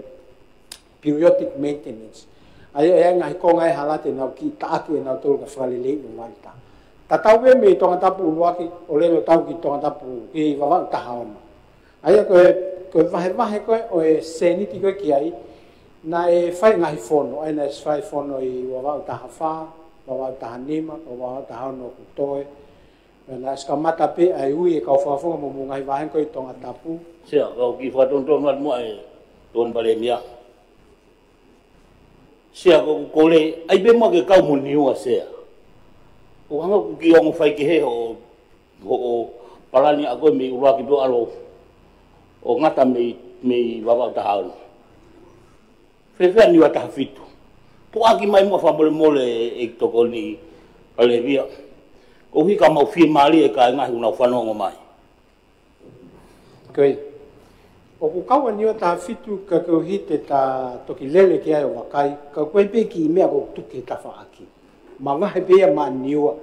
periodic maintenance. Ai ngai ko ngai hala te na ki ta ki na to ka fale le no malta. Tatau be me tonga tapu luaki o lelo tau ki tonga tapu ki wawa tahaona. Aia koe vahe koe o e seniti koe ki ai na e whai ngahi fono. Aina e whai fono i wawa taha wha, wawa taha nima, wawa taha ono kutoe. Na eskamata pe ai ui e kau whafonga mo ngahi vahe koe tonga tapu. Sia, kau ki whatontongat mua e tuan pale mia. Sia, kau kore, ai be mua ke kau muniua sia. O hanga ki ongo whai ki he o palani a koe me urua ki po alo o ngata me wawau taha ono. Whewhea niwa taha whitu. Po aki mai mua whamole e toko ni pale via. O hika mau whie maari e ka ngahi unau whanongo mai. Koe. O ku kaua niwa taha whitu ka kau hite ta toki lele ki ai o wakai. Ka koe pe ki mea ko tuke ta whaaki. Ma ngahe pea ma niua.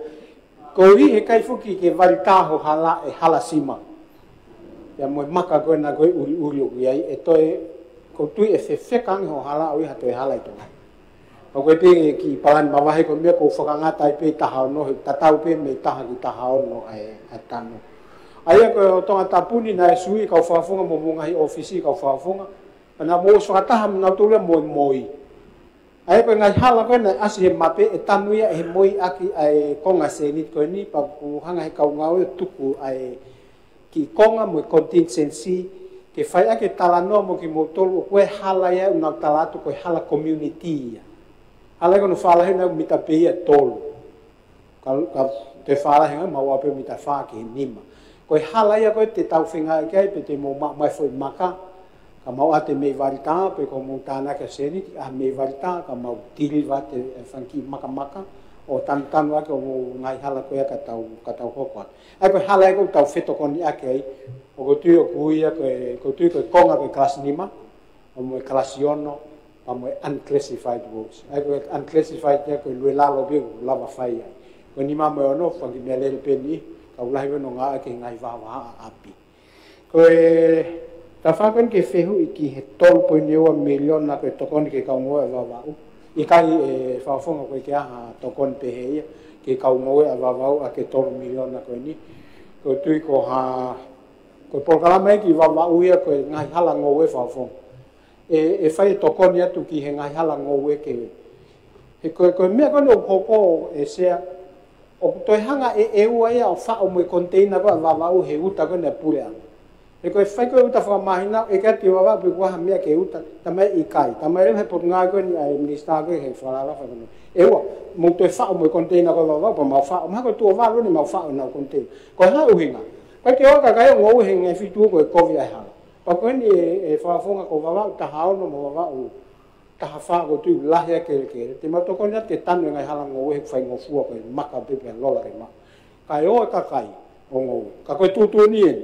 Ko hi he kai fuki ke varitaho hala e hala sima. Ya mo maka koe na koe uri o kui ai. E toi, ko tui e whewhekangi ho hala au iha toi hala i tonga. Ma koe pe ki palani mawahe ko mea ko whakangata i pe taha ono. Tatau pe me taha ki taha ono a tano. Aia koe o tonga tapuni na e sui kau whafunga mo mungahi ofisi kau whafunga. Na mo swataha mnau tole moi. Ai ko ngai hala ko na asi he mape e tanuia e moi aki ai konga senit ko ni pa ku hanga he kau ngau tuku ai ki konga mo contingency ke fai ake talano mo ki motol ko hala ya una talatu ko hala community ya hala ko no fala he na mita pe ya tol ka te fala he ma wa pe mita fa ki nima ko hala ya ko te tau finga ke pe te mo mai foi maka ka mau ate me varita pe ko montana ka seni a me varita ka mau tili vate fanki maka o tan wa ko ngai hala ko ya ka tau hoko ai ko hala ko tau feto kon ya ke o ko tu ko ya ko tu ko konga ko class nima o mo class yono o mo unclassified works ai ko unclassified ya ko le la lo bi lava fai ko nima mo no fanki me le pe ni ka ulai no nga ke ngai va api ko ta whakon ke whehu i ki he 12.2 milion na koe tokoni ke kaungoe wawau. I kai e whawhonga koe ke aha tokoni pehe ia ke kaungoe a wawau a ke 12 milion na koe ni. Koe tui ko ha... Koe polkalama e ki wawau ia koe ngai hala ngoe whawhonga. E whai tokoni atu ki he ngai hala ngoe ke. He koe mea koe no hoko e sea. O toi hanga e ua ia o whao mo i container koe a wawau he uta koe na pure anga. E koe whai koe uta whamahina, e kia te wawa pe kua hamea ke uta, tamai i kai. Tamai reu he pot ngā koe ni ai minister koe he whalala whakano. E ua, mo toi whao mo i container koe wawa, pa mau whao. Maha koe tua wawa ni mau whao nau container. Koe ha uhinga. Koe ke oka kai o ngou he ngai whitua koe kovi ai hala. Pa koe ni e whawafonga ko wawa, taha ono mo wawa u. Taha wha ko tui lahia kere kere. Te mau toko nia te tanu ngai hala ngou he whai ngofua koe maka pepe lola ke ma. Kai oa ka kai o ngou. Ka koe tutu ni e.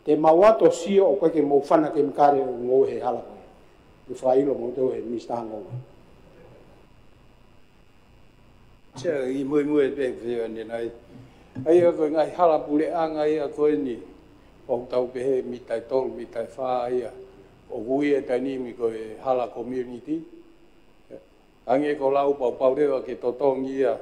Te mawato sio o koe ke mo whana ke mkare ngou he hala koe. Te whailo mo teo he mista ngou. Tia i mui pe whia ni nai. Ai a koe ngai hala pule anga ia koe ni. O tau pehe mitai tolu, mitai wha ia. O hui e tanimi koe hala community. Ange ko lau pau rewa ke totongi ia.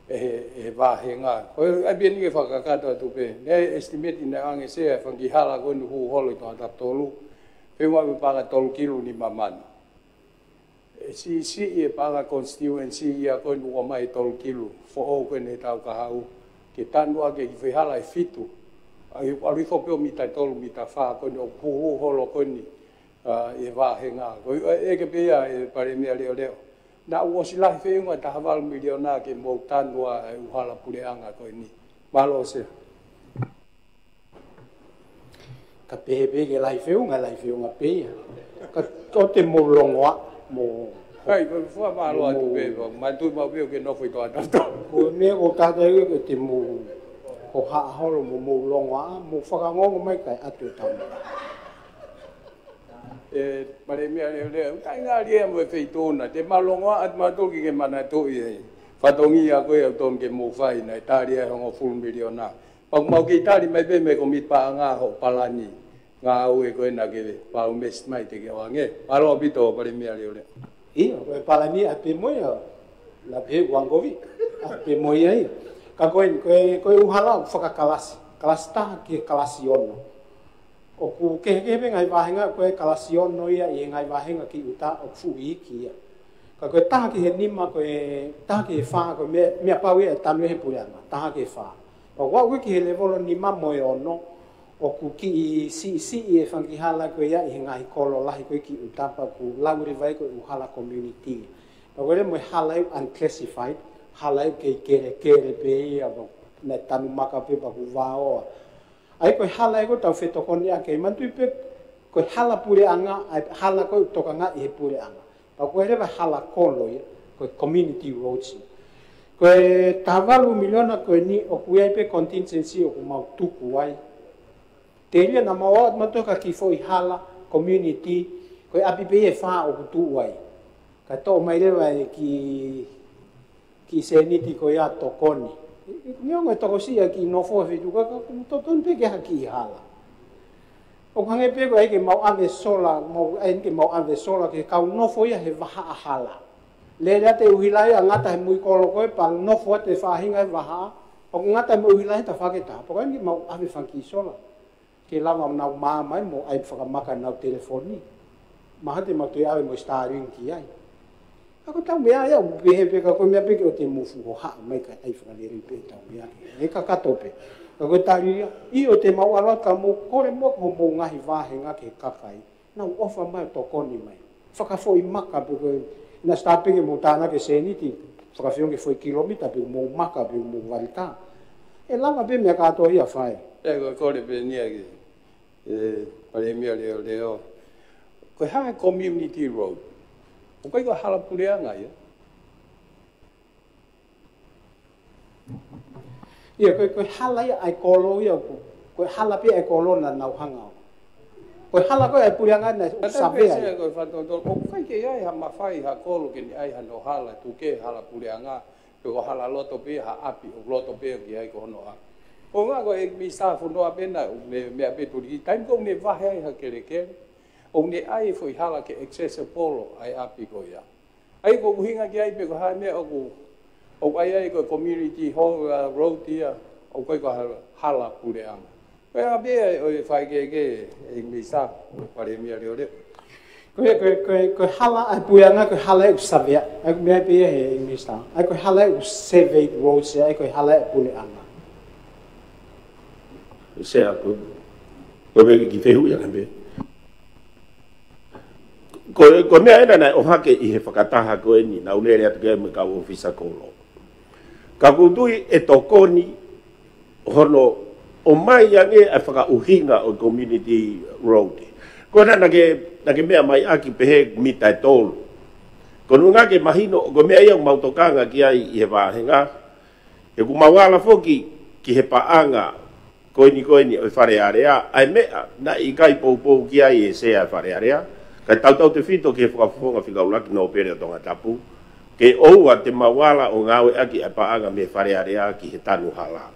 E vahe ngā. Koe ai bia ni ke whakakato atu pe. Nei estimate na ange sea whangi hala koe nu hu holo i toa tap tolu. Pe mua me panga 12 kilo ni mamani. Si e panga constituency ia koe nu mai 12 kilo. Fo o koe ne tau kahau. ke tanu ake i whehala e fitu. Ai arifo peo mita tolu mita wha koni o puhu holo koni e wāhenga. Ko eke pia e pare mea leo leo. Na uosi lahi whiunga ta hawal miliona ke mō tanua e uhala pureanga koni. Malo se. Ka pehe ke lai whiunga pia. Ka o te molongoa mo. Kai ko fua malo atu pe, mai tu mau peo ke no foi toa tanto. Ko me o tata e ke te mo o haholo mo molongoa mo whakangongo mai kai atu tau. Pare mea leo, tai ngā rea mo e whitona, te malongoa at matoki ke mana toi e. Whatongi a koe au tom ke mo whai nei, tāri e hongo full miliona. Pag mau ki tāri mai pe me ko mitpa ngā ho palani. Ngā au e koe na ke pau mes mai te ke wange. Palo pito pare mea leo leo. Ia, koe palani a pe moia, la pe wangovi, a pe moia ia. Ka koe uhala whakakalasi, kalasi taha ke kalasi ono. O ku kehekehe ngai wahenga koe kalasi ono ia i ngai wahenga ki uta o fuhi ki ia. Ka koe taha ki he nima koe, taha ki he wha, koe mea pau ia e tanu he pureanga, taha ki he wha. O wau ki he levolo nima moe ono, o ku ki i si e whangihala koe ia i he ngahi kolo lahi koe ki utapa ku lauri vai koe uhala community. Pa koe le moe hala eu unclassified, hala eu kei kere pe ia, ne tanu maka pe pa ku vaoa. Ai koe hala e koe tau whetokoni a kei mantui pe koe hala pureanga, ai hala koe tokanga i he pureanga. Pa koe rewa hala kolo ia, koe community roads. Koe tawalu miliona koe ni o kuei pe contingency o ku mau tuku ai. Te ilia na maoat matoka ki fo i hala community, koe api pe e wha o ku tu ai. Ka tō mai rewa e ki seniti koe a tokoni. Niongo e toko sia ki nofo e whitu, ka tokoni pe ke haki i hala. O kange pe koe ke mau ave sola, mau ave sola ke kau nofo ia he waha a hala. Le rea te uhilai a ngata he mui kolo koe, pa nofo te whahinga he waha, o ngata he uhilai ta whaketa, po kai mau ave whanki sola. Ke lava nau māmai mo ai whakamaka nau telefoni. Mahate mau te awe mo Starlink ki ai. Ako tau mea ia upehe pe ka koe mea peke o te mufu ho haa mai ka ai whakalere pe tau mea. E ka katope. Ka koe tari i o te mau ala ka mo kore mo ko mo ngahi wahenga ke kakai. Nau ofa mai tokoni mai. Whakafo i maka pe koe. Ina sta peke mo tāna ke seniti. Whakafio ke foi kilomita pe mo maka pe mo walita. E lava pe mea katoa ia whae. E koe kore pe nia ke. Pare mea leo. Koe hae community road. O kai ko hala pureanga ia. Ia koe hala ia ai kolo ia koe hala pe ai kolo na nau hanga. Koe hala koe ai pureanga na sabe ai. Koe whatoto, o kai ke ai ha mawhai ha kolo ke ni ai ha no hala tu ke hala pureanga. Ko hala loto pe ha api o loto pe ki ai ko no a. O nga ko e mi sa fu no apena me ape tu ki time ko ne vahe ai ha kere kere. O ne ai foi hala ke excess polo ai api ko ia. Ai ko hinga ki ai pe ko ha me o ai ko community hall road ia o ko hala pureanga. Koe a be o fai ke e mi sa pare mi ale ole. Koe hala ai pureanga koe hala e savea. Ai me pe e mi sa. Ai koe hala e save roads ai koe hala e pureanga. Se a ko be ki fehu ia be. Ko mea ena nei o hake i he whakataha koe ni na unere atu kea me ka ofisa kolo. Ka kutui e tokoni hono o mai ange a whakauhinga o community road. Ko na nake mea mai aki pehe mita e tolu. Ko nunga ke mahino ko mea iau mautokanga ki ai i he wāhenga. E ku mawala foki ki he paanga koini o whare area. Ai mea na i kai pou ki ai e sea whare area. Ka tau te fito ke whakafonga whikaulaki no pere o tonga tapu. Ke oua te mawala o ngawe aki a paanga me wharearea ki he tanu hala.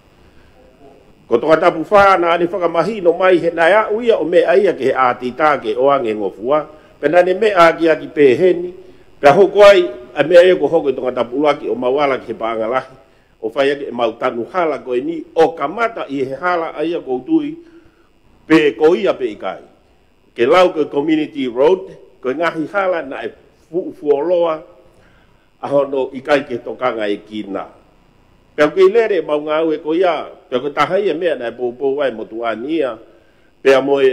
Ko tonga tapu whana ane whakamahino mai he nai uia o me aia ke he ātita ke oange ngofua. Pena ne me aki peheni. Pea hoko ai a me aia ko hoko tonga tapu laki o mawala ki he paanga lahi. O whai ake e mau tanu hala koe ni o kamata i he hala aia koutui pe ko ia pe ikai. Ke lau ke community road, ko ngahi hala na e fuoloa, ahono ikai ke tokanga e kina. Pea koe lere mau ngā ue ko ia, pea koe tahai e mea nai pōpō wai mo tuania, pea moe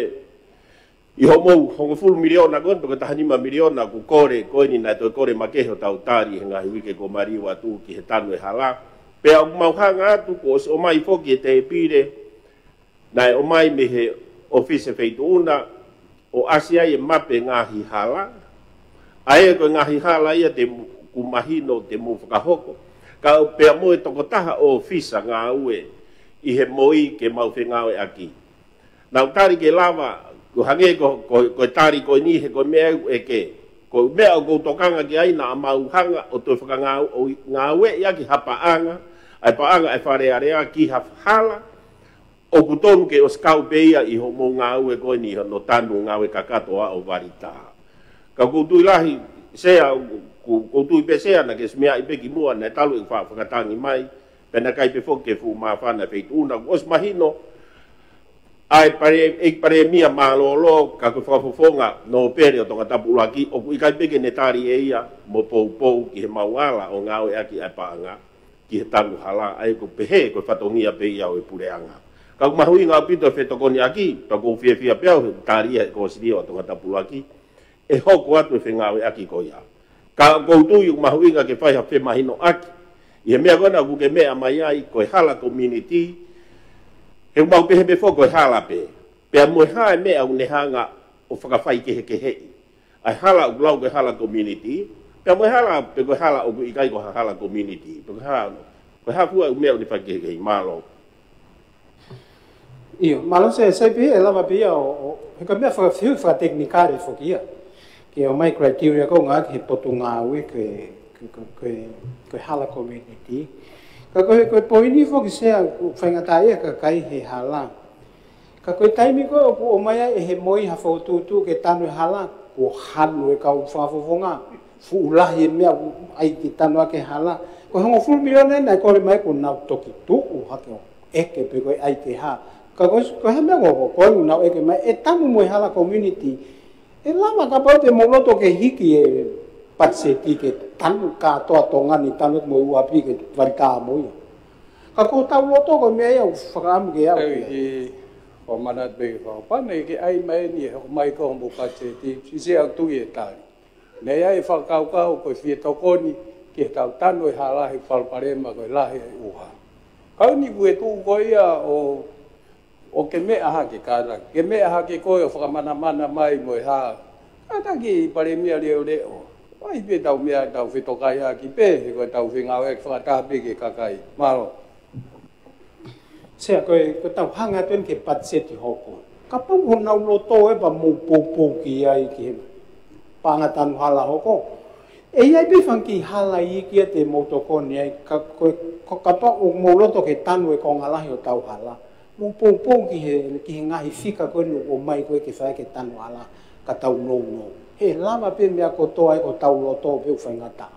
i ho mou hongo fulu miliona kon, pea koe tahanima miliona ku kore, koe ni nai toi kore makeho tau tari he ngahi wike ko mariwa tu ki he tanu e hala. Pea o mau hanga atu ko o mai foki e te pire, nai o mai me he office feituuna, o asia e mape ngahi hala, ae koe ngahi hala ia te kumahino te mu whakahoko, ka pea moe toko taha o fisa ngā ue i he moi ke mau whengawe aki. Nau tari ke lava, ko hange ko tari ko ni he ko mea e ke, ko mea o koutokanga ki aina a mau hanga o toi ngā ue ia ki hapaanga, ai paanga ai wharearea ki hawhala, o kutonu ke o skau peia i ho mo ngā ue ko ni no tanu ngā ue kakatoa o warita. Ka koutu ilahi sea, koutu ipe sea na ke smea ipe ki mua na talu i whakatangi mai, pena kai pe foke fu ma whana feituna, os mahino, ai pare mia malolo, ka koe whakafofonga no pere o tonga tapu laki, o kui kai peke ne tari e ia, mo pou ki he mauala o ngā ue aki ai paanga, ki he tanu hala, ai ko pehe koe whatongia pe ia o e pureanga. Ka mahui ngā pito whetokoni aki, pa kou fia peau, tari e ko siria o tonga tapu laki, e hoko atu e whengawe aki ko ia. Ka koutu i mahui ngā ke whaiha whemahino aki, i he mea kona ku ke mea mai ai ko e hala community, he mau pehe me foko e hala pe. Pea mo e hae mea u ne hanga o whakawhai ke hei. Ai hala u lau ke hala community, pea mo e hala pe ko e hala o ku ikai ko hala community. Pe ko e hafua u mea u ne whai ke hei malo. Iyo, malo se pe e lava pe ia o he ka mea whakawhiu whakateknikare foki ia. Ke o mai criteria ko ngā he potu ngā ue koe hala community. Ka koe poini foki sea whaingata ia ka kai he hala. Ka koe taimi koe o mai e he moi ha whaututu ke tanu e hala, ko hanu e kau whafofonga, fuulahi e mea ai ki tanu ake hala. Ko hongo full milione nai kore mai ko nau toki tuu hake o eke pe koe ai te ha. Ka koe he mea ngoko koe nau eke mai e tanu moi hala community, e lama ka pau te moloto ke hiki e patseti ke tanu katoa tongani tanu mo uapi ke warika mo ia. Ka ko tau loto ko mea ia whakaamu ke au. O manat be ko pane ke ai mai ni o mai ko mo patseti si se au tu e tari. Nei ai whakau ko fie tokoni ke tau tanu e halahi palparema ko lahi e uha. Kau ni kue tu ko ia o ke mea hake kāra, ke mea hake koe o whakamana mai mo e haa. Kata ki pare mea leo. Wai pe tau mea tau whitokai haki pe, he koe tau whengau e whakatape ke kakai. Maro. Sea koe tau hanga tuen ke patseti hoko. Ka pau ho nau loto e pa mou pou ki ai ki he pangatanu hala hoko. E iai pe whanki hala i kia te motokoni ai, ka pau o mou loto ke tanu e kongalahi o tau hala. Mo pou ki he ngahi fika koe o mai koe ke whae ke tanu ala ka tau no. He lama pe mea kotoa e ko tau loto pe u whaingata.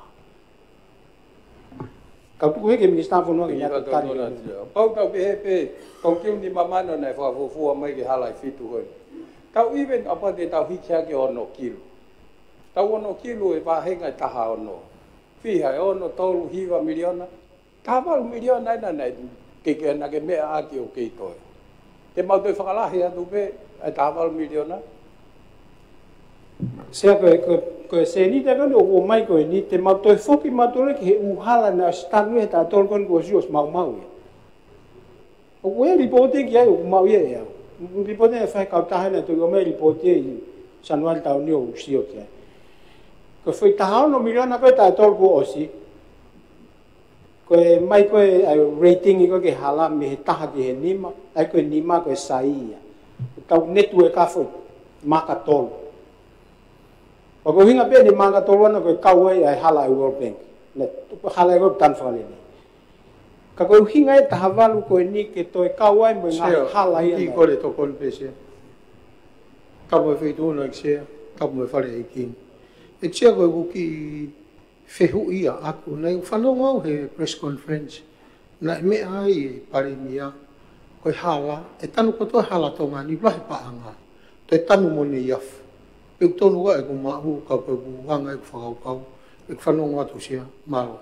Ka tuku heke minister whanua ke nia tari. Pau tau pe hepe, kong kiu ni mamano nei whafufua mai ke halai fitu koe. Tau even apa te tau hikia ke ono kilo. Tau ono kilo e wahenga taha ono. Whiha e ono tolu hiwa miliona. Taha miliona ina nei. Ke na ke mea aki o kei toi. Te mau toi whakalahi atu pe, ai tāwaru miliona. Sea koe se ni te kani o mai koe ni, te mau toi whoki matore ki he uhala na stanu he tā tolkon kua sios mau ia. O koe ripote ki ai o mau ia ea. Ripote e whai kau tahana tui o mea ripote i sanuari tau ni o usio ki ai. Koe whai tahao no miliona koe tā tolku osi, koe mai koe ai rating i koe ke hala me he taha ki he nima, ai koe nima koe saia. Tau netu e kawhoi, maka tolu. O koe hinga pia ni maka tolu ana koe kauai ai hala ai World Bank. Hala ai koe tan whakalene. Ka koe hinga e taha walu koe ni ke toi kauai mo ngā hala i ana. Ki kore to kon pese. Ka mo e whituna ki sea, ka mo e whare e kin. E tia koe kuki whehu ia aku, nei whanau au he press conference, na me ai pare mia, koe hala, e tanu kotoa hala tonga ni blahe paanga, to e tanu mone iafu. Pek tonu wa e ku mahu, ka koe ku hanga e ku whakau kau, e ku whanau atu sia, maro.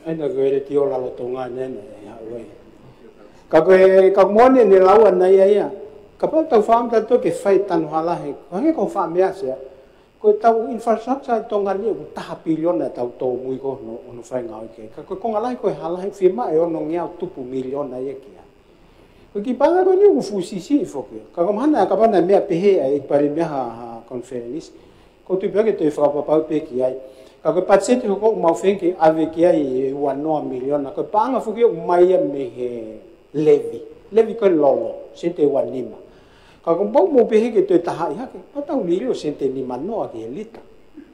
Aina koe re tio lalo tonga nena e hawe. Ka koe ka mone ne laua na ia. Ka pau tau whaam tato ke whai tanu halahe. Ko hange ko whaam mea sea. Koe tau infrastructure tonga ni o taha piliona tau tō mui ko no whai ngau ke. Ka koe konga lai koe halahe whima e ono ngeau tupu miliona ia kia. Koe ki panga koe ni ufu sisi i whoke. Ka kamahana ka pana mea pehe e pare mea ha conference. Ko tu peke te whakapapau peki ai. Ka koe patseti hoko mau whenke ave ki ai ua noa miliona. Koe panga whuki o maia me he levi. Levi koe lolo, sente ua lima. Ka koe pau mo pehe ke te taha i hake, patau liri o sente lima noa ki he lita.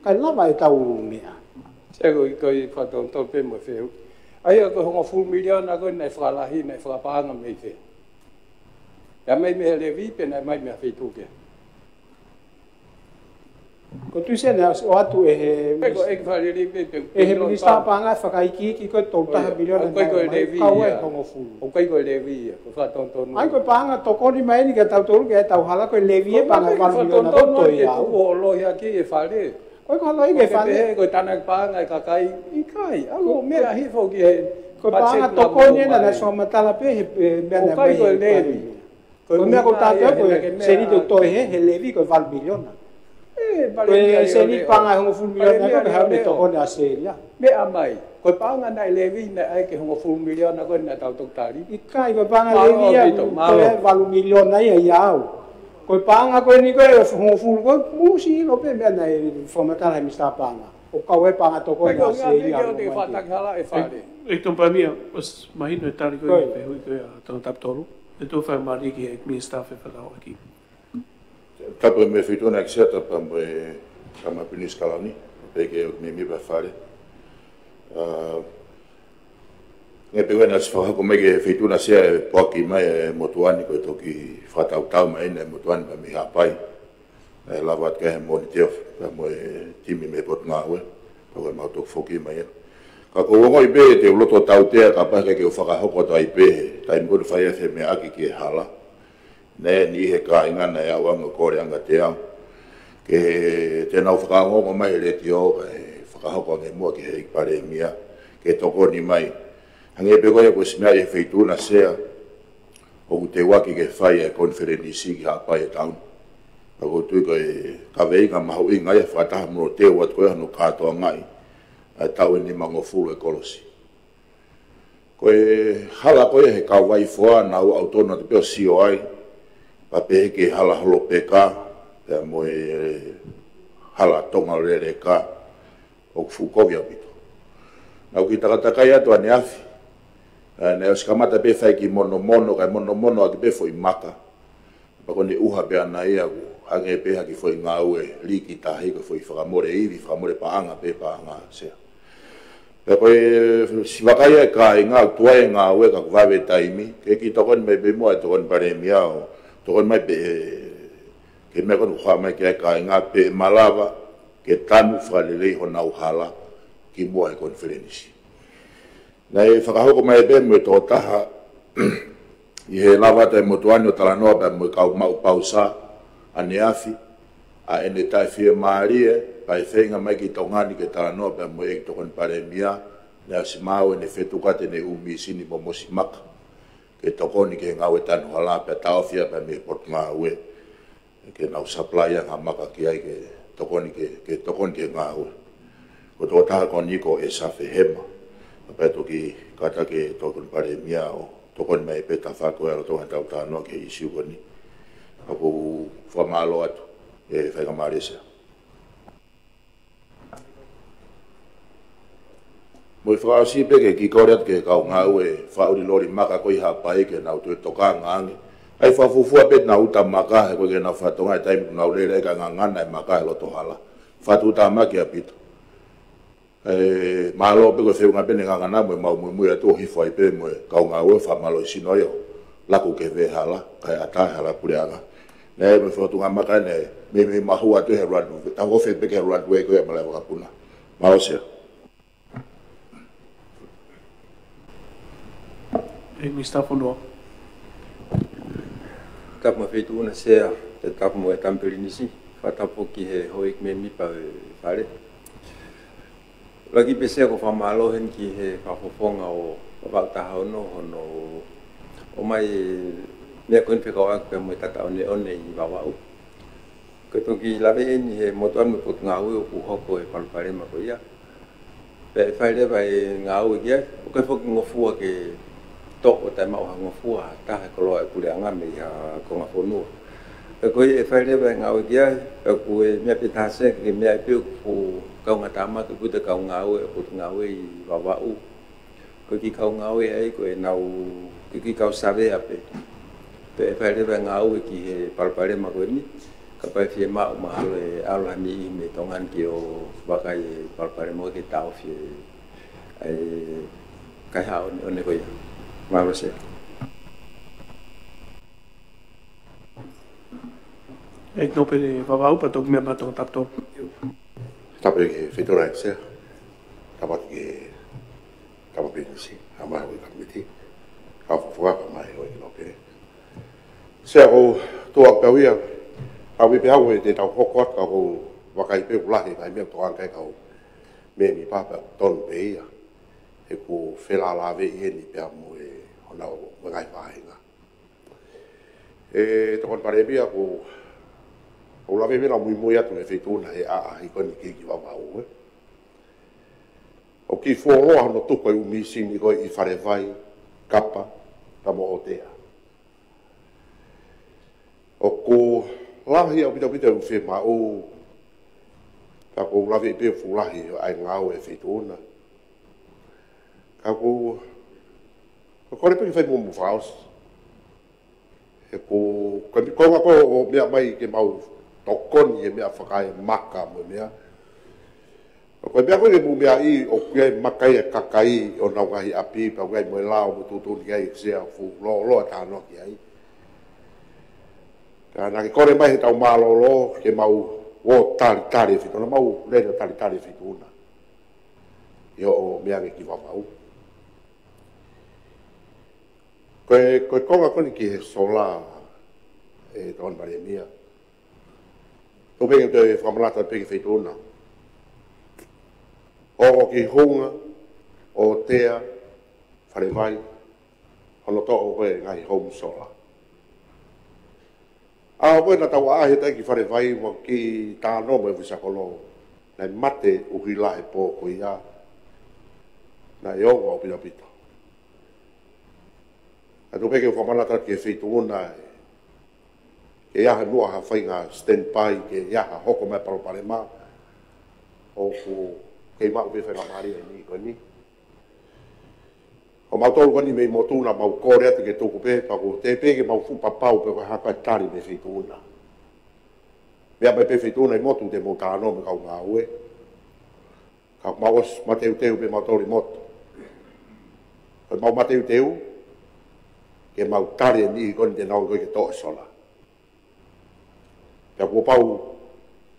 Kai lava e tau mea. Sego i koe whatau tau pe mo wheu. Ai a koe honga full miliona koe nei whakalahi, nei whakapahanga mei whea. Ia mai me he levi pe nei mai mea wheituke. Ko tu se na o atu e he he minista panga whakaiki ki koe tau taha miliona koe koe levi o koe koe levi ko whatau ai koe panga tokoni mai ni ka tau tolu ke tau hala koe levi e panga 1 miliona to ia o lo ia ki e whare koe ko lo i ke whare koe tana panga e kakai i kai alo mea hi fo ki he koe panga tokoni na na so matala pe he mea koe koe levi koe mea ko tātou koe se ni te toi he levi koe 1 miliona koe se ni panga hongo full miliona koe hau ne tokoni a seria mea mai koe panga nai levi na ai ke hongo full miliona koe na tau toktari i kai koe panga levi ia koe 1 miliona ia iau koe panga koe ni koe hongo full koe musi ino pe mea nai formatala he mista panga o kaue panga tokoni a seria e ton pa mia os mahino e tari koe pe hui koe a tau taptolu e tō whai mariki e mi staff e whakao aki Tapa me whitona ki sea tapa me kama pinis kalani, peke o me mi pa whare. Nge pe wena si whakako mege whitona sea e poaki mai e motuani koe toki whatautau mai e motuani pa mi hapai. E lawat ka he moni teo, pa mo e timi me pot ngā ue, pa koe mautok whoki mai e. Ka ko wongo i pe te uloto tautea ka pake ke u whakahoko ta i pe, ta i mkuru whai e me aki ki e hala. Ne ni he ka ingana e awanga kore anga te au. Ke te nau whakaongo mai re ti o e whakahoko nge mua ki he ikpare mia. Ke toko ni mai. Hange pe koe ko simea e wheituna sea o te waki ke whai e konferenisi ki hapai e taun. Ako tui koe ka veinga mahu inga e whakataha muro te wat koe hano katoa ngai. A tau e ni mango fulu e kolosi. Koe hala koe he ka wai fua na au autona te peo sio ai. Pa pehe ke hala holo peka, pe mo e hala tonga rere ka, o kufukovia pito. Nau ki takatakai atu ane afi, ne o sikamata pe fai ki mono mono, kai mono mono aki pe foi maka. Pa kone uha pe ana ia ku, hange pe haki foi ngā ue, liki tahi ko foi whakamore iwi, whakamore paanga pe paanga sea. Pe koe siwakaya e ka i ngā tuai ngā ue ka kuwawe taimi, ke ki tokon me pe mua e tokon pare miao, tokon mai pe ke me kono kha mai ke ka nga pe malava ke tanu whalelei ho nau hala ki mua e konferenisi. Nei whakahoko mai pe mo tō taha i he lava te motuani o talanoa pe mo kau mau pausa ane afi a ene tai fia maarie pa e whenga mai ki tongani ke talanoa pe mo e tokon pare mia ne asi mau ene whetukate ne umi sini mo mosi maka. Ke tokoni ke ngau e tanu hala pe taofia pe me pot ngā ue. Ke nau supply ngā maka ki ai ke tokoni ke ngā ue. Ko tō taha koni ko e sawhi hema. Pe toki kata ke tokoni pare mia o tokoni mai pe tawhako e roto tau tānoa ke isiu koni. Ako whamalo atu e whaikamāresa. Moi whakaasi peke ki koreat ke kau ngā ue whauri lori maka koi hapai ke nau tue toka ngāngi. Ai whafufua pet na uta maka he koe ke nau whatonga e taimi nau lere eka ngā ngana e maka e loto hala. Whatuta maki a pita. Malo pe koe whiunga pene ngā ngana moe mau mui atu hifo ai pe moe kau ngā ue whamalo i sino yo. Laku ke ve hala, kai atai hala pureanga. Ne me whatunga maka ne me mahu atu he ruanu. Ta hofe peke he ruanu e koe malai wakapuna. Malo sea. E mi sta fondoa. Tapa whituna sea te tapa mo e tampelinisi. Whatapo ki he hoik me mi pa whare. lagi pese ko famalo hen ki he fafofonga o wauta no hono o mai me ko fe ko ak mo tata one I wawau ko to ki lave ni he moton mo put ngau o hoko e palpare ma ko ia pe faile vai ngau ia ko fo ngofua ke to o ta ma o ngofua ta ko lo e kuleanga me ya ko ngafonu ko e faile vai ngau ia ko e me pitase ke me pe ko kau ngatama ko puta kau ngau e put ngau I wawau ko ki kau ngau e ai ko e nau ki kau save ape pe faile vai ngau ki he palpare ma ko ni kapai fie mau mahalo e alani me tongan ki o wakai palpare mo ki tau fie ai kai hao one ko ia malo se e no pe vavau pa tok me ma tok tap to tape ke fitora se tapat ke tapat si ama o kamiti ka fua ka mai o no pe se o to a pawia a we pea we te tau hokot ka ko wakai pe ulahi kai mea toan kai kau me mi papa ton pe ia e ko whela lawe I ni pea mo e hona o ngai whahinga e tokon pare pia ko o lawe mena mui mui atu e whetuna e a ahi koni ki wawau o ki fuoroa hano tuko I umisi ni koi I whare vai kapa ta mo o tea o ko lahi au pita u fe ma o ka ko lavi pe fu lahi ai ngau e fituna ka ko le pe fe mo faus e ko o me mai ke mau tokon e me fakai maka mo me ko be ko le mu me ai o ke makai e kakai o na ngai api pa ngai mo lao mo tu ngai se fu lo ta no ki ai na ke kore mai tau malolo ke mau o tari fituna mau le tari fituna yo o mea ki wawau ko konga koni ki sola e ton bare mia to be te famlata pe fituna o ki hunga o tea fare vai ono to o be ngai home sola a bueno tau a he ki fare vai mo ki ta no mo visa kolo na mate o hila e po ko ia na yo o pila pito a do peke fo mala ta ki feito una e ia ha no ha fainga stand by ke ia ha hoko me para pare ma o ko ke ma be fa mari ni ko ni o mau tolu kani mei motuna mau kore atu ke tuku pe pa ko te pe ke mau fu papau pe ko haka tari me fituna mea pe fituna I motu te motano me kau ngā ue ka mau os mateu teu pe mau tolu motu ko mau mateu teu ke mau tari ni koni te nau koe ke toa sola pe ko pau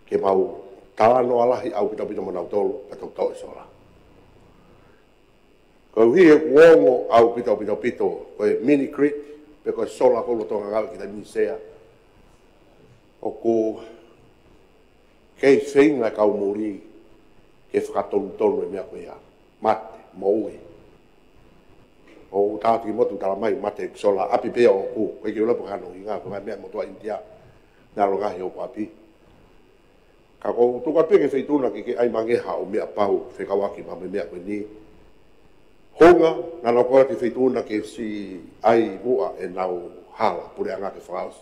ke mau talano alahi au pita manau tolu ka toa sola ko hi e kuongo au pito ko e mini crit pe ko sola ko lo tonga ngau ki ta misea o ko ke feinga ka muri ke whakatonu e mea koe a mate moue o tāti motu tala mai mate sola api pea o ku koe ki ulapu kano I ngā ko mai mea motua india nā lo ngahi o ko api ka ko tuka pe ke feituna ki ke ai mangeha o mea pau whekawaki ma me mea koe ni honga na no ko te feituna ke si ai bua e nau hala pure anga ke faus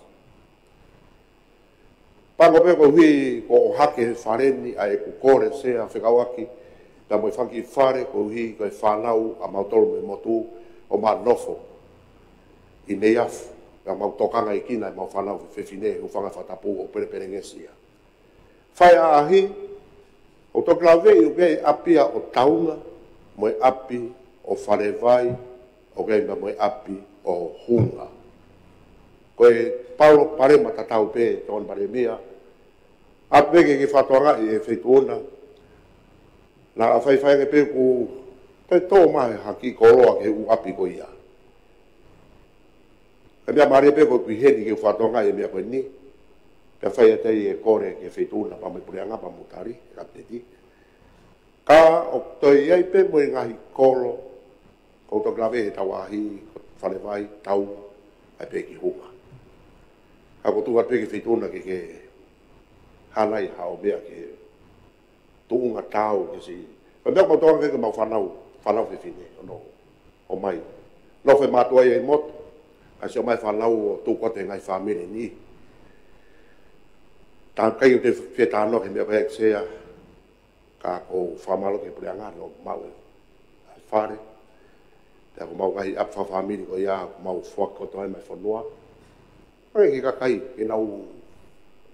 pango pe ko hui ko hake fareni ai ko kore se a fekawaki ta mo fanki fare ko hui ko fanau a mautolo me motu o ma nofo I neaf a mautokanga I kina ma fanau fefine o fanga fatapu o perengesia fai a hi o to klave o ke apia o taunga mo api o whare vai, o geima moe api, o hunga. Koe Paulo parema tatau pe, ton paremia, apeke ki whatoanga I e wheituona, na a whaiwhainge pe ku, te tō mahe haki koroa ke u api ko ia. Ka mea maare pe ko piheni ke whatoanga I mea koe ni, ka whai atei e kore ke wheituona, pa me pureanga, pa mutari, ka peti. Ka o toi ai pe mo ngahi kolo. Ko to grave e tawahi fale vai tau ai pe ki huka. Ka ko tu atu ki fituna ke hanai hao bea ke tuunga tau ke si. Pa mea ko toa ke mau whanau whiwhine o mai. No fe matua i moto. A se o mai whanau o tūkote ngai whamere ni. Tā kai o te whetano ke mea kai sea. Ka ko whamalo ke pureanga no mau e whare. Te ako mau kai apwha whamiri ko ia mau whako toa mai whanua. Oi ki ka kai ke nau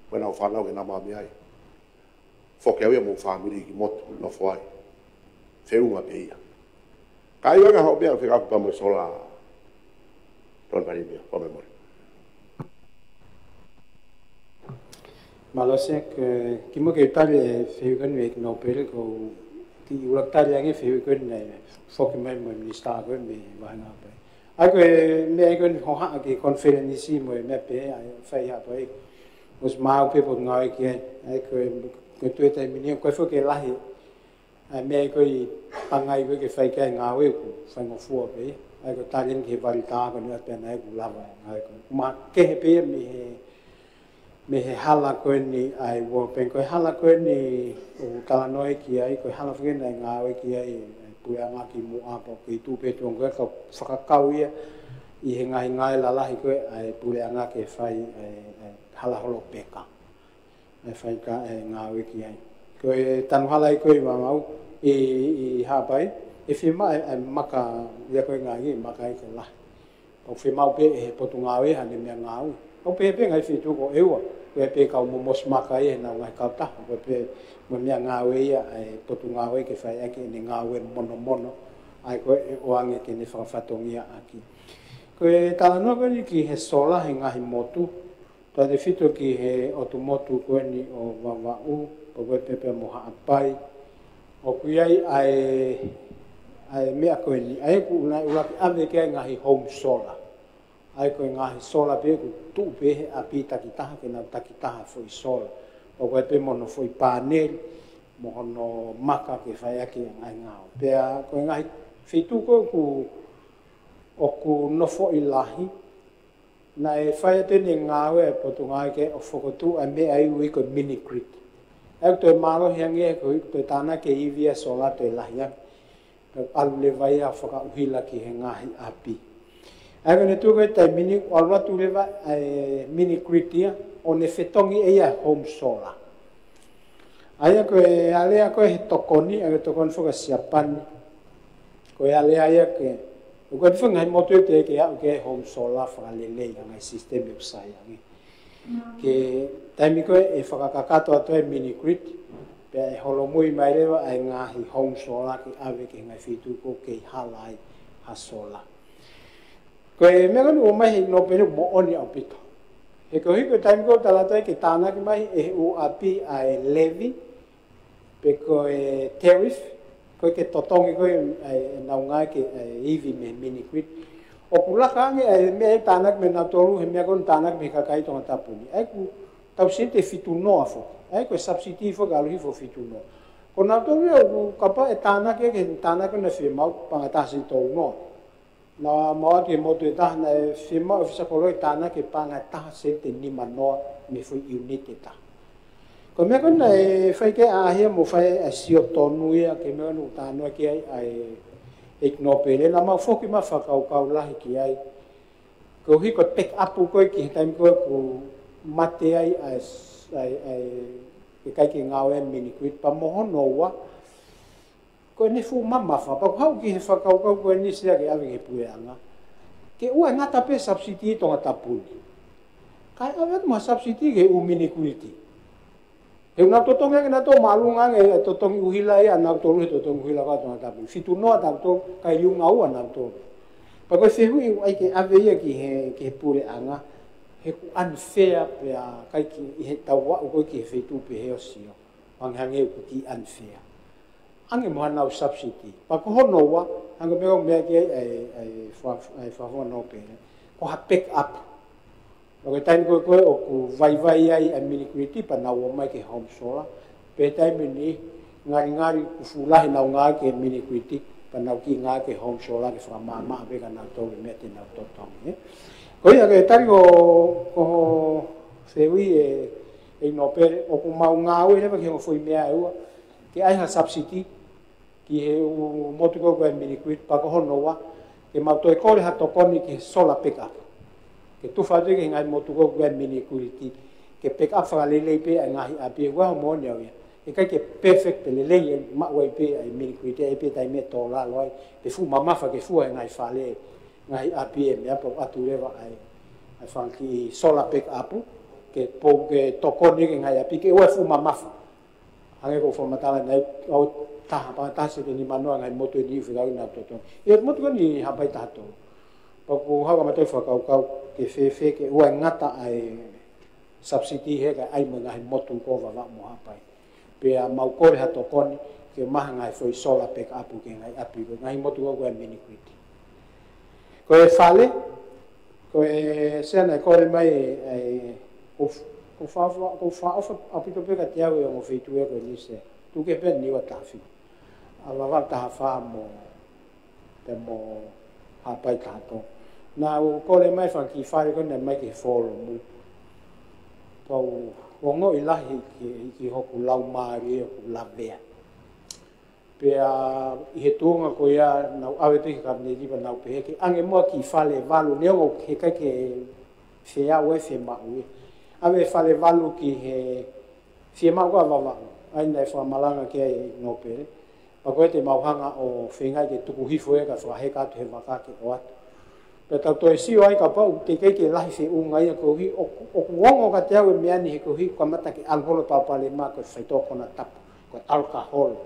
whanau ke nā mami ai. Whoke au ia mō whamiri ki moto no whai. Whiunga pe ia. Kai wanga hau bea whikaku pa mo sola. Ton pari mea, pa me mori. Malosek, ki mo ke utali e whiukan me ki nopere ko ki ulak tali ange whiukan e whoki mai mo minister ko me wahana pai. Ako e me e kon hoha ki konferenisi mo e me pe whai hapa e. Os mau pe pot ngau ki e ko tueta e mini ko whoki lahi me e ko i pangai ko ke whai kai ngau e ko whai ngofua pe. Ai ko talin ke varita ko ni atena e ko lava ai ko ma ke he pe me he hala ko ni ai wo pen ko hala ko ni o tala noi ki ai ko hala fgen ai nga ai ki ai puya nga ki mu apa ko tu pe tong ko whakakau ia i he ngai la lahi ko ai puya nga ke fai hala holo peka ai fai ka nga ai ki ai ko tanu hala ko i mau i hapai e firma ai maka ia ko ngai maka i ko la o firma pe e potunga ai han me nga o pe ngai fitu ko ewa ko pe ka mo mos maka e na ngai ka ta ko pe mo me nga ia ai potunga ai ke fai aki ni nga mono ai ko o ange ke ni fa fatongia aki ko tala no ko ni ki he sola he ngai motu to de fito ki he automotu ko ni o wa u ko pe mo ha pai o ku ai me ko ni ai ku na ula ave ke ngai home solar ai ko ngahi sola pe ku tu pe api takitaha ke na takitaha foi sol o ko pe mono foi panel mono maka ke fai aki ngai ngao pe ko ngahi fitu ko ku o ku no fo ilahi na e fai te ni ngao e potunga ke o foko tu a me ai ui ko mini grid ai to malo hiange ko to tana ke ivia sola to ilahi al le vai a foka uhila ki he ngahi api ai ne tu ko tai mini alwa tu leva mini kritia on e fetongi e ia home solar ai ko ale ko he tokoni ai tokon foka siapan ko ale ai ke ko ko ngai moto te ke ke home solar fa le ngai system e sai ngi ke tai mi ko e foka kakato to e mini grid pe holo mui mai leva ai ngahi home solar ki ave ke ngai fitu ko ke halai ha solar ko e me no mai no pe mo oni apito e ko hiko time ko tala tai ke tana ki mai e u api ai levy pe ko e tariff ko ke totongi ko e na nga ke ev me mini grid o pula ka nge me tana me na toru me ko tana me ka kai to tapuni ai ku tau sente fitu no afo ai ko subsidy fo galu hi fo fitu no ko na toru ku kapa e tana ke tana ko na firma pa ta sin to no na mo ke mo te ta na firma ofisa ko lo tana ke panga ta sente ni mano me foi unit ta ko me ko na fai ke a he mo fai a sio tonu ia ke me no ta no ke ai ignopele na ma foki ma fa kau la ki ai ko hi ko pick up ko ki time ko mate ai ke kai ki ngau e mini quit pa mo no wa ko ni fu mama fa pa hau ki fa kau ko ni sia ke ave ke puanga ke u nga ta pe subsidy to nga tapuni kai ave ma subsidy ke u mini quit e una totonga ke na to malunga nge totong uhila ya na to lu totong uhila ka to tapuni fitu no ta to kai lu ngau na to pa ko se hu ai ke ave ya ki ke pure anga he ku unfair pe kai ki he tawa ko ki fitu pe he osio ang hange ku ki unfair ange mo na subsidy pa ko no wa ange me ke ai fa no pe ko ha pick up o ke tain ko o ku vai ai a mini quality pa na wo mai ke home solar pe tai ni ngari kufulahi nau ngā ke mini kuiti pa nau ki ngā ke home show la ke whamama vega nau tau me te nau totongi. Ko ia ke tari ko whiui e no pere o ku mau ngā ue lewa ki ho fui mea e ua ke aiha subsidi ki he motu ko koe mini kuiti pa ko hono wa ke mau toi kore ha tokoni ki solar pick up. Ke tuwha ke ngai motu ko koe mini kuiti ke pick up whakalelei pe ai ngahi api e waho mōne au ia. E kai ke perfect pe lelei e mawai pe ai mini kuiti e pe tai me tō la loi pe fu mamafa ke fua e ngai whale ngai api e mea po atu lewa ai whanki solar pick up ke pou ke tokoni ke ngai api ke ua fu mamafa. Hange ko whamatala nei au taha pa tase ke ni manoa ngai motu e ni whikau nā totong. E motu ka ni hapai tato. Paku haka matai whakau kau ke whewhe ke ua ngata ai subsidi he ka ai mga he motu ko wawa mo hapai. Pea mau kore hato koni ke maha ngai foi solar pick up ke ngai api ko ngai motu ko koe mini kuiti. Ko e whale, ko e sena kore mai ko whaofa apito peka te au e o whitu e koe nise. Tu ke pen niwa tawhi. A wawa taha wha mo te mo hapai tato. Nā o kore mai whanki whare kone mai ke whoro mu. Pau wongo i lahi ki hoku lau maari e hoku lavea. Pea i he tūnga ko ia nau awe tuki kapne riba nau pehe ke ange mua ki whale walu neongo he kai ke whea ue whe mau e. Awe whale walu ki he whe mau kua wawau. Aina e whamalanga ki ai ngō pere. Pa koe te mauhanga o whengai ke tuku hifo e ka whaheka atu he wakake o atu. Pe tau toi sio ai ka pau te kei ke lahi whe unga ia ko hi o kuongo ka te au e meani he ko hi kwa mata ke alholo palpale maa ko whaitoko na tapu ko alkaholo.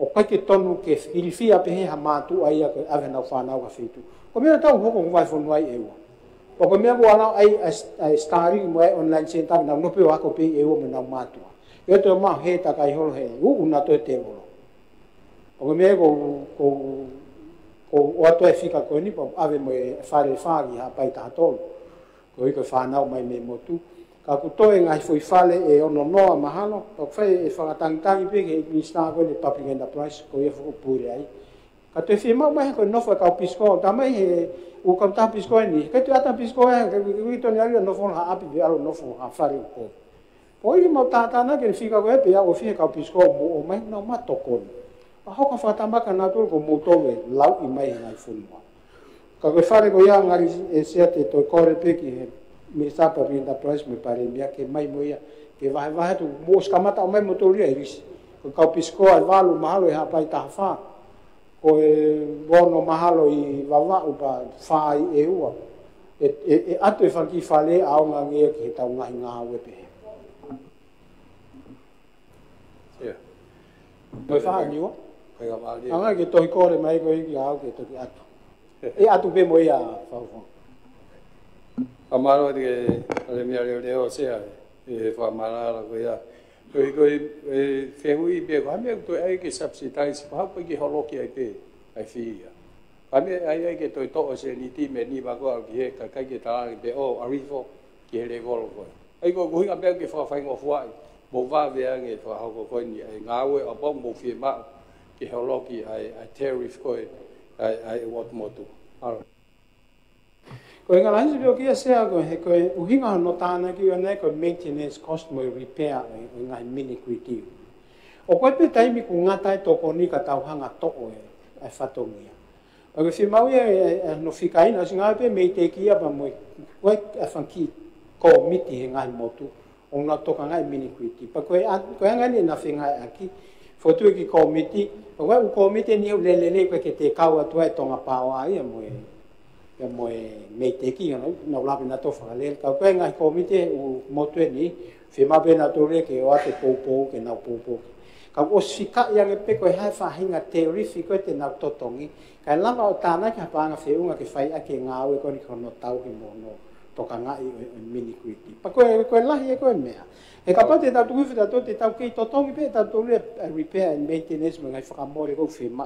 O kai ke tonu ke whiriwhia pehe ha mātu ai a ko awe nau whanau ka whitu. Ko mea tau hoko ngwai whonu ai ewa. O ko mea kua nau ai stari mo ai online center nau nope o ako pe ewa me nau mātua. Yo te mau he takai holo he una to te wolo. O ko mea ko o ato e whika koe ni pa awe mo e whare whāgi ha pai tātolu. Ko i koe whanau mai me motu. Ka kutoe ngai fui whale e ono noa mahalo. Pa whai e whakatangitangi pe ke i staa koe ni public enterprise ko i e whakupure ai. Ka te whi mau mai koe nofa kau pisko. Ta mai he u kau tā pisko e ni. Kei tu ata pisko e ke wito ni alia nofo ha api pe alo nofo ha whare u koe. Po i mau tātana ke whika koe pe au whihe kau pisko o mai nau matoko ni. A hoka whatamaka nā tūru ko mūtowe lau i mai ngai whunua. Ka koe whare ko ia ngari e sea te toi kore peki he me sapa rinda price me pare mea ke mai mo ia ke vahe tu mo skamata o mai motoria i risi. Ko kau pisko ai walu mahalo e hapai taha wha. Ko e bono mahalo i wawa upa wha i e ua. E atu e whanki whale au ngā ngea ki he tau ngahi ngā wepehe. Koe wha niwa? Anga ke tohi kore mai koe ki au ke toki atu. E atu pe mo ia whauwhau. Amaro ke ale mea leo sea e whamarara koe ia. Koe e whenhui pe koe hamea toi ai ke subsidize hapa ki holoki ai pe ai whia. Hamea ai ke toi to'o se ni ti me ni wako au ki he ka kai ke tārangi pe o arifo ki he le kolo koe. Ai koe kuhinga pe ke whawhaingo fuai. Mo va vea nge whahoko koe ni ai ngāwe a bong mo whia mao ki holoki ai tariff koe ai wat motu. Ko inga lansi pio kia sea koe he koe uhinga no tāna ki ua nei koe maintenance cost mo repair o ngai mini kuiti. O koe pe taimi ku ngatai toko ni ka tauhanga toko e whatongia. O koe whimau ia no whikaina si ngai pe mei te kia pa mo koe a whanki ko miti he ngai motu. O nga toka ngai mini kuiti. Pa koe angani na whingai aki. Fotu ki komiti, o koe u komiti ni u lelele koe ke te kau atua e tonga pāua ia mo e mei te ki, na ulapi na tō whakalele. Kau koe ngai komiti u motu e ni, whimape na tōre ke o ate pōpō ke nau pōpō. Kau o sika ia nge pe koe hai whahinga teorifi koe te nau totongi. Kai langa o tāna ki hapanga whiunga ke whai ake ngāwe koe ni kono tau ki mono toka ngai mini kuiti. Pa koe lahi e koe mea. E ka pate tau tukuwhi tau te tau kei totongi pe tau tōre repair and maintenance me ngai whakamore kou whima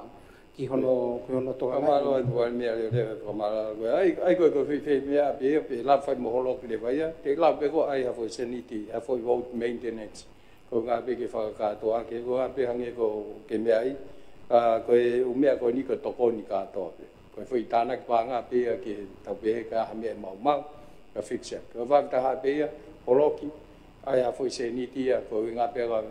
ki hono toka ngai. Kamaro ai kua mea leo leo kamara koe. Ai koe whi mea pe la whai moholo ki le waia. Te la pe ko ai hafo sanity, hafo road maintenance. ko ngā pe ke whakakatoa ke ko ngā pe hange ko ke mea i ko e umea ko ni ko toko ni katoa pe ko e whi tāna ki pā ngā pe ke tau pe ka hame mau mau ka fixa ko whakataha pe holoki ai a whi se ni tia ko ngā pe ko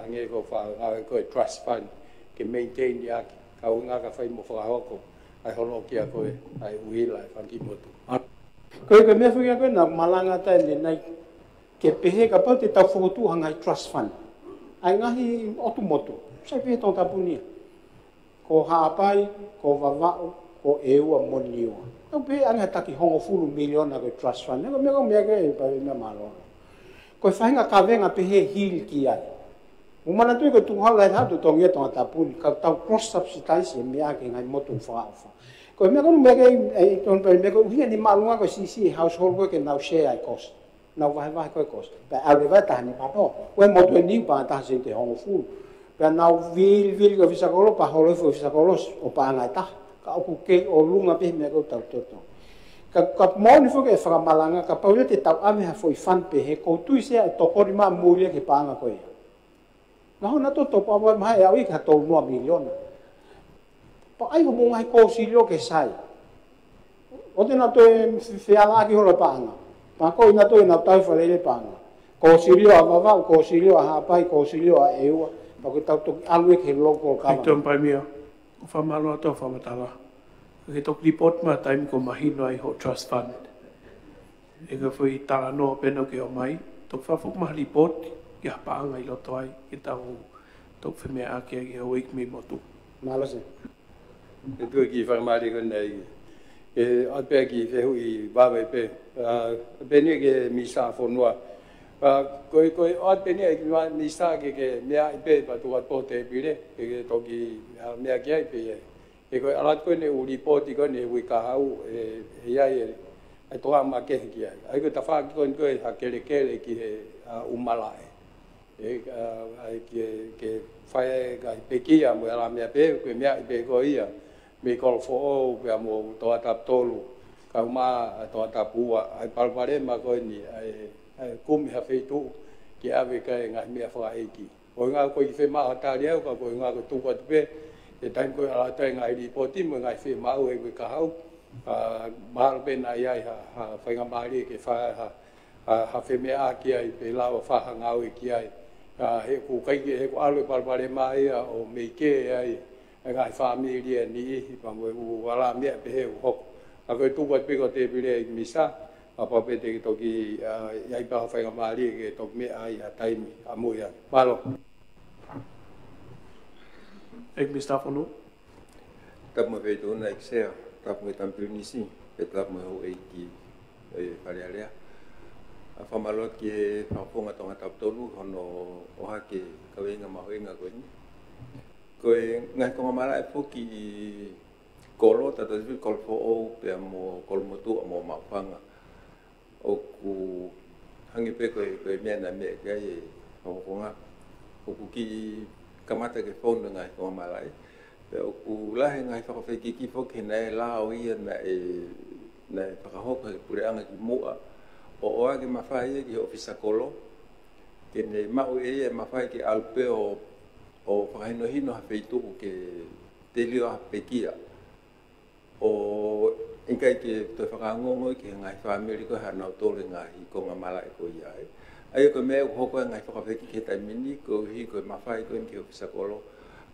hange ko ngā ko e trust fund ke maintain ni aki ka ngā ka whai mo whakahoko ai holoki a koe ai uila e whanki motu koe ka mea whi koe na malanga tai ne nei ke pehe ka pau te tau whukutu hanga i trust fund. Ai ngahi otu motu, sai pehe tō tapunia. Ko haapai, ko wawao, ko eua moni ua. Tau pehe anga taki hongo fulu miliona ko trust fund. Nego mea mea ke e pawe mea malona. Ko e whahinga ka venga pehe hil ki ai. Umana tui ko tuhau lai hatu tōngia tō tapuni, ka tau cross subsidize e mea ke ngai motu whaafa. Ko e mea kono mea ke e tōn pere mea ko uhia ni malunga ko sisi household work e nau share ai cost. Nau vai koe kos. Pe aure vai tahani pato. Koe motu e niu pa taha se te hongo fulu. Pe nau vili ko fisakolo pa holo fo fisakolo o pa ngai taha. Ka oku ke o lunga pe mea kau tau toto. Ka moni fo ke whakamalanga ka paule te tau ame ha foi fan pe he koutu se e tokori maa mulia ke panga koe. Naho na to topa wa maha e au i ka tolu noa miliona. Pa ai ho munga he kousilio ke sai. O te na to e whiala ki hola panga. Mako ina to ina tau whalele panga. Ko sirio a wawau, ko sirio a hapai, ko sirio a eua. Mako tau toki alue ke local kama. Hei tōmpai mea, o whamaloa tō whamatala. Ke toki report ma taimi ko mahino ai ho trust fund. E ka whui tala noa penau ke o mai. Tok whawhuk maha report, ki hapaanga i loto ai. Ki tau tok whemea ake ki hau ik me motu. Malo se. E tue ki whakamari ko nei. E atpea ki whehu i wawe pe. Penia ke misa whonua. Koe atpenia ki misa ke mea i pe pa tuat po te pire. Ke toki mea ki ai pe. E koe alat koe ne uri poti koe ne ui kahau e iai e toa ma kehi ki ai. Ai koe ta whaaki koe ha kere kere ki he umalae. Ai ke whae ka pekia mo ala mea pe koe mea i pe koe ia. Me kolo fo'o pia mo toa tap tolu ka uma toa tap ua ai palpare ma ko ni ai kumi ha feitu ki ave ka nga me fa eki o nga ko i fe ma ta ria ka ko nga ko tu ko pe e tan ko ala ta nga i poti mo nga fe ma o e ka hau mal ben ai ai ha fa nga mari ke fa ha fe me a ki ai pe la fa nga o ki ai he ku kai he ko alu palpare mai o me ke ai ngai familia ni pa mo wala mea pe he ho a ko tu wat pe ko te pile misa a pa pe te to ki ai pa fa mali ke to me ai a taimi a mo ya malo Ek mista fonu tap mo ve do na excel tap mo tampil nisi pe tap mo ho e ki e pare alea a fa malo ki fa ponga tonga tap tolu hono o ha ke ka venga ma venga ko ni koe ngai ko mara e foki kolo tata vi kol fo o pe mo kol motu mo mapanga o ku hangi pe koe me na me ga e o ko nga o ku ki kamata ke fon ngai ko mara e pe o ku la ngai fa fe ki foki na la o ia na pa ho ko pure anga ki mo o age mafai ki ofisa kolo ke ne mau e mafai ki alpe o whakaino hino hawheitu ke te lio hapekia. O inkai ke toi whakangongo ki ngai whamiri ko hanau tōre ngahi ko ngā mala e ko iai. Ai ko mea hoko e ngai whakawheki ke taimini ko hi ko mawhai ko ki ofisakolo.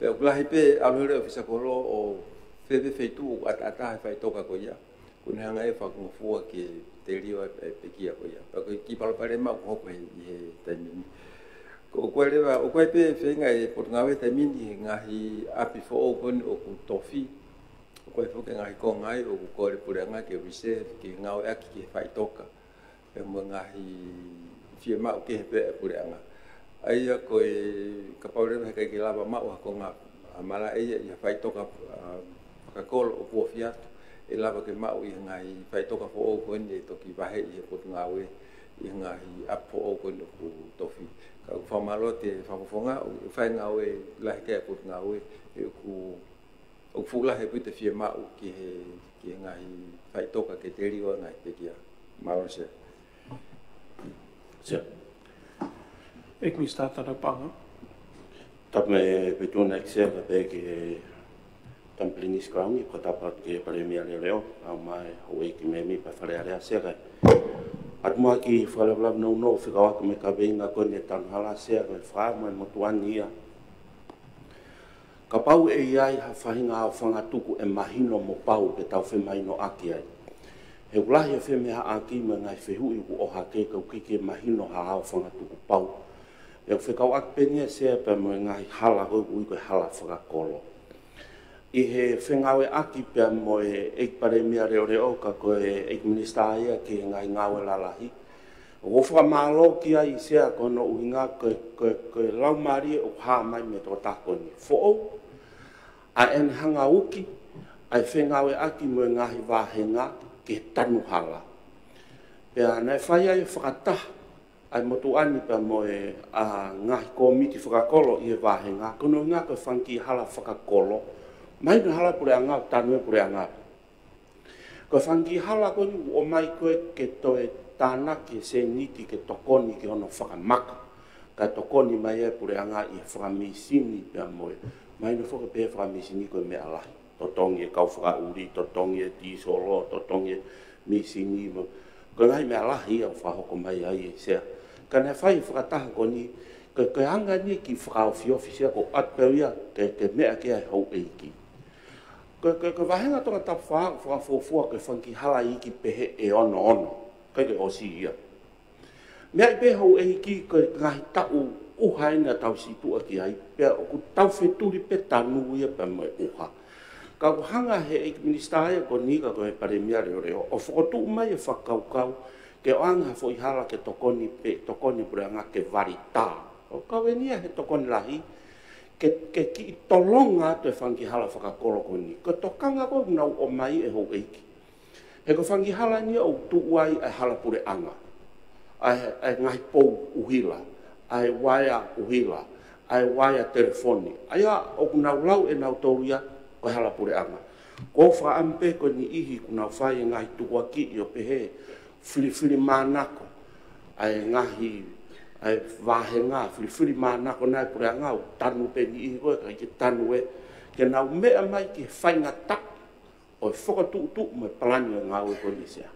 Pe o kulahi pe aluhere ofisakolo o whewe wheitu o ata hawhai toka ko ia. Ko ne hanga e whakangofua ke te lio e pekia ko ia. Pa ko ki palapare ma hoko he taimini. O koe lewa, o koe pe whenga e pot ngawe tai mini ngahi api fo o koni o ku tofi. O koe whoke ngahi ko ngai o ku kore pureanga ke wise ki ngawe aki ke whai toka. E mua ngahi fie mau ke hepe e pureanga. Aia koe kapaurewa heka ki lava mau hako ngā amala eia i whai toka whakakolo o kua fiatu. E lava ke mau i ngahi whai toka fo o koni e toki wahe i he pot ngawe i ngahi api fo o koni o ku tofi. Ka whamalo te whapofonga, o whai ngau e lahi kea kut ngau e o fula he pute fie mau ki he ngahi whai toka ke te riwa ngahi te kia. Maro se. Se. Ek mi stata na panga. Tame petuna eksega peke Tamplinis Crown, ko tapat ke Premier Leo, au mai o ki me mi pa fare area sega. At mo ki fale blab no fika me ka benga ko ne tan hala sega fa mo motuania. Ka pau e iai ha fahinga au fanga tuku e mahino mo pau ke tau fe mai no aki ai. He ulahi e fe me ha aki me ngai fe hui ku o ha ke ka ke mahino ha au fanga tuku pau. E fe ka ak penia se pe mo ngai hala ko ko hala fanga kolo. I he whengawe aki pia mo e eik pare mea reo ka ko e eik minista ia ki ngai ngawe lalahi. O whamalo ki ai sea kono uhinga ko lau mari o ha mai me tō takoni. Fo a en hanga uki ai whengawe aki mo e ngahi wahenga ke tanu hala. Pea nei whai ai whakatah ai motu ani pia mo e ngahi komiti whakakolo i e wahenga. Kono ngā ko whanki hala whakakolo. Mai na hala pure anga tanu pure anga. Ko fangi hala ko ni o mai ko ke to e tana ke se niti ke tokoni ke ono whakamaka. Ka tokoni mai e pure anga i whakamisini pia moe. Mai na whaka pe whakamisini ko me alahi. Totongi e kau whakauri, totongi e tisolo, totongi e misini. Ko ngai me alahi au whahoko mai ai e sea. Ka ne whai whakataha ko ni ke anga ni ki whakaofiofi sea ko atpewia ke mea ke ai hau eiki. Ko wahenga tonga tap whakafofua ke whanki hala i ki pehe e ono. Kai ke osi ia. Mea i pehe hau e ki ko ngahi tau uha ina tau situa ki ai. Pea o ku tau wheturi pe tanu ia pe moe uha. Ka hanga he eik minista ia ko nika ko he pare mea reo. O whakotu mai e whakaukau ke o anga fo i hala ke tokoni pure anga ke varita. O kawenia he tokoni lahi. Ke ki tolonga te whangi hala whakakoro ko ni. Ko tokanga ko nau o mai e hou eiki. He ko whangi hala ni o tuuai ai hala pure anga. Ai ngai pou uhila. Ai waia uhila. Ai waia telefoni. Ai a o nau lau e nau touria ko hala pure anga. Ko whaampe ko ni ihi ku nau whai e ngai tuwaki i o pehe. Whiri manako. Ai ngahi ai wahenga whiri mana ko nai pure ngau tanu pe ni ko ka ki tanu e ke na mea mai ki whainga tak o whakatu me plani ngau ko ni sea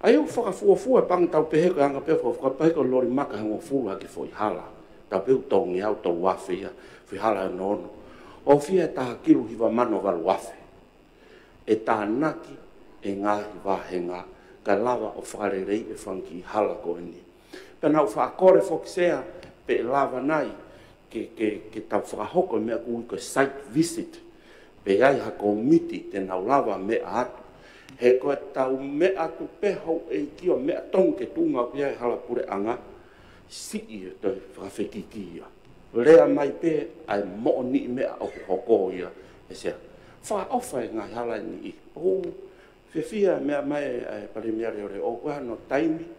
ai o whakafuafua pang tau pehe ko anga pe whakapai ko lori maka hango fua ki foi hala tau pe tongi au tau wafe ia fi hala nono o fia ta kilu hiwa mano walu wafe e ta naki e ngahi wahenga ka lava o whakarerei e whanki hala ko ni Pena u whaakore whokisea pe lava nai ke tau whakahoko mea kui ko site visit pe ai ha komiti te nau lava mea atu. He koe tau mea atu pe hau e kio mea tong ke tunga pe ai hala pure anga si i te whakawhekiki ia. Rea mai pe ai mo ni mea o hoko ia e sea. Whaofa e ngai hala ni i. O whiwhia mea mai pare mea reo o koe no taimi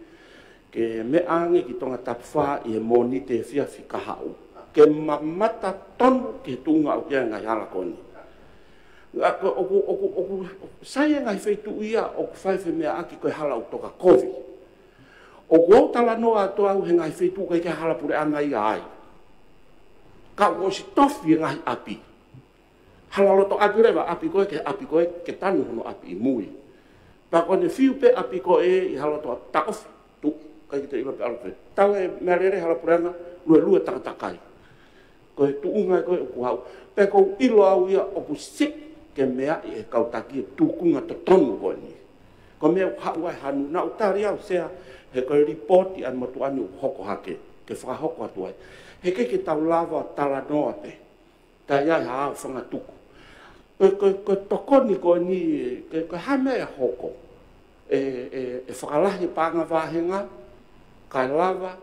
ke me ange ki tonga tapwha i e moni te fia fi kahau. Ke mamata tonu ke tunga o kia ngai hala koni. Oku saia ngai feitu ia o ku whaife mea aki koe hala o toka kovi. Oku au tala noa ato au he ngai feitu kai ke hala pure anga ia ai. Ka o si tofi ngai api. Hala loto api rewa api koe ke tanu hono api i mui. Pa kone fiu pe api koe i hala to taofi. Kai kita iwa pe alpe. Tau e mea rere hala pureanga, lue takatakai. Koe tuunga koe oku hau. Pe kou ilo au ia oku sik ke mea i e kau taki e tukunga to tonu koe ni. Ko mea hau ai hanu. Na utari au sea he koe ripoti an matu anu hoko hake. Ke whakahoko atu ai. He ke tau lava tala noa pe. Tai ai haa whanga tuku. Koe tokoni koe ni, koe hame e hoko. E whakalahi panga wahenga. Kai lava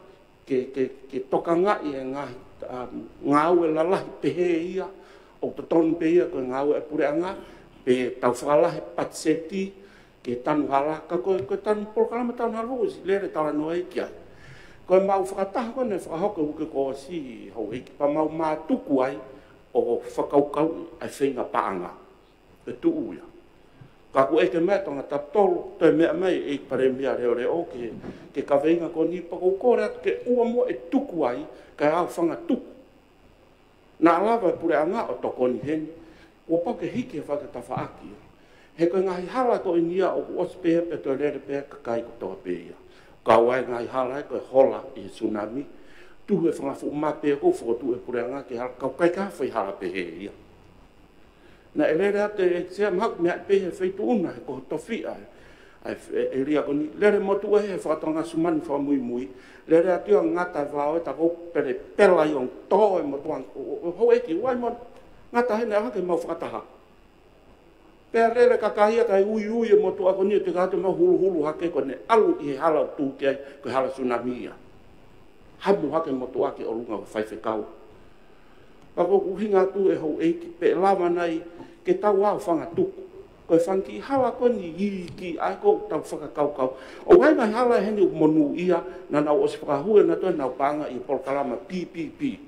ke toka ngai e ngau e lalahi pehe ia o te tonu pe ia koe ngau e pure anga pe tau whakalahi patseti ke tanu halaka koe tanu polokalama tanu halaka lere tala noa iki ai koe mau whakataha koe ne whakahoka uke ko si hau hiki pa mau mātuku ai o whakaukau ai whenga paanga e tuu ia Ka ko e ke mea tonga taptolo, toi mea mai e pare mea reo reo ke ka veinga ko ni pa ko kore atu ke ua mo e tuku ai, ka au whanga tuku. Nā lava pure anga o toko ni heni, ua pau ke hiki e whakatafa aki. He koe ngahi hala ko inia o ku ospehe pe toi lere pe ka kai ko toa pe ia. Ka wai ngahi hala e koe hola i tsunami, tuhu e whangafu mape ko whakotu e pure anga ke hala, kau kai ka whai hala pe he ia. Na e lere ate e sea mahak mea pe he whaitu una he ko tofi ai. E ria ko ni, lere motu e he whakatonga sumani wha mui mui, lere ate o ngata vao e tako pere pela i on tō e motuan, ho eki wai mo ngata hene hake mau whakataha. Pea lere kakahia kai ui ui e motu ako ni te kato mau hulu hulu hake ko ne alu i he hala tū ke ai ko hala tsunami ia. Hamu hake motu ake o lunga o whaife kau. Ako uhinga tu e hou eiki pe lama nei ke tau au whanga tuku. Koe whanki hala ko ni i ki ai ko tau whakakau kau. O wai mai hala heni o monu ia na nau o se whakahue na toi nau panga i polkalama PPP.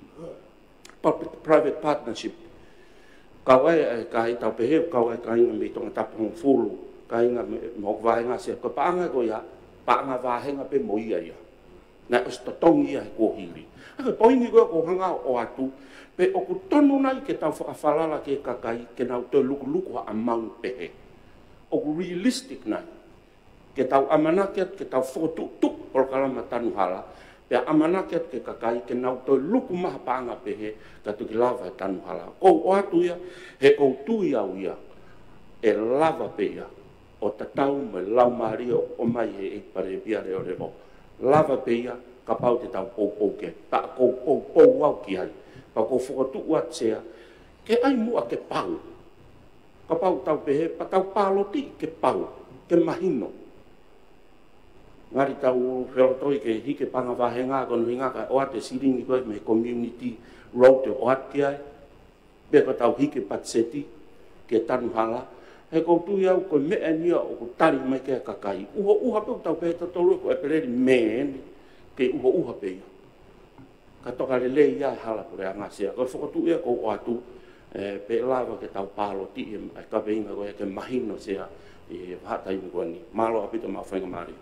Private Partnership. Kau e kai tau pehe, kau e kai inga me tonga tapong fulu. Kai inga mo vahenga se. Koe paanga ko ia, paanga vahenga pe mo ia ia. Na o stotongi ia he kohiri. Ake poini koe ko hanga o atu. Pe o ku tonu nai ke tau whakawhalala ke kakai ke nau toi luku luku ha amau pehe. O ku realistic nai. Ke tau amanaket, ke tau whokotuk por kalama tanu hala. Pe amanaket ke kakai ke nau toi luku maha paanga pehe ka tuki lava e tanu hala. Kou o atu ia, he kou tui au ia, e lava pe ia. O tatau me lau maari o mai he e pare bia reo reo. Lava pe ia, ka pau te tau pou pou ke. Pa kou pou pou au ki hai. Pa kou whakatu uat sea, ke ai mua ke pau. Ka pau tau pehe, pa tau paloti ke pau, ke mahino. Ngari tau whirotoi ke hike panga wahenga, kono hinga ka oate siringi koe me community road te oate ai. Beka tau hike patseti, ke tanu hala. He kou tui au koe mea nia o ko tari mai ke kakai. Uha peu tau pehe tatolu ko e pereri meen, ke uha peia. Ka toka le lei ia hala pure anga sea. Koe whakatu ia kou o atu, pe lava ke tau paloti, e ka veinga koe ke mahino sea, e hatai mi koe ni. Malo apito ma whainga maari.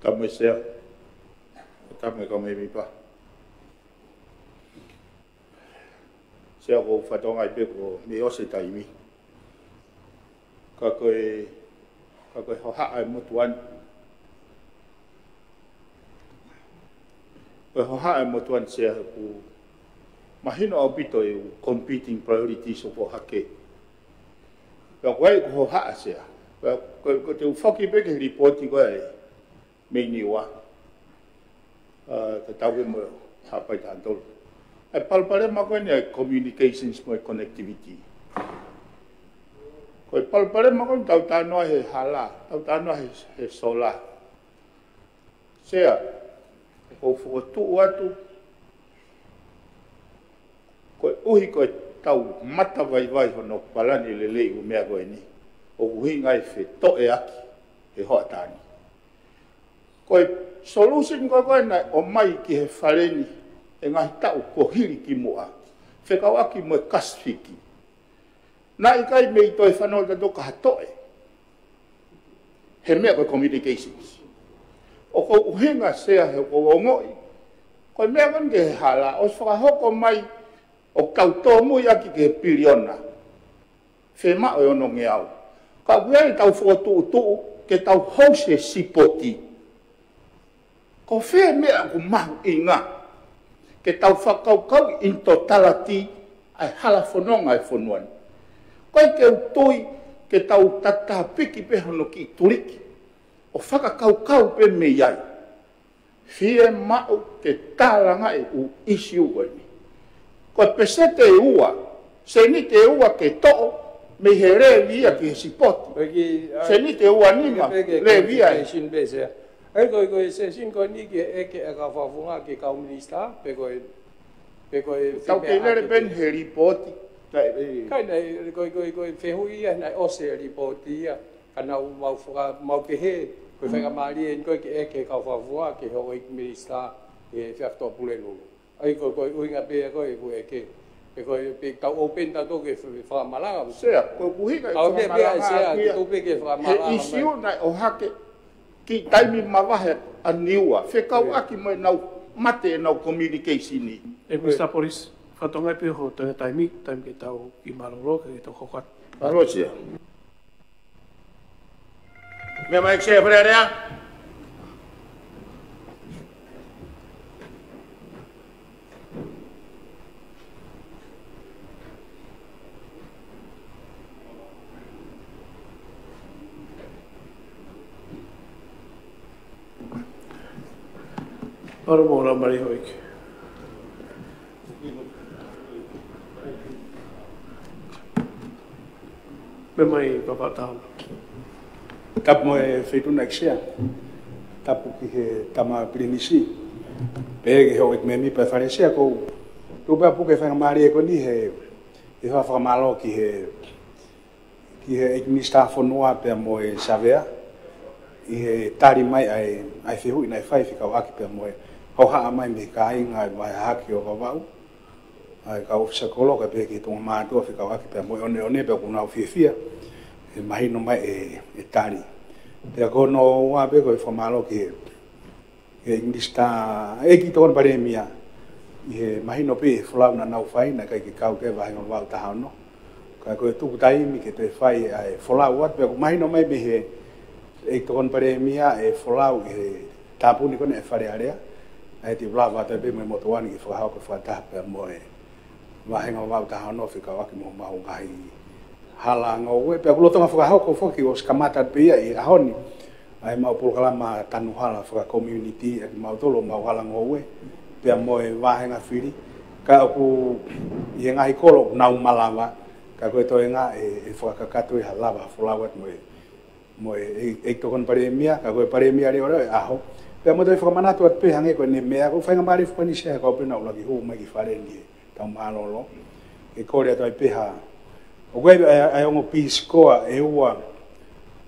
Tama sea, tama ka me mi pa. Sea ko whatonga i peko me ose taimi. Ka koe hoha ai motuan. Koe hoha ai motuan sea ku mahino au pito e competing priorities o ko hake. Ka koe ko hoha sea. Ko te uwhaki peke reporti koe me niwa. Ka tau e mo hapai tāntolo. E palpare ma koe ne communications mo e connectivity. Koe palpare ma koe tau tānoa he hala, tau tānoa he sola. Sea, ko whakotu atu, koe uhi koe tau mata vai vai hono palani le lei u mea koe ni. O uhi ngai whe to e aki, he hoa tāni. Koe solution koe nai o mai ki he whareni, e ngahi tau ko hiri ki mua. Whekau aki mo e kaswhiki. Nā i kai mei toi whanau tato ka hatoe. He mea koe communications. O ko uhinga sea he ko ngoi. Koe mea kan ke he hala. O whakahoko mai o kautoa mui aki ke he piriona. Whema o ono nge au. Ka kuei tau whakatu ke tau hause sipoti. Ko whea mea ku mahu i ngā. Ke tau whakaukau in totality ai hala whanonga ai whanuani. Koe ke utoi ke tau tata piki pe hono ki turiki. O whakakaukau pe me iai. Whie mau te tāranga e u issue koe ni. Koe pesete e ua. Se ni te ua ke to'o me he revia ki he sipoti. Se ni te ua nima revia e. Ai koe se sin koe ni ke eke e ka whawhunga ki kau minista, pe koe tau ke lere ben he ripoti. Kai nei koe whehui ia nei ose ripoti ia, ka nau mau ke he, koe whaka maari e koe ke eke ka whawhunga ki ho ik minista e whiaftoa pule nulu. ai ko uinga pe ko ke ko pe ka open ta to ke fa malanga sea ko buhiga au pe pe sea to pe ke fa malanga i siu na o hake ki taimi mawahe a niua whekau aki mai nau mate nau communication ni E Mr. Poris, whatonga pe ho te taimi ke tau i maroro ke tau hokat. Arosia. Me mai xe Pereira. Ora mora mari hoik. Me mai papa tau. Tap mo e feito na xia. Tapu ki he tama prinisi. Pege ho ek memi pa faresia ko. Tu ba pu ke fa mari ko ni he e fa malo ki he ek mi sta fo noa pe mo e savea. I he tari mai ai fe hui na fai fika waki pe mo e. Ho ha mai me ka inga mai haki o vau. Ai ka o sa kolo ka pe ki tu ma tu fika waki pe mo one pe ku na fia. E mai no mai e tari. Pe ko no wa pe ko fo malo ki e ingista e ki ton pare mia. I mai no pe flau na na fai na ka ki kau ke vai no va ta no. Ka ko tu tai mi ke te fai ai flau wat pe mai no mai be he e ton pare mia e flau e tapu ni ko ne fare area. Ai ti blava te be me motoani ki fa ha ko fa ta pe mo e vai no va ta no fika wa ki mo ma o ngai hala ngoe pe kulo tonga fa ha ko fo ki os kamata pe ia i ahoni ai ma pul kala ma tanu hala fa community e ma tolo ma hala ngoe pe mo e va nga firi ka ku i ngai kolo na malava ka ko to nga e fa ka ka to hala flawat mo e to kon pare mia ka ko pare mia ri ora aho pe mo to fa mana to pe hange ko ni me ko fa nga mari fa ni se ko pe na ulo ki hu ma ki fare ni ta malo lo e ko ria to pe ha o koe ai ongo piskoa e ua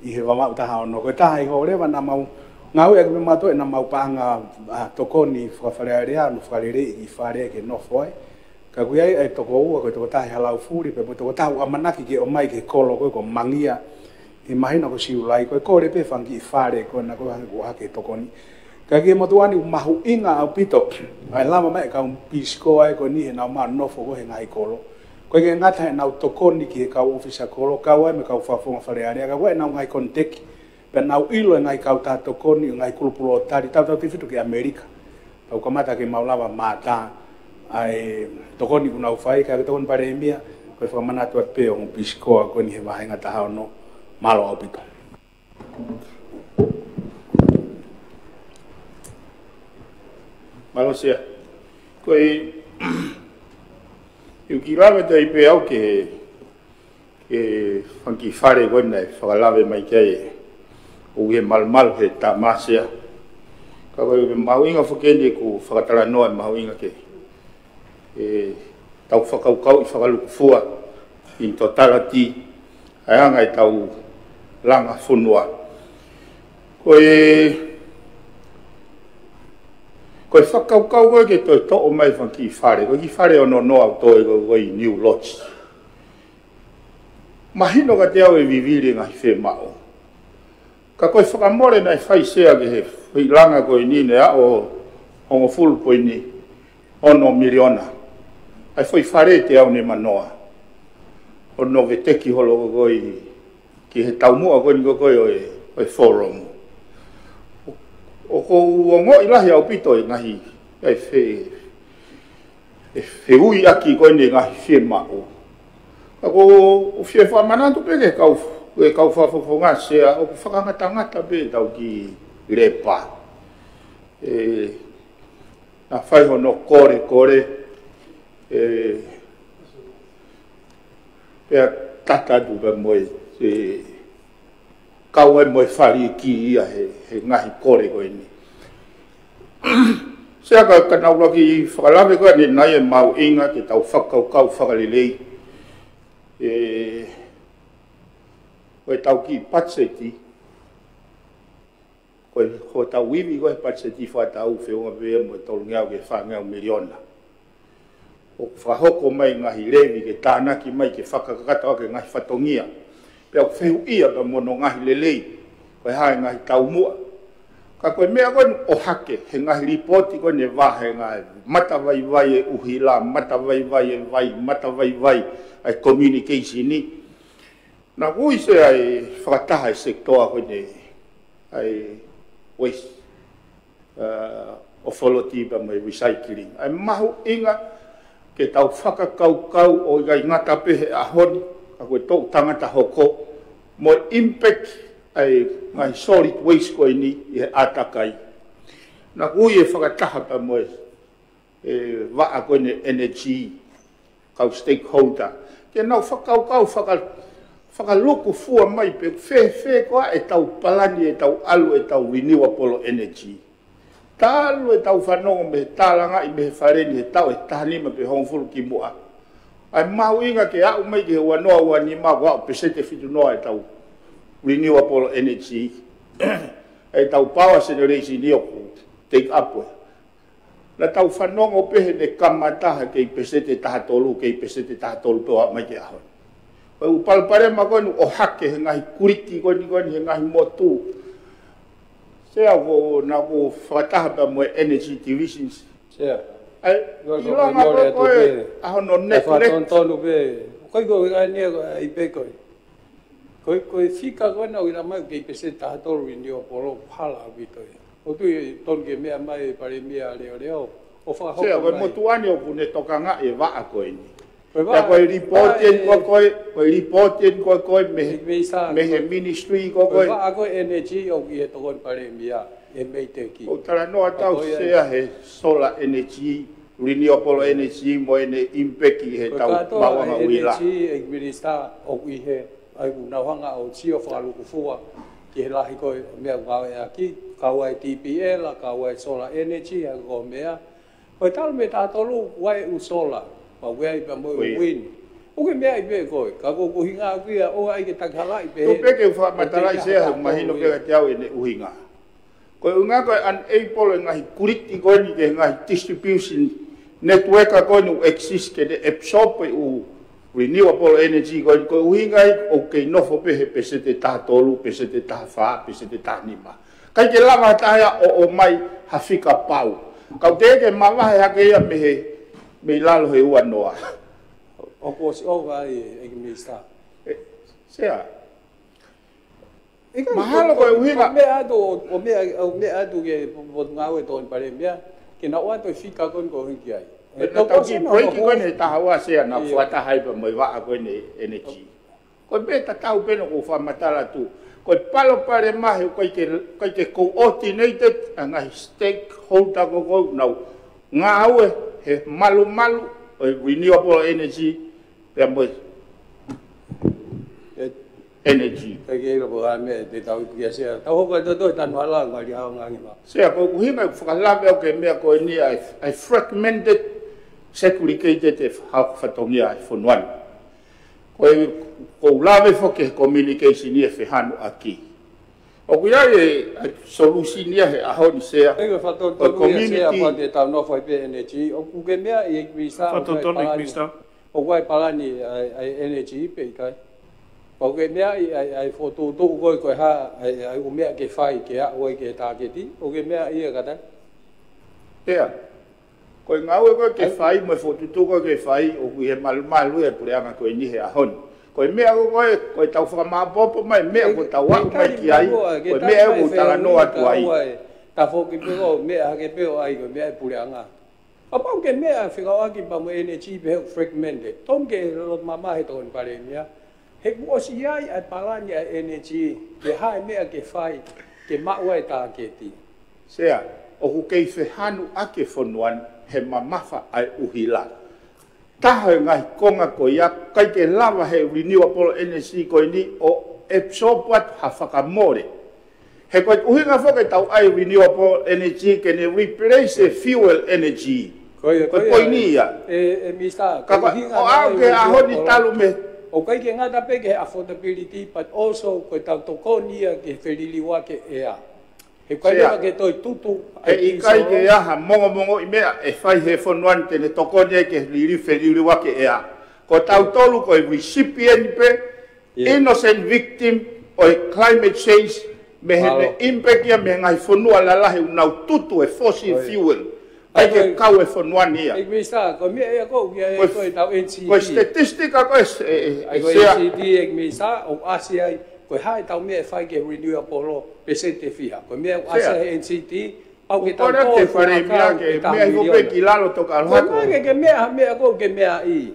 i he wamau taha ono. Koe taha i hore wa na mau ngau e kume mato e na mau panga tokoni whakawharearea no whakarere i whare ke nofoi. Ka kui ai toko ua koe toko tahi halau furi pe toko tahu amanaki ke o mai ke kolo koe ko mangia i mahina ko siulai koe kore pe whangi i whare koe na koe hangi ko hake tokoni. Ka kia motuani mahu inga au pito ai lama mai ka un piskoa e koe ni he na maa nofo koe he ngai kolo. Koe ke ngata e nau tokoni ki he kau ofisa kolo, kau ai me kau whafonga wharearea, ka koe nau ngai konteki, pe nau ilo e ngai kau tā tokoni, ngai kulupulo o tari, tau tifitu ki Amerika. Tau kamata ke maulawa mātā, ai tokoni ku nau whai, ka tokoni pare emia, koe whamanatu at peo ngu piskoa, koe ni he wahenga taha ono, malo au pito. Malo sia. Koe eu ki lawe te ipe au ke whanki whare koe nei whakalawe mai kei o he malmal he tā māsia. Ka koe mahuinga whakene ku whakatara noa mahuinga ke tau whakaukau i whakaluku fua i to tarati ai anga i tau langa whunua. Koe whakaukau koe ke toi to'o mai whanki whare. Koe ki whare ono noa toi koe i New Lodge. Mahino ka te au e viviri ngahi whe mao. Ka koe whakamore nei whai sea ke he whilanga koe nine a o hongo fulpo ni ono miliona. Ai whai whare te au ne manoa. Ono veteki holo koe ki he taumua koe ni koe o e forum. O ko uongo ilahi au pito i ngahi e whe hui aki koe ne ngahi whe mao. Ka ko o whe whamanantu peke kau whafonga sea o whakangata pe tau ki repa. Na whai hono kore pea tata duka moe kau e moe whari ki ia he ngahi kore koe ni. Sea ka naura ki whakalawe koe ni nai e mau inga ke tau whakaukau whakalelei. Koe tau ki patseti. Koe tau wiwi koe patseti whatau whiunga vea moe tolu ngeau ke whangau miliona. o whahoko mai ngahi lewi ke tānaki mai ke whakakata o ke ngahi whatongia. Pea o whehu ia pa mono ngahi lelei, koe hae ngahi taumua. Ka koe mea koe o hake, he ngahi ripoti koe ne wahe ngahi mata vai vai e uhila, mata vai vai e vai, mata vai vai ai communication ni. Nā kui se ai whakataha e sektoa koe ne ai waste authority pa mai recycling. Ai mahu inga ke tau whakakaukau o igai ngata pehe ahoni, ka koe tō tangata hoko, mo impact ai ngai solid waste koe ni i he atakai. Nā kui e whakataha pa moe waa koe ne energy, kau stakeholder. Ke nau whakaukau whakaluku fua mai pe whe koa e tau palani, e tau alu, e tau renewable energy. Tālu e tau whanongo me tālanga i me he whareni he tau e tahanima pe hongfuru ki mua. Ai mahu inga ke au mai ke he wanoa wani maa wao pesete fitu noa e tau renewable energy. E tau power generation ni oku take up we. Na tau whanongo pehe ne kamataha ke i pesete taha tolu, ke i pesete taha tolu pewa mai ke ahon. Pai upalpare ma koe o hake he ngahi kuriti koe ni he ngahi motu. Sea ko na ko whakataha pa moe energy divisions. Sea. Ai, ilanga koe ahono net. Tonu pe, koe koe kai nia i pe koe. Koe whika koe nau ina mai kei pese taha tolu i nio polo pala awi toi. O tui tonu ke mea mai pare mea leo leo. O whakahoko mai. Sea koe motuani o kune tokanga e waa koe ni. Ja koe reportien koe me he ministry koe. Koe koe energy o ki e tokon pare mea e meite ki. O tala noa tau sea he solar energy, renewable energy mo ene impeki he tau mawanga uila. Energy e minister o ki he ai unawanga o tio whakaluku fua ki he lahi koe mea ngawe aki. Kawai TPL, kawai solar energy a ko mea. Koe talo me tātolu wai u solar. Pa wea i pa moe win. O ke mea i pe koe, ka ko kuhinga kuia o ai ke takala i pe. Tu peke wha matalai sea mahino peka te au e ne uhinga. Koe unga koe unable e ngahi kuriti koe ni ke ngahi distribution network a koe nu exist ke de absorb e u renewable energy koe koe uhinga i o ke nofo pehe pese te taha tolu, pese te taha wha, pese te taha nima. Kai ke lama taia o mai hawhika pau. Kau te ke mawahe hake ia me lalo he ua noa. O ko si o vai e ki mista. Sea. Mahalo koe uhinga. O mea atu ke ngau e toon pare mea, ke na ua toi whika kon ko hinki ai. E tau ki proiki koe ne taha ua sea na whata haipa mai waa koe ne energy. Koe beta tau peno ko whamatala tu. Koe palo pare mahe koe ke coordinated a ngahi stakeholder ko kou nau. Ngā aue he malu o renewable energy pia mo energy. Kai ke ilo poa me te tau kia sea. Tau hoko e toto e tanu ala ngari hao ngangi ma. Sea koe kuhinga whakalawe o ke mea koe ni ai fragmented segregated e whatongia ai whonuani. Koe kou lawe whoke communication ni e whehanu aki. O kuia e solution ni he ahoni sea. Ego whatotonu ia sea whate tau nofo i pe energy. O kuke mea i ekvisa. Whatotonu ekvisa. O kuai palani ai energy pe i kai. O kuke mea ai whototu koe ha ai umea ke whai ke a oi ke tāketi. O kuke mea i e kata. Ea. Koe ngau e koe ke whai mo whototu koe ke whai o kui he malu e pureanga koe ni he ahoni. Koe mea koe tau whakamapopo mai, mea koe tau wau mai ki ai, koe mea koe tala noa tu ai. Ta whoki pego mea hake pego ai, koe mea e pureanga. Apau ke mea whikau aki pa mo energy pe heu fragmented. Tom ke lot mama he toon pare mea. He kuosi ai ai palani ai energy, ke hae mea ke whai, ke maua e tāketi. Sea, o ku kei whehanu ake whonuan, he mamafa ai uhilana. Taha ngai konga ko ia kai ke lava he renewable energy ko ni o absorb what ha whakamore. He koe uhinga whaka tau ai renewable energy ke ne replace fuel energy. Koe ni ia. E mista. O au ke ahoni talu me. O kai ke ngata pe ke affordability but also koe tau toko ni ia ke whiriliwa ke ea. He kai lea ke toi tutu. E I kai ke aha mongo I mea e whai he whanuan te ne tokone ke riri wake ea. Ko tau tolu ko e recipient pe, innocent victim o e climate change, me he ne impekia me ngai whanua lalahe unau tutu e fossil fuel. Ai ke kau e whanuan ia. Ek misa, ko mea ea ko kia e toi tau NCD. Ko statistika ko Ai ko NCD ek misa, o Asia ko hai tau mea whai ke renewable lo pesente fia. Ko mea Asia NCD, au ke tau tō te whare mea ke mea I hope ki lalo toka alhako. Ko ke mea ko ke mea I.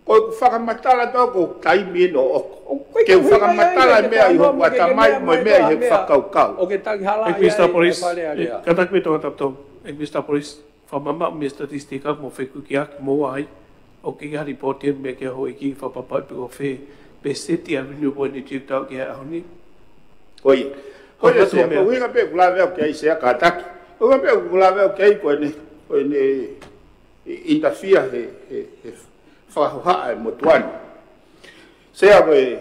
Ko whakamatala tō ko taimi no oko. Ke whakamatala mea I hope atamai mo mea I he whakaukau. O ke tangi hala ia. Mr. Police, katak me tonga taptong. Mr. Police, whamama me statistika mo whekuki aki mo ai. O ke ngā reporter me ke hoi ki whapapai pe o whe. Pe seti a renewable energy tau ki a honi. Oi. Hoi e sea, ko winga pe kulaweo ki ai sea kataki. Winga pe kulaweo ki ai koe ne interfere he whahoha e motuani. Sea koe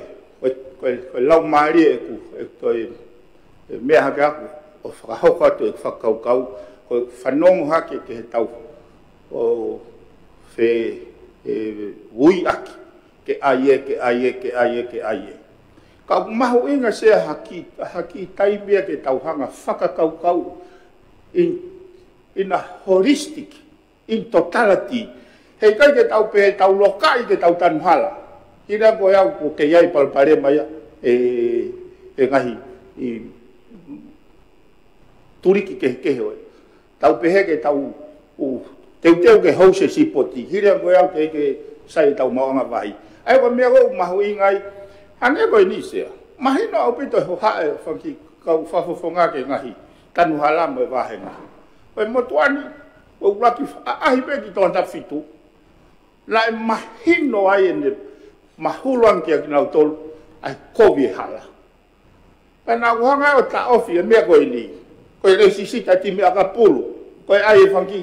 lau maari e ku, koe mea hake aku, o whakahoka tu e whakaukau, koe whanongo hake ke he tau, o whe ui aki, ke aie. Ka mahu inga sea haki taimia ke tauhanga whakakaukau in a holistic, in totality. Hei kai ke tau pe tau lokai ke tau tanuhala. Hira koe au ko ke iai palpare maia e ngahi turiki ke hoe. Tau pe he ke tau teu ke hause sipoti. Hira koe au ke sai tau maonga vai. Ai ko mea ko mahu ingai ane koe ni sea. Mahino au pito ho hae whanki kau whafofonga ke ngahi tanuhala mo e wahenga. Koe motuani o ulaki ahi pe ki toa tafitu. La e mahino ai ene mahuluan kia ki nau tolu ai kovi e hala. Pena kuhanga o ta ofi e mea koe ni. Koe leo sisita ti mea ka pulu. Koe ai e whanki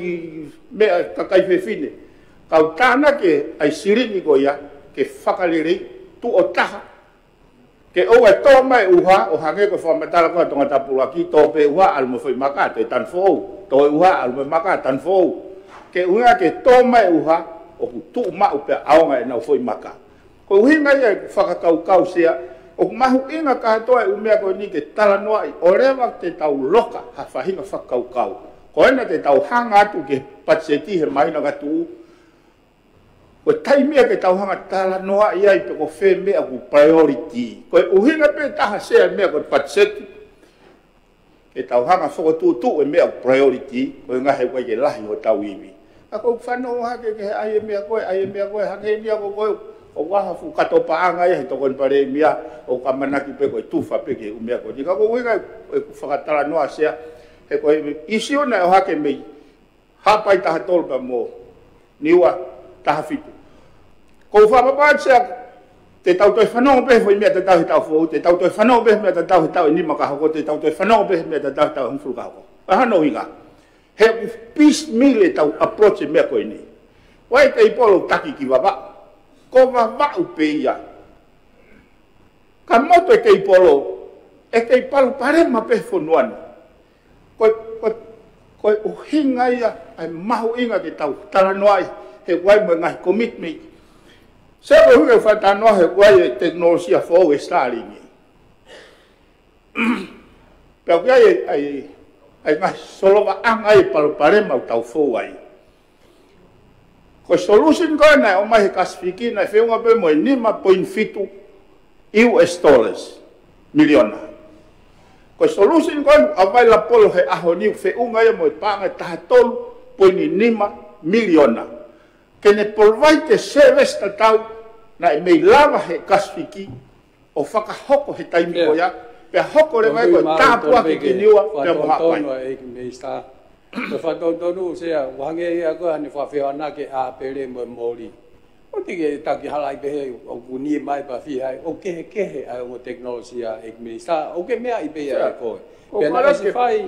mea kakai whewhine. Kau tāna ke ai sirini koe ia ke whakalirei tu o taha. Ke o e tō mai uha o hange koe whamatala koe tonga tapula ki tō pe uha almo whai maka te tan fōu. Tō uha almo maka tan fōu. Ke unga ke tō mai uha o tu mau pe aonga e nau foi maka. Ko hinga ia whakakaukau sea, o mahu inga kahatoa e umea koe ni ke tala noa I o rewa te tau loka ha whahinga whakaukau. Ko ena te tau hanga atu ke patseti he mahina katu. Ko taimia ke tau hanga tala noa ia I pe ko whe mea ku priority. Ko uhinga pe taha sea mea ko patseti. Ke tau hanga whakotu e mea ku priority, ko ngahe koe ke lahi o tau iwi. Ako whanau hake ke aie mea koe, hake mea koe, o waha fu katopa anga ia, he tokon pare mea, o kamanaki pe koe tufa pe ke umea koe. Nika ko winga e whakatala noa sea, he koe isi ona o hake mei, hapai taha tolpa mo, niwa taha fitu. Ko whapapaat sea, te tau toi whanau pe foi mea te tau he tau fōu, te tau toi whanau pe mea te tau he tau e nima kahoko, te tau toi whanau pe mea te tau he tau e hungfuru kahoko. Ahano inga. He piecemeal e tau approach e mea koe nei. Wai te ipolo taki ki wawa. Ko wawa upe ia. Ka moto e te ipolo, e te ipalo parema pe whonuani. Koe uhinga ia, ai mahu inga ke tau talanoai, he wai mo ngai commitment. Se ko huke whatanoa he wai e teknolosia fōu e Starlink. Pea kia ai ngai solova anga I palo parema u tau fōu ai. Ko solution koe nai o mai he kasifiki nai whiunga pe mo e 5.5 US dollars miliona. Ko solution koe a vai la polo he aho niu whiunga ia mo e panga taha tolu poini 5 miliona. Kene provide te service ta tau na e mei lava he kasifiki o whakahoko he taimi ko ia. Pea hoko le mai koe tāpua ki ki niua pea mo hapai. Ko whatotonu sea, wahange ia koe ane whawhiwana ke a pere mo mori. O tike taki halai pehe o kuni mai pa whihai, o kehe ai o teknolosia e minista, o ke mea I pea e koe. Pea na esi whai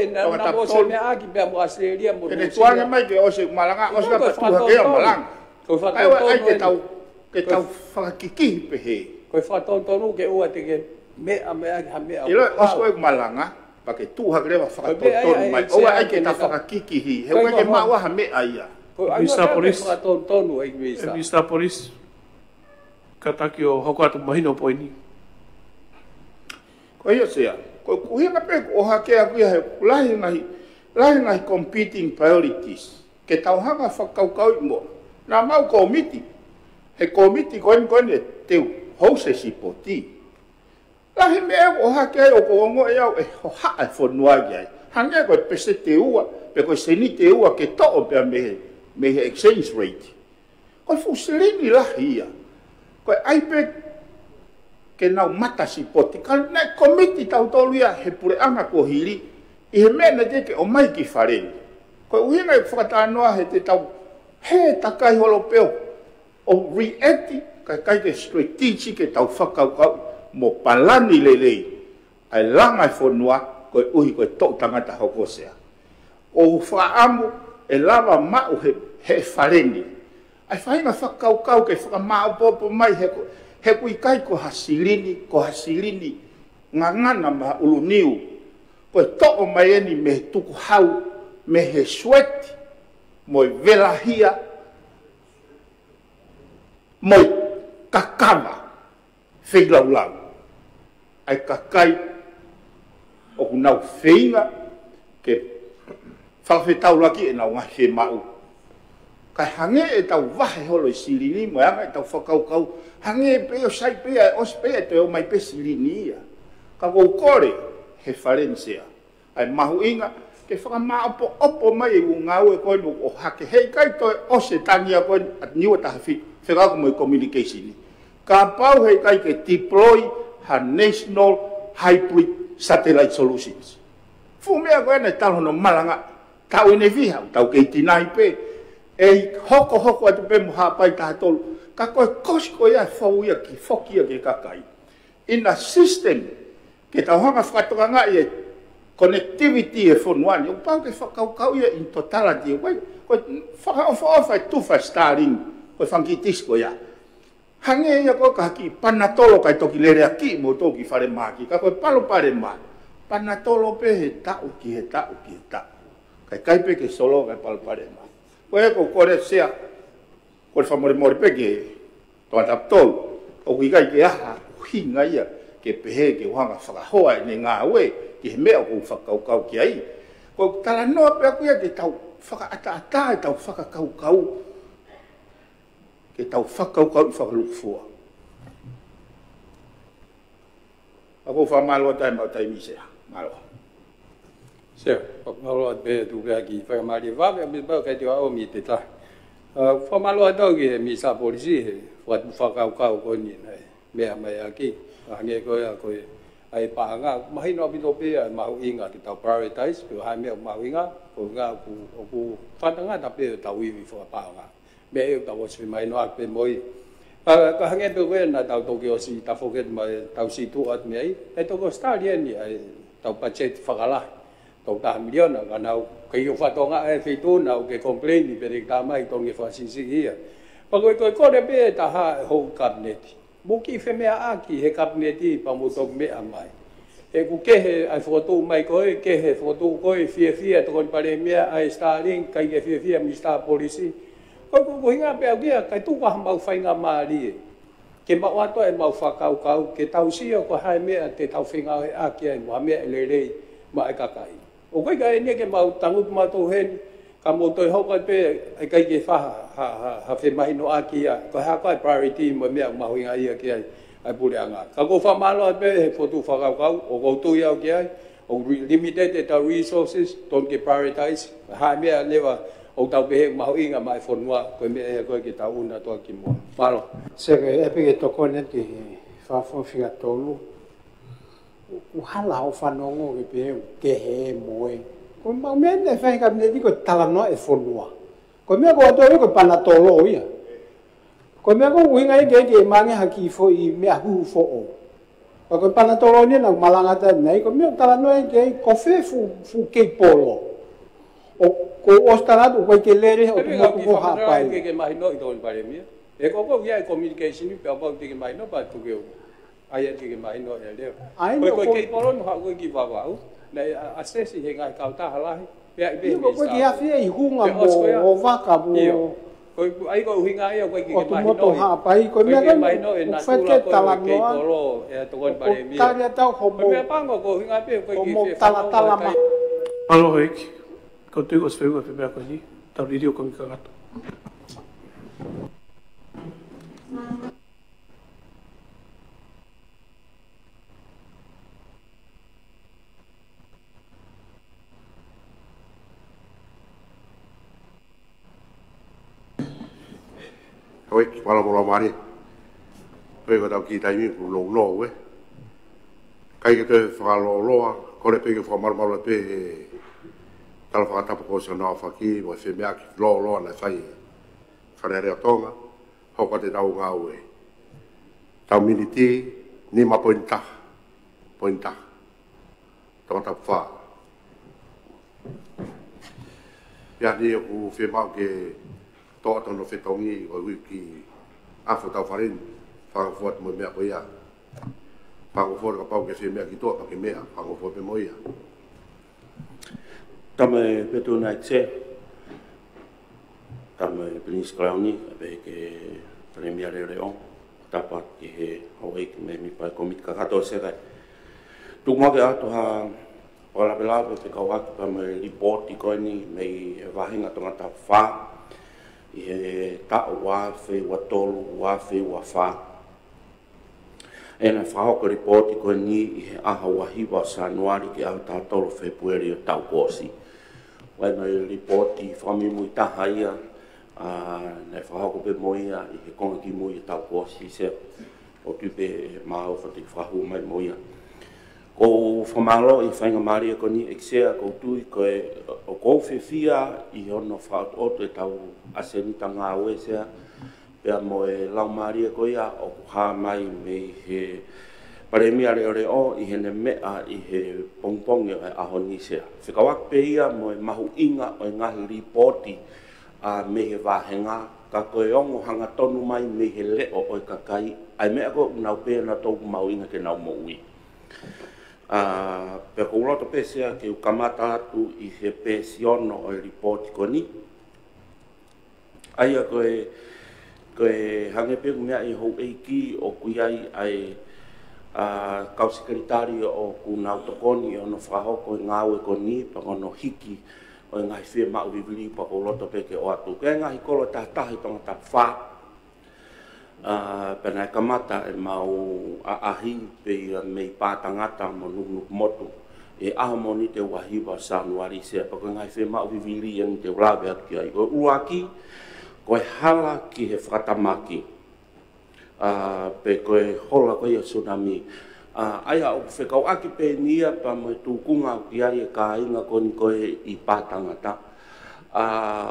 e na mose mea aki pea mo Australia mo Kene tuange mai ke ose malanga, ose ka patuha kea malanga. Ai ke tau whakakikihi pehe. Koe whatotonu ke ua tike mea ki ha mea. Ilo osko e malanga, pa ke tu ha greva fa to mai o ai ke ta fa kiki hi he ke ma wa ha me aia Mr. Police tonu ai visa Mr. Police kataki o hoko atu mahino poini ko ia sea ko kuhinga pe o ha ke aku he lahi ngai competing priorities ke tau hanga fa kau mo na mau komiti he komiti ko ne te hose si poti lahi me o ha ke o ko ngo e ho ha fo noa ya hanga ko pese te ua pe ko seni te ua ke to o pe me exchange rate ko fu selini lahi ya ko ai pe ke nau mata si poti ka na komiti tau tolu ya he pure anga ko hiri i he mena te ke o mai ki whareni ko uhinga e whakatanoa he te tau he takai holo peo o reacti kai ke strategic ke tau whakaukau mo palani lelei ai langa e whonua ko uhi ko tau tangata hoko sea o whaamu e lava mau he whareni ai whainga whakaukau ke whakamao popo mai he kui kai ko hasilini ngangana ma uluniu ko to o mai ni me tuku hau me he sweat mo velahia mo kakava feilau ai kakai o nau feinga ke whawhetau laki e nau ngahe mau kai hange e tau wahe holo i silini mo anga e tau whakaukau hange pe o sai pe o pe te o mai pe silini ia ka ko kore he farencia ai mahu inga ke whakamao opo mai e ngau e koe o hake hei kai to o se tania koe at niwa tahafi whekako mo i communication ka pau hei kai ke deploy ha national hybrid satellite solutions fu mea koe ne talo no malanga tau ene viha tau ke itinai pe e hoko atu pe muha pai tahatolu ka koe kosko ia fau ia ki foki ia ke kakai in a system ke tau hanga whakatokanga ia connectivity e whonuani o pau ke whakaukau ia in totality koe whakaofa tufa starring koe whankitis ko ia hange ia koe ka haki panatolo kai toki lere aki mo toki whare maki ka koe palo pare ma panatolo pe he tau ki he tau kai pe ke solo kai palo pare ma koe ko kore sea koe whamore pe ke toa taptolo o kui kai ke aha hinga ia ke pehe ke wanga whakahoa e ngā ue ki he mea ko whakaukau ki ai ko tala noa pe aku ia ke tau whakaata e tau whakaukau ke tau whakaukau i whakalukufua ako whamaloa tai mau tai misea maloa Seo, whamaloa pe tu pea ki whakamari wawe a misbao kai te ao mi te tahi whamaloa tau ki he misa polisi he whakaukau koni mea mai aki hange koe a koe ai paanga mahino apito pe ai mau inga ki tau prioritize pe hai mea mau inga ko nga ku whatanga ta pe tau iwi paanga me e tau osi mai no ak pe moi ka hange pe koe na tau toki osi ta foket mai tau si tu at mei e toko star ni ai tau budget whakala tau ta miliona ka nau kai o whatonga e whitu nau ke complain ni pe ta mai tongi whasisi ia pa koe kore pe ta ha ho cabinet muki fe mea aki he kabineti pa mo tok mea mai e ku kehe ai foto mai koe kehe foto koe fia to kon pare mea ai Starlink kai ke fia Mr. Policy ko hinga pe agia kai tu ka mau fainga mali ke ma wato e mau fakau ke tau sio ko hai mea te tau finga aki ai mo mea lele ma ka kai o kai kai ne ke mau tangu ma to hen ka mo to ho ka pe ai kai ke fa ha fe mai no aki ko ha ka priority mo mea ma hinga ia ke ai pule anga ka ko fa malo pe foto fa ka o ko tu ia ke ai o limited the resources don't get prioritize ha mea leva o tau pe ma hinga mai fonua ko me ko ke tau na to ki mo malo se ke e pe to ko ne ki fa fo figa tolu u hala o fa no ngo ke he moe ko ma me ne fa ka ne dico tala no e fonua ko me ko to ko panatolo ia ko me ko winga ke mange haki fo i me hu fo o ko panatolo ni na malanga ta nei ko me tala no ke ko fe fu ke polo o ko ostarado ko ke lere o ko ha pai ke mai no i don pare mi e ko ia communication ni pe about ke mai no pa tu ke ai ke mai no e le ko ke polo no ha ko ki va nei assesi he ngai kauta lahi pe ai be Ko ki afi e hunga mo o vaka mo. Ko ai ko hinga ia ko ki ke mai no. Ha pai ko me mai no na tula ko ke kolo e to kon pare mi. Ka ria tau ho mo. Me pango ko hinga pe ko ki mo tala ma. Alo hek. Ko tu ko sfeu pe me ko ni. Ta video ko mi kagato. Oi, wala mo mari. Pe ko tau ki tai mi ku lo lo we. Kai ke fa lo lo, ko le pe ke fa mar mar pe tal fa ta ko se no fa ki mo fe mea ki lo lo na fai. Fa re tonga, ho ko te tau nga we. Tau miniti ni ma pointa. Pointa. Tau ta fa. Ya ni ku fe ma ke to to no fe tongi o wiki afo tau farin fa fot mo mea ko ia fa ko fot ka pau ke fe mea ki to pa ke mea fa ko fot pe mo ia tame petu na tse tame Prince Clowny be ke premier Leon tapa ki he hoi ki me mi pa komit ka kato se kai tu mo ke ato ha ola bela pe ka wa pa me report ko ni me va hinga to ta fa e ta wa fe wa tolu wa fe wa fa ena fa ko report ko ni e a wa hi wa sanuari ki a ta tolu februari o tau kosi wa no report fa mi mu ta haia a na fa ko pe moia e ko ki mu tau kosi se o tu pe ma o fa ti fa hu mai moia ko famalo i fainga mari ko ni exea ko tu ko o ko fia i ono fa o te tau aseni tanga o se pe mo e la mari ko ia o ha mai me he premia le o i hene me a i he pongpong e a honi se fikawak pe ia mo e mahu inga o nga ripoti a me he vahenga ka ko ongo hanga tonu mai me he le o ka kai ai me ko na pe na to mau inga ke na mo ui pe ko loto pesia ke kamata tu i he pesiono o report ko ni ai ko hange pe mea i ho eiki o kuiai ai kau sekretario o ku nautokoni o no faho ko ngau ko ni pa no hiki o ngai fe ma vivili pa ko loto pe ke o atu ke ngai ko lo ta ta to ta fa pena kamata e mau ahi pe me patangata mo nu motu e amo ni te wahiwa sanuari se pa ko ngai fe ma vivili en te ulabe ki ai ko uaki ko hala ki he fatamaki pe ko hola ko ia tsunami ai a o fe kau aki pe nia pa mo tu kunga ki ai ka inga ko ni ko i patangata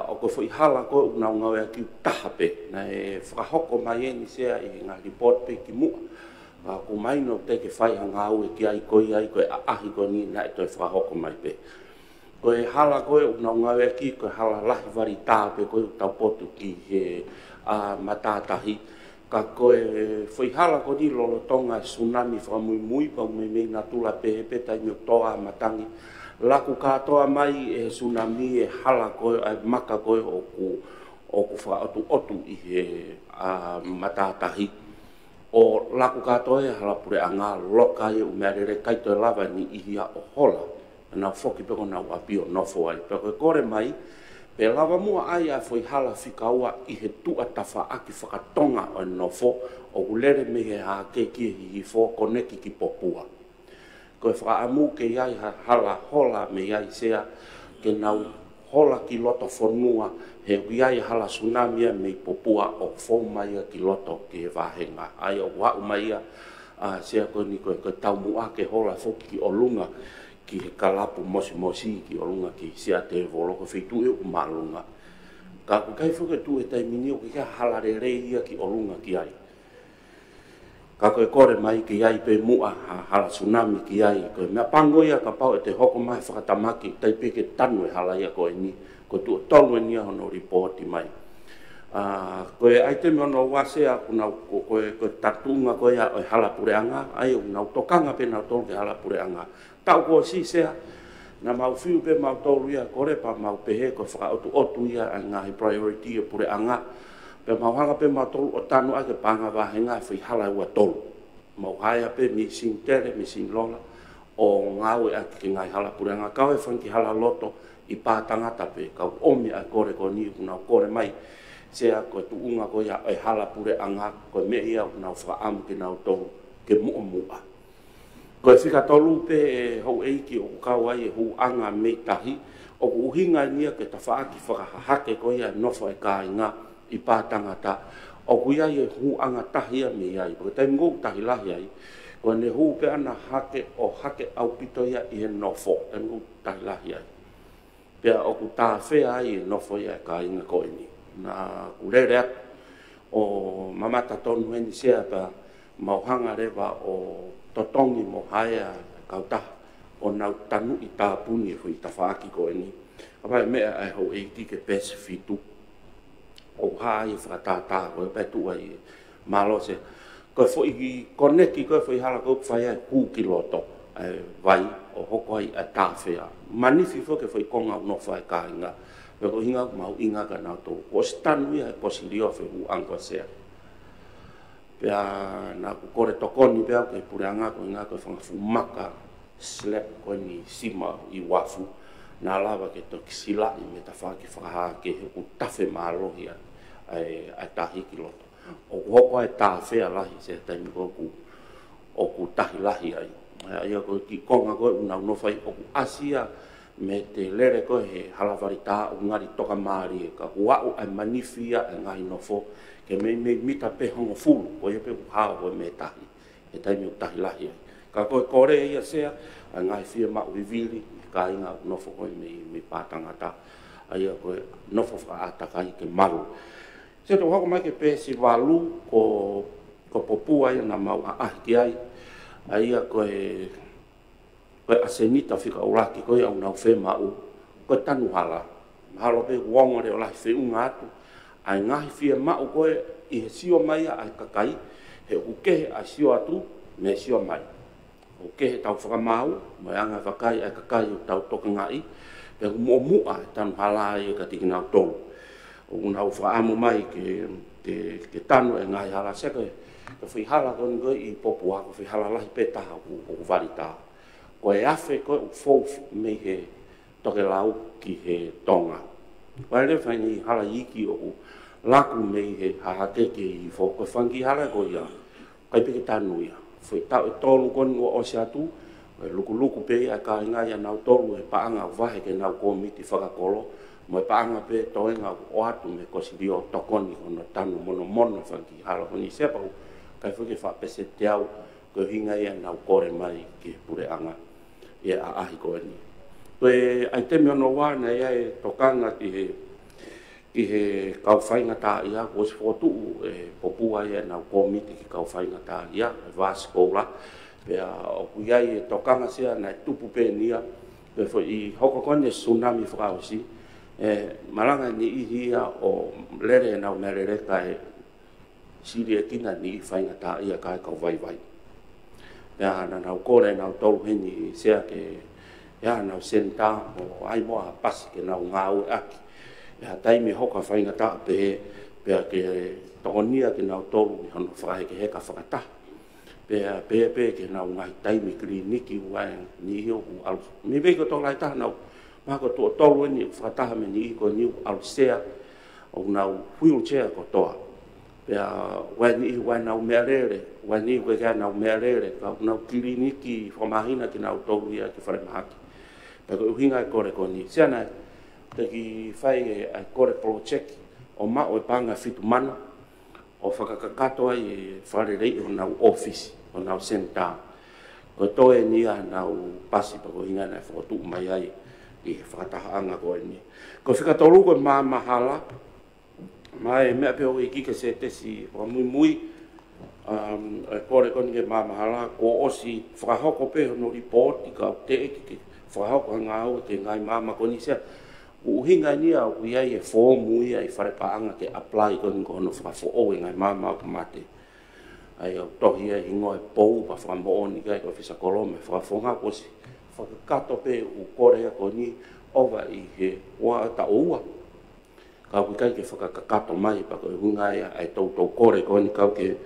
o ko foi hala ko na nga ki tahape na e frahoko mai ni se i nga report pe ki mu ko mai no te ke fai hanga o ki ai ko ahi ko ni na to frahoko mai pe ko hala ko na nga ki ko hala lahi vari ta pe ko ta potu ki he matatahi ka ko foi hala ko di lo tonga tsunami fra mui pa me na tula pe ta no toa matangi laku katoa mai e tsunami e hala ko maka ko o ku fa otu i he matatahi o laku katoa e hala pure anga loka e umerere kai to lava ni i o hola na foki pe ko na apio no fo ai pe ko kore mai pe lava mua ai a foi hala fikaua i he tu atafa aki whakatonga o no fo o ulere me he a ke ki fo koneki ki popua ko fa amu ke ia hala hola me ia sea ke nau hola ki loto fonua he ia hala tsunami me popua o fo mai ki loto ke vahenga ai o wa mai sea ko ni ko tau mua ke hola fo ki olunga ki he kalapu mosi ki olunga ki sea te volo ko fitu e malunga ka kai fo ke tu e tai mini o ki hala re ia ki olunga ki ai ka koe kore mai ki ai pe mua hala tsunami ki ai ko me pango ia ka pau e te hoko mai whakatamaki tai pe ke tanu e hala ia ko ni ko tu tolu ni hono report mai Koe ai te mea no wase a kuna koe tatunga koe a hala pureanga, ai unau tokanga pe na tolu ke hala pureanga. Tau ko si sea, na mau fiu pe mau tolu ia kore pa mau pehe ko whaka otu ia a ngahi priority e pureanga. Pe mau hanga pe mau tolu o tanu ake panga wahenga whi hala ua tolu. Mau haia pe mi sing tere, mi sing lola, o ngau e ake ki ngai hala pureanga. Kau e whanki hala loto i pātangata pe, kau omi a kore ko ni unau kore mai. Sea ko tuunga ko ia e hala pureanga, ko me ia unau whaamu ki nau tolu ke mua mua. Ko e whika tolu pe e hau eiki o kau ai e hu anga me tahi, o ku uhinga nia ke ta whaaki whakahake ko ia nofo e kāinga i pātangata, o ku ia e hu anga tahi a me iai, porque tai ngou tahi lahi ai, ko ne hu pe ana hake o hake au pito ia i he nofo, tai ngou tahi lahi ai. Pea o ku tā whea ai e nofo ia e kāinga ko ini. Na kurere atu, o mamata tonu heni sea pa mauhanga rewa o totongi mo haea kautaha o nau tanu i tāpuni e hui tawhaaki ko eni. Apai mea ai hau eiti ke pese fitu. O haa i whakatātā koe petu ai malo se. Koe fo i koneki koe fo i hala koe whai ai kū kiloto ai vai o hoko ai a tāwhea. Manifi fo ke fo i konga no whai kāinga. Pero hinga mau inga ka nau tō. O stanu ia e posirio fe hu angko sea. Pea na ku kore tokoni pea ke pureanga ko inga ko whanga fumaka slap ko ni sima i wafu. Na lava ke to kisila i me ta whaki whakaha ke he ku tafe mālohi ai tahi ki loto. O ku hoko ai tāwhea lahi se taimi ko ku o ku tahi lahi ai. Ia ko ki konga koe unau nofai o ku asia me te lere ko he halawari tā o ngari toka maari e ka huau ai manifia e ngahi nofo ke me mita pe hongo fulu ko ia pe hao ko me tahi e taimi o tahi lahi ai ka koe kore ia sea a ngahi fia ma uivili ka inga nofo ko me pātangata a ia koe nofo wha atakai ke maru se to hoko mai ke pe si walu ko popua ia na mau a ahiki ai a ia koe koe asenita whika uraki koe au nau whemau, koe tanu hala. Halo pe wonga reo lahi whiunga atu. Ai ngahi whia mau koe i he sio mai ai kakai, he ukehe ai sio atu, me sio mai. Ukehe tau whakamau, mai anga whakai ai kakai o tau toka ngai, pe mua mua tanu hala ai ka tiki nau tolu. O nau whaamu mai ke tanu e ngai hala seka, ka whihala koni koe i popua, ka whihala lahi pe taha o wari taha. Ko e afe ko fofu me he toke lau ki he tonga. Ko e le whaini hala iki o laku me he hahake ke i fo. Ko whangi hala ko ia, kai peke tanu ia. Fui tau e tolu koni o ose atu, ko e luku pe a ka inga ia nau tolu e paanga vahe ke nau komiti whakakolo, mo e paanga pe toenga o atu me kosi dio tokoni kono tanu mono whangi hala koni sepa ku, kai whuke whapese te au, ko hinga ia nau kore mai ke pureanga. Ia a ahi ko ni. Koe ai te mea no wana ia e tokanga ki he kau whainga tā ia, ko se whotu e popua ia nau komiti ki kau whainga tā ia, e Vaskola. Pea o kuia i e tokanga sia na e tupu pe nia, pe fo i hoko kone tsunami whakausi, malanga ni ihi ia o lere e nau merere ka e siri e kina ni i whainga tā ia ka e kau vai. Ya na nau kore nau tolu heni sea ke ya nau senta o ai moa pasi ke nau ngau aki ya taimi hoka whainga ta pe ke tokonia ke nau tolu i hono whae ke heka whakata pe ke nau ngai taimi kliniki uai ni hio u alu mi vei ko tolai ta nau mako to tolu ni whakataha me ni ko ni alu sea o nau wheelchair ko toa pea wani nau mearere, wani koe kia nau mearere, ka nau kliniki whamahina ki nau tolu ia ki whare mahaki. Pea koe uhinga e kore koni. Siana, te ki whai e kore project o ma o e panga fitu mana, o whakakakato ai e whare rei o nau office, o nau senta. Koe toe nia nau pasi pa koe hinga na whakatu mai ai i whakatahaanga koe ni. Koe whikatolu koe mahala, mai mea peo i kike se tesi o mui kore koni ke mamahala ko osi whakahoko pe no ripoti ka te eki ke whakahoko ngau ke ngai mama koni sea hinga ni au ia e fomu ia e fare paanga ke apply ko no fa fo o ngai mama ko mate ai o tohi e ingo e pou pa fa mo ni kai ko fisa kolome fa fonga ko si fa kato pe u kore ko ni ova i he wa ta oua ka ku kai ke fa kato mai pa ko hunga ia ai to kore ko ni ka ke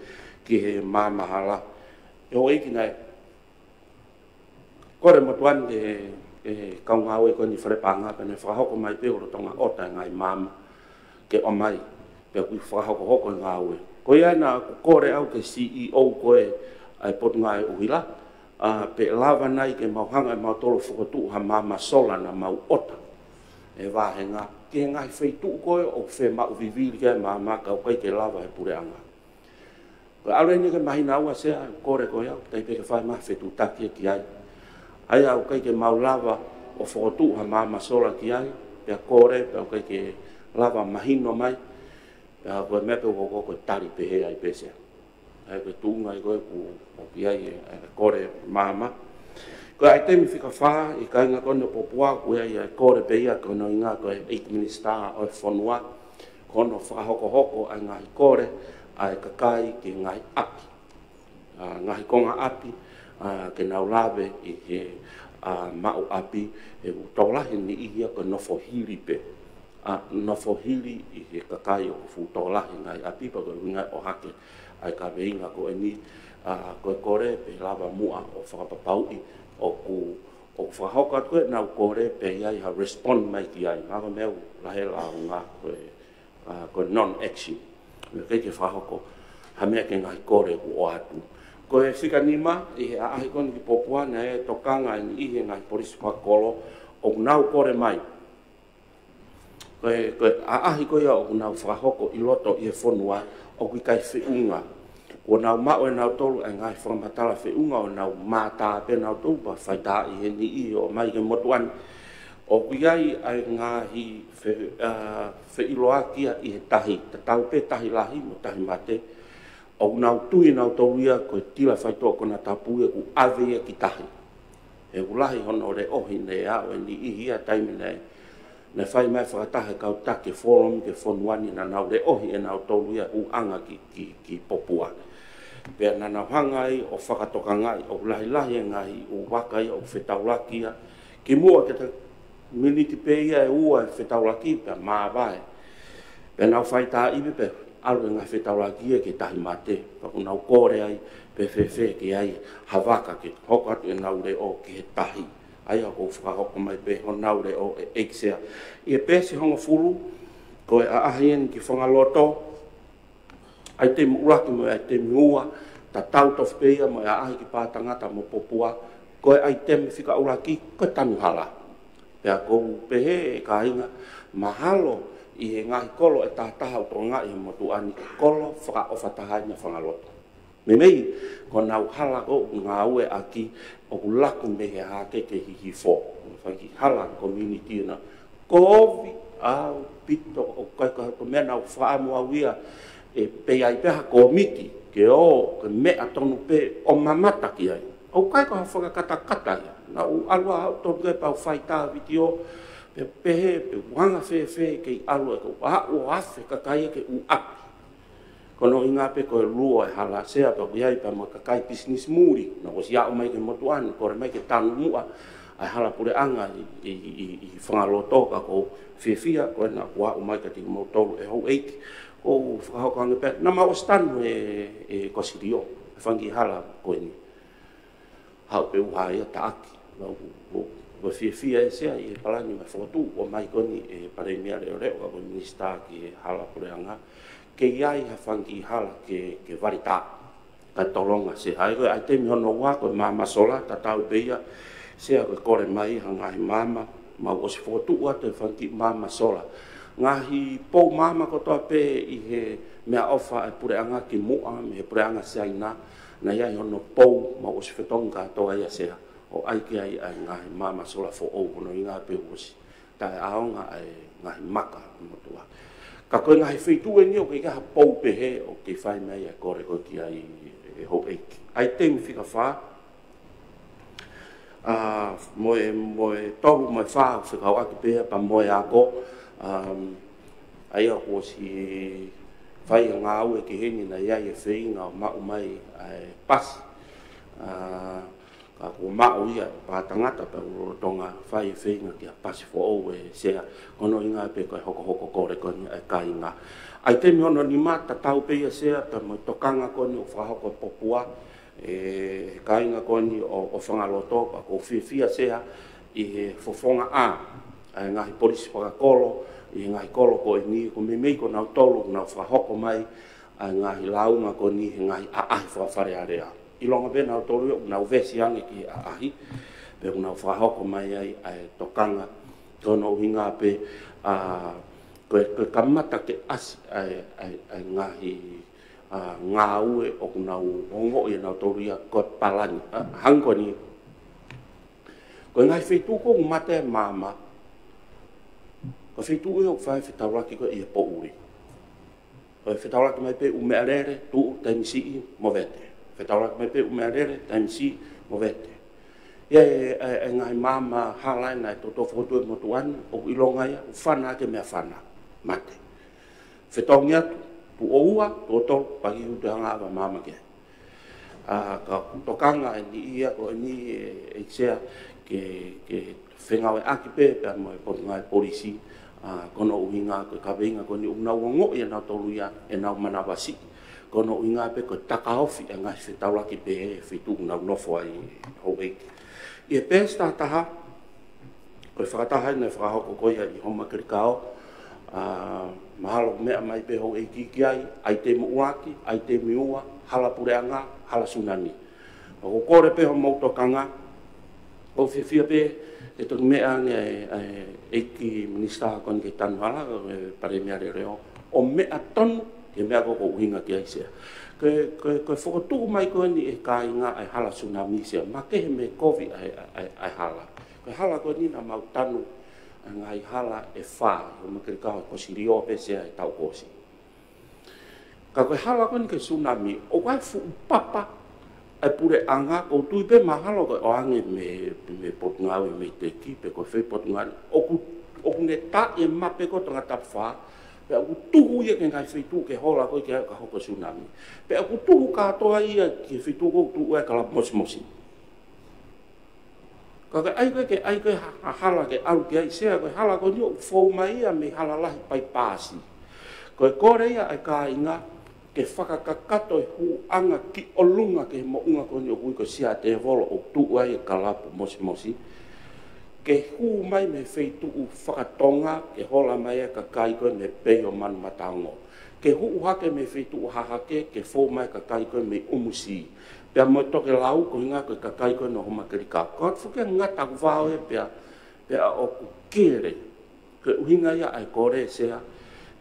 he mama hala yo e kinai kore mo tuan de kau ngau e ko ni fare panga pe ne fa hoko mai pe o tonga ota ngai mama ke o mai pe ku fa hoko ngau e ko ia na kore au ke CEO ko e ai pot ngai o hila pe lava nai ke mau hanga mau tolo fokotu ha mama sola na mau ota e va henga ke ngai feitu ko o fe mau vivi ke mama ka ko ke lava e pure anga ko ale ni ke mai na wa se kore ko ia tai pe ke fa ma fetu taki ki ai ai au kai ke mau lava o fokotu ha mama sola ki ai pe kore pe au kai ke lava mahino mai ya ko me pe ko tari pe ai pe se ai ko tunga i ko o ki ai kore mama ko ai te mi fika fa i kai nga ko no popua ko ai kore pe ia ko no inga ko 8 minista o fonua ko no fa hoko ai nga kore ai kakai ki ngai api ngai konga api ke nau lave i he mau api e utaulahi ni ihia ko nofo hiri pe nofo hiri i he kakai o utaulahi ngai api pa ko ngai o hake ai ka veinga ko eni ko kore pe lava mua o whakapapau i o whahoka koe nau kore pe iai ha respond mai ki ai mako meu lahe la ngā ko non-action me kei ke whahoko ha mea ke ngai kore o atu ko e fika nima i he ahi koni ki popua na e tokanga i he ngai polisi pakolo o nau kore mai ko ahi ko ia o nau whahoko i loto i he whonua o ki kai whiunga o nau mao e nau tolu e ngai whakamatala whiunga o nau mātā pe nau tolu pa whaita i he ni i o mai ke motuan o ki ai ai ngahi whiiloa kia i he tahi ta tau pe tahi lahi mo tahi mate o nau tui nau tauia ko tila whaitoa kona tapu e ku ave e ki tahi. E ulahi hono re ohi ne au e ni ihia taimi nei. Ne whai mai whakatahe kau take forum ke whonuani na nau re ohi e nau tauia u anga ki popua. Pea na nau hangai o whakatoka ngai o ulahi lahi e ngai u wakai o whetaulakia. Ki mua ke te miniti pe ia e ua e whetaulaki pea maa vai. Pea nau whaita iwi pe alu nga whetaulakia ke tahi mate. Paku nau kore ai, pe whewhe ke ai, hawaka ke hokatu e nau re o ke he tahi. Ai a kou whakahoko mai pe ho nau re o e eksea. I e pēsi honga fulu, ko e aahien ki whangaloto, ai te muuraki mo ai te mua, ta tau tof peia mo e aahi ki pātangata mo popua, ko e ai te me whika uraki, ko e tanu hala. Pea kou pehe e ka inga, mahalo, i he ngahi kolo e tātaha o tō ngai mo tu ani kolo whaka o whatahai na whangaloto. Me mei, ko nau hala o ngā ue aki o laku me he hake ke hihi fō. Whanki hala community na. Kovi au pito o kaika ko mea nau whaamu au ia e pe ai peha komiti ke o ke mea tonu pe o mamata ki ai. O kaika ha whakakatakata ia. Nau alua hau tonu e pau whaita viti o pe pehe, pe wanga whewhe ke i alua e ko o afe kakai ke u api. Kono inga pe ko lua e hala sea pa iai pa ma kakai business muri. Na ko sia o mai ke motuan, ko re mai ke tanu mua ai hala pure anga i whangaloto ka ko whiwhia, ko e na kua o mai ka ti motolu e hou eiki. O whakahoko anga pe, na mau stanu e kosirio, e whangi hala ko ni. Hau pe uha ia ta aki. Ko whiwhia e sea i e palani mai whakatu, o mai koni e paremia reo reo, ka ko minista ki hala pure anga. Ke iai ha whangi hala ke warita, ka tolonga se hai koe, ai temi hono wā, koe mama sola, ta tau beia, sea koe kore mai, ha ngahi mama, mau o se whotu ua te whangi mama sola. Ngahi pou mama ko toa pe i he mea ofa e pure anga ki mua, me he pure anga sea ina, na iai hono pou, mau o se whetonga toa ia sea, o ai ki ai ngahi mama sola fo ou, hono i ngā pe uosi, ta e aonga ai ngahi maka, motua. Ka koe ngahi wheitu e ni o kei kaha pou pehe o kei whai mei e kore koe ki ai e hou eiki. Ai te mi whika whā. moe tohu moe wha whikau aki pēa pa moe ako ai a ko si whai ngā ue ki heni na iai e whinga o mau mai pasi ka ko mau ia pa tangata pa urotonga whai e whinga ki a pasi fo au e sea kono inga pe koe hoko kore koni ai ka inga ai te mi ono ni mata tau pēia sea pa mo tokanga koni o whahoko popua e kainga koni o whangaloto pa ko whiwhia sea i he fofonga ai ngahi polisi whakakolo i ngahi kolo ko e ni ko me mei ko nau tolu nau whahoko mai ai ngahi launga ko ni he ngahi aahi whawhare area i longa pe nau tolu o nau vesi ange ki aahi pe nau whahoko mai ai tokanga tono hinga pe koe kamata ke asi ai ngahi ngā ue o nau hongo i nau toria ko palani hango ni ko ngai fitu ko mate mama ko fitu o fai fitauraki ko i po uri ko fitauraki mai pe u mearere tu tansi movete fitauraki mai pe u mearere tansi movete ye ngai mama hala na to foto mo tuan o ilonga ya fana ke me fana mate fitongia tu oua to pagi udah ngava mama ke ka tokanga ni ia ko ni e sea ke whenga we aki pe pe mo po ngai polisi kono uinga ko ka venga ko ni una ngo ia na tolu ia e na mana wasi kono uinga pe ko takaofi ngai se taula ki pe fitu na no foi ho e e pesta taha ko fata na fra ho ko ia i homa krikao mahalo mea mai pe ho e kiki ai te muaki, ai te miua, hala pureanga, hala tsunami. O kore pe ho mautokanga, o whiwhia pe, e toki mea e ki minista kon ke tanuhala, pare mea reo, o mea tonu, ke mea koko uhinga ki aisea. Koe whakotuku mai koe ni e ka inga ai hala tsunami sea, ma kehe me COVID ai hala. Koe hala koe ni na mau tanu, ngai hala e wha, o makirikau ko si rio pesea e tau kosi. Ka koe hala koni ke tsunami, o kai fu papa e pure anga, o tui pe mahalo koe o ange me potungawe me te ki, pe koe whai potungawe, o kune ta e mape ko tonga tap wha, pe aku tuhu ia ke ngai whitu ke hola koe ke ka hoko tsunami. Pe aku tuhu katoa ia ke whitu ko tu ue kala mosi. Kaka ai koe hala ke alu ki ai sea, koe hala koe nio fau mai ia me hala lahi pai pāsi. Koe kore ia ai ka inga ke whakakakato e hu anga ki olunga ke mo unga koe nio kui ko sia te volo o tu ai e kalapu mosi. Ke hu mai me feitu u whakatonga ke hola mai e ka kai koe me peio manu matango. Ke hu hake me feitu u hahake ke fau mai ka kai koe me umusi. Pea mo toke lau ko inga ko kakai ko no homa kerika. Ko fuke ngata ku vao e pea o ku kere. Ke uhinga ia ai kore sea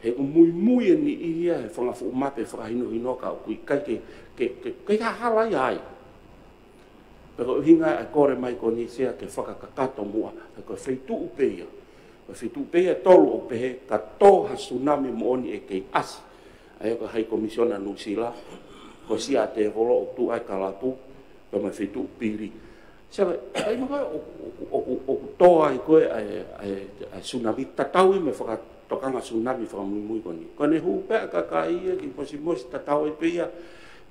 he mui ni ia he whanga fu mape whakahino ka ku kai ke hala ia ai. Pero uhinga ai kore mai ko ni sea ke whakakakato mua. Ko whaitu upeia. Ko whaitu upeia tolu upehe ka toha tsunami mo oni e kei asi. Ai ko hai komisiona nusila. Ko sia te volo o tu ai kalapu pa me fitu piri. Sabe, ai mga o toa ai koe ai tsunami tatau me whaka tokanga tsunami whaka mui koni. Kone hu pe ka kai ki posi tatau e pia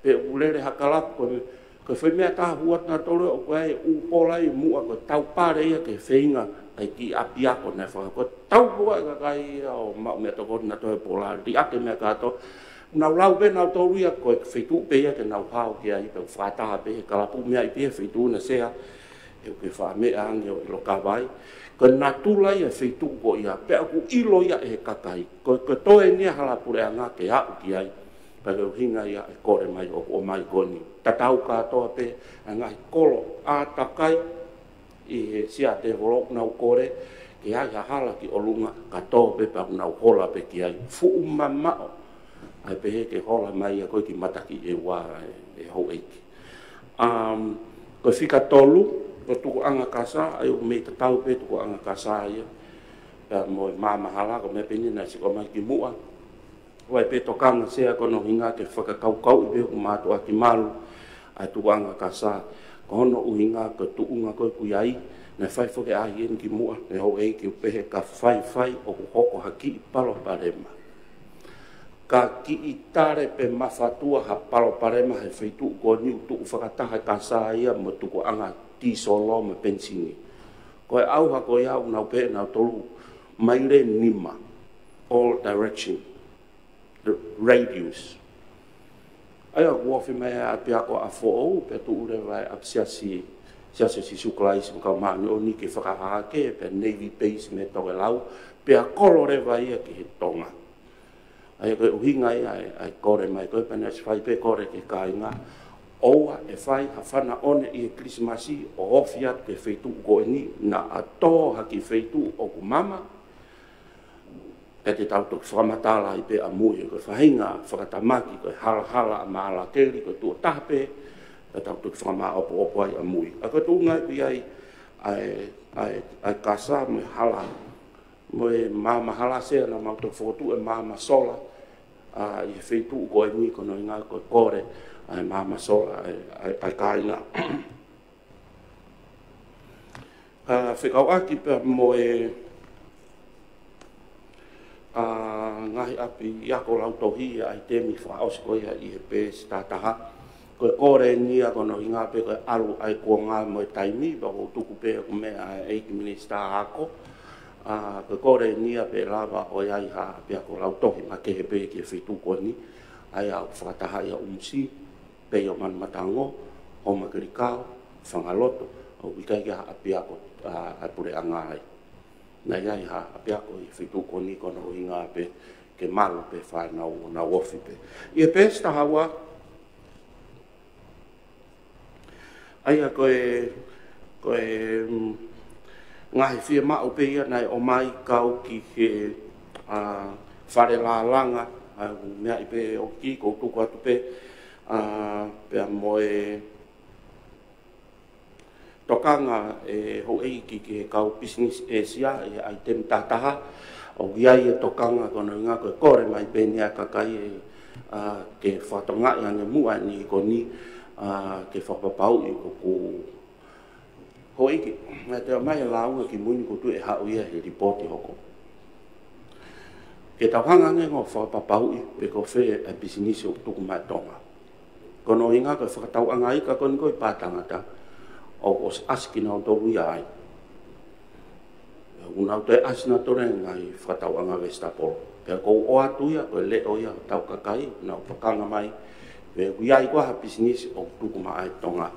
pe ulere hakalapu ko foi mea ta huat na tole o koe u pola i mua ko tau pare ia ke whinga ai ki apiako ne whaka ko tau kua ka kai o mea toko na toe pola di ake mea kato nau lau pe nau tolu ia koe whitu pe ia ke nau hao ki ai pe whataha pe kalapu mea i pia whitu na sea e ke wha mea ange o ilo kawai ko natula ia whitu ko ia pe aku ilo ia e kakai ko toe nia halapure anga ke au ki ai pe ke hinga ia e kore mai o mai koni tatau katoa pe anga kolo a takai i he sia te volok nau kore ke ai hala ki olunga katoa pe pa nau hola pe ki ai fu mamao ai pe ke hola mai ko ki mataki e wa e ho eiki ko fika tolu ko tu anga kasa ai me tatau pe tu anga kasa ia mo mama hala ko me peni na si ko mai ki mua wai pe tokanga sea ko no hinga ke whakakaukau i pe o mātua ki malu ai tuanga ka sa ko no uinga ko tuunga ko kuiai na fai fo ke ai en ki mua e ho e ki pehe ka fai o hoko haki palo parema ka ki i tare pe mafatua ha palo parema he feitu ko ni tu whakataha ka sa ia mo tu ko anga ti solo me pensingi ko e au ha ko ia una pe na tolu mai le nima all direction the radius ai a wofi mai a pia ko a fo pe tu ure vai a si suklai si ka ma no ni ke whakaha ke pe navy base me to lau pe a kolore vai ki he tonga ai ko uhinga ai kore mai ko pe na fai pe kore ke kainga oa e fai ha fana one i krismasi o ofia ke feitu go ni na ato ha ki feitu o ku mama e te tau tok whamatala i pe a mui ko whahinga whakatamaki ko hala maala keri ko tua tape e tau tok whama opo ai a mui a ko tunga i ai kasa me hala mo e mama hala sea na mau tok whotu e mama sola i feitu ko e mui ko no inga ko kore ai mama sola ai kaina whikau aki pe mo e ngahi api iako lau tohi ai temi whaos ko ia i he pēs tātaha ko e kore nia kono i ngā pe ko e alu ai kua ngā mo e taimi bako tuku pe ko mea e iki minista hako ko e kore nia pe lava o iai ha api ako lau tohi ma ke he pe ki e whitu ko ni ai au whakataha ia umsi pe o man matango o makarikao whangaloto o wikai ki ha api ako ai pure angai na iai ha api ako i whitu ko ni kono i ngā pe ke malo pe whae na wofi pe. I e pēsta hawa aia koe ngahi whia mao pe ia nei o mai kau ki he whare la langa mea i pe o ki ko tuku atu pe pea moe tokanga e ho ei ki he kau business Asia e ai tem tataha o giai e tokanga kono ngā koe kore mai pēni a kakai ke whatonga i ane mua ni ko ni ke whapapau i ko ku ho iki ngā te mai e launga ki muni ko tu e hao ia he ripoti hoko ke tauhanga nge ngō whapapau i pe ko whe a business o tuku mai tonga kono i ngā koe whakatau anga i ka koni koe pātangata o os askina o toru ia ai unau te asina tore ngai whatau anga Vestapol. Pea kou o atu ia, koe le o ia tau kakai, unau pakanga mai, pe uiai kua ha business o tuku mai tonga.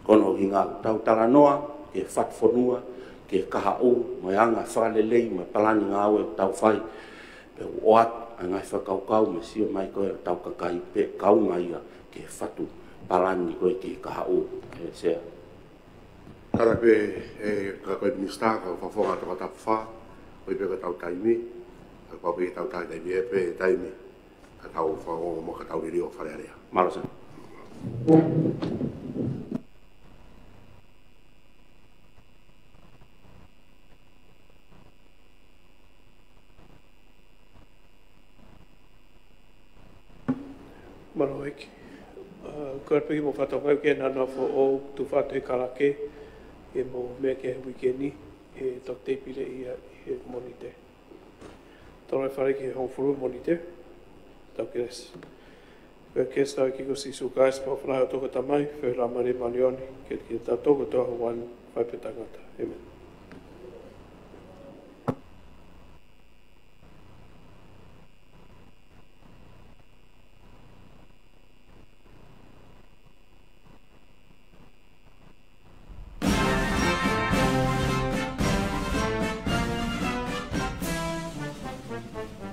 Kono hinga tau taranoa, ke whatwhanua, ke kaha o, mai anga whalelei, mai palani ngā ue tau whai. Pe o atu, ngai whakaukau, me sio mai koe tau kakai, pe kaunga ia, ke whatu palani koe ke kaha o, e sea. Tara pe ka koe minista ka whawhonga toka tapu wha, koe pe ka tau taimi, ka koe pe tau taimi e pe taimi, ka tau whaongo mo ka tau riri o wharearea. Marasan. Maraoiki. Koe peki mo whatau ke nana fo o tu whatu e karake, e mo mea ke wikeni, e tok te pile ia e monite. Tore whare ki hong furu monite, tau ke res. Koe kes tau ki ko si sukais pa whanai o toko tamai, whe ramare manioni, ke tau toko toa wan whaipetangata. Amen.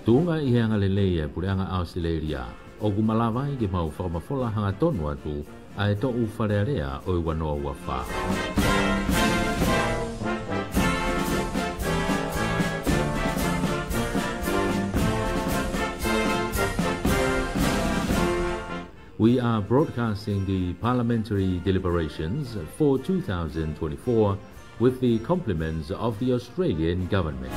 Tunga i hanga lelei e pureanga Australia, o kumalawai ke mau whakamafola hanga tonu atu, a e to u wharearea o i wanoa ua wha. We are broadcasting the parliamentary deliberations for 2024 with the compliments of the Australian government.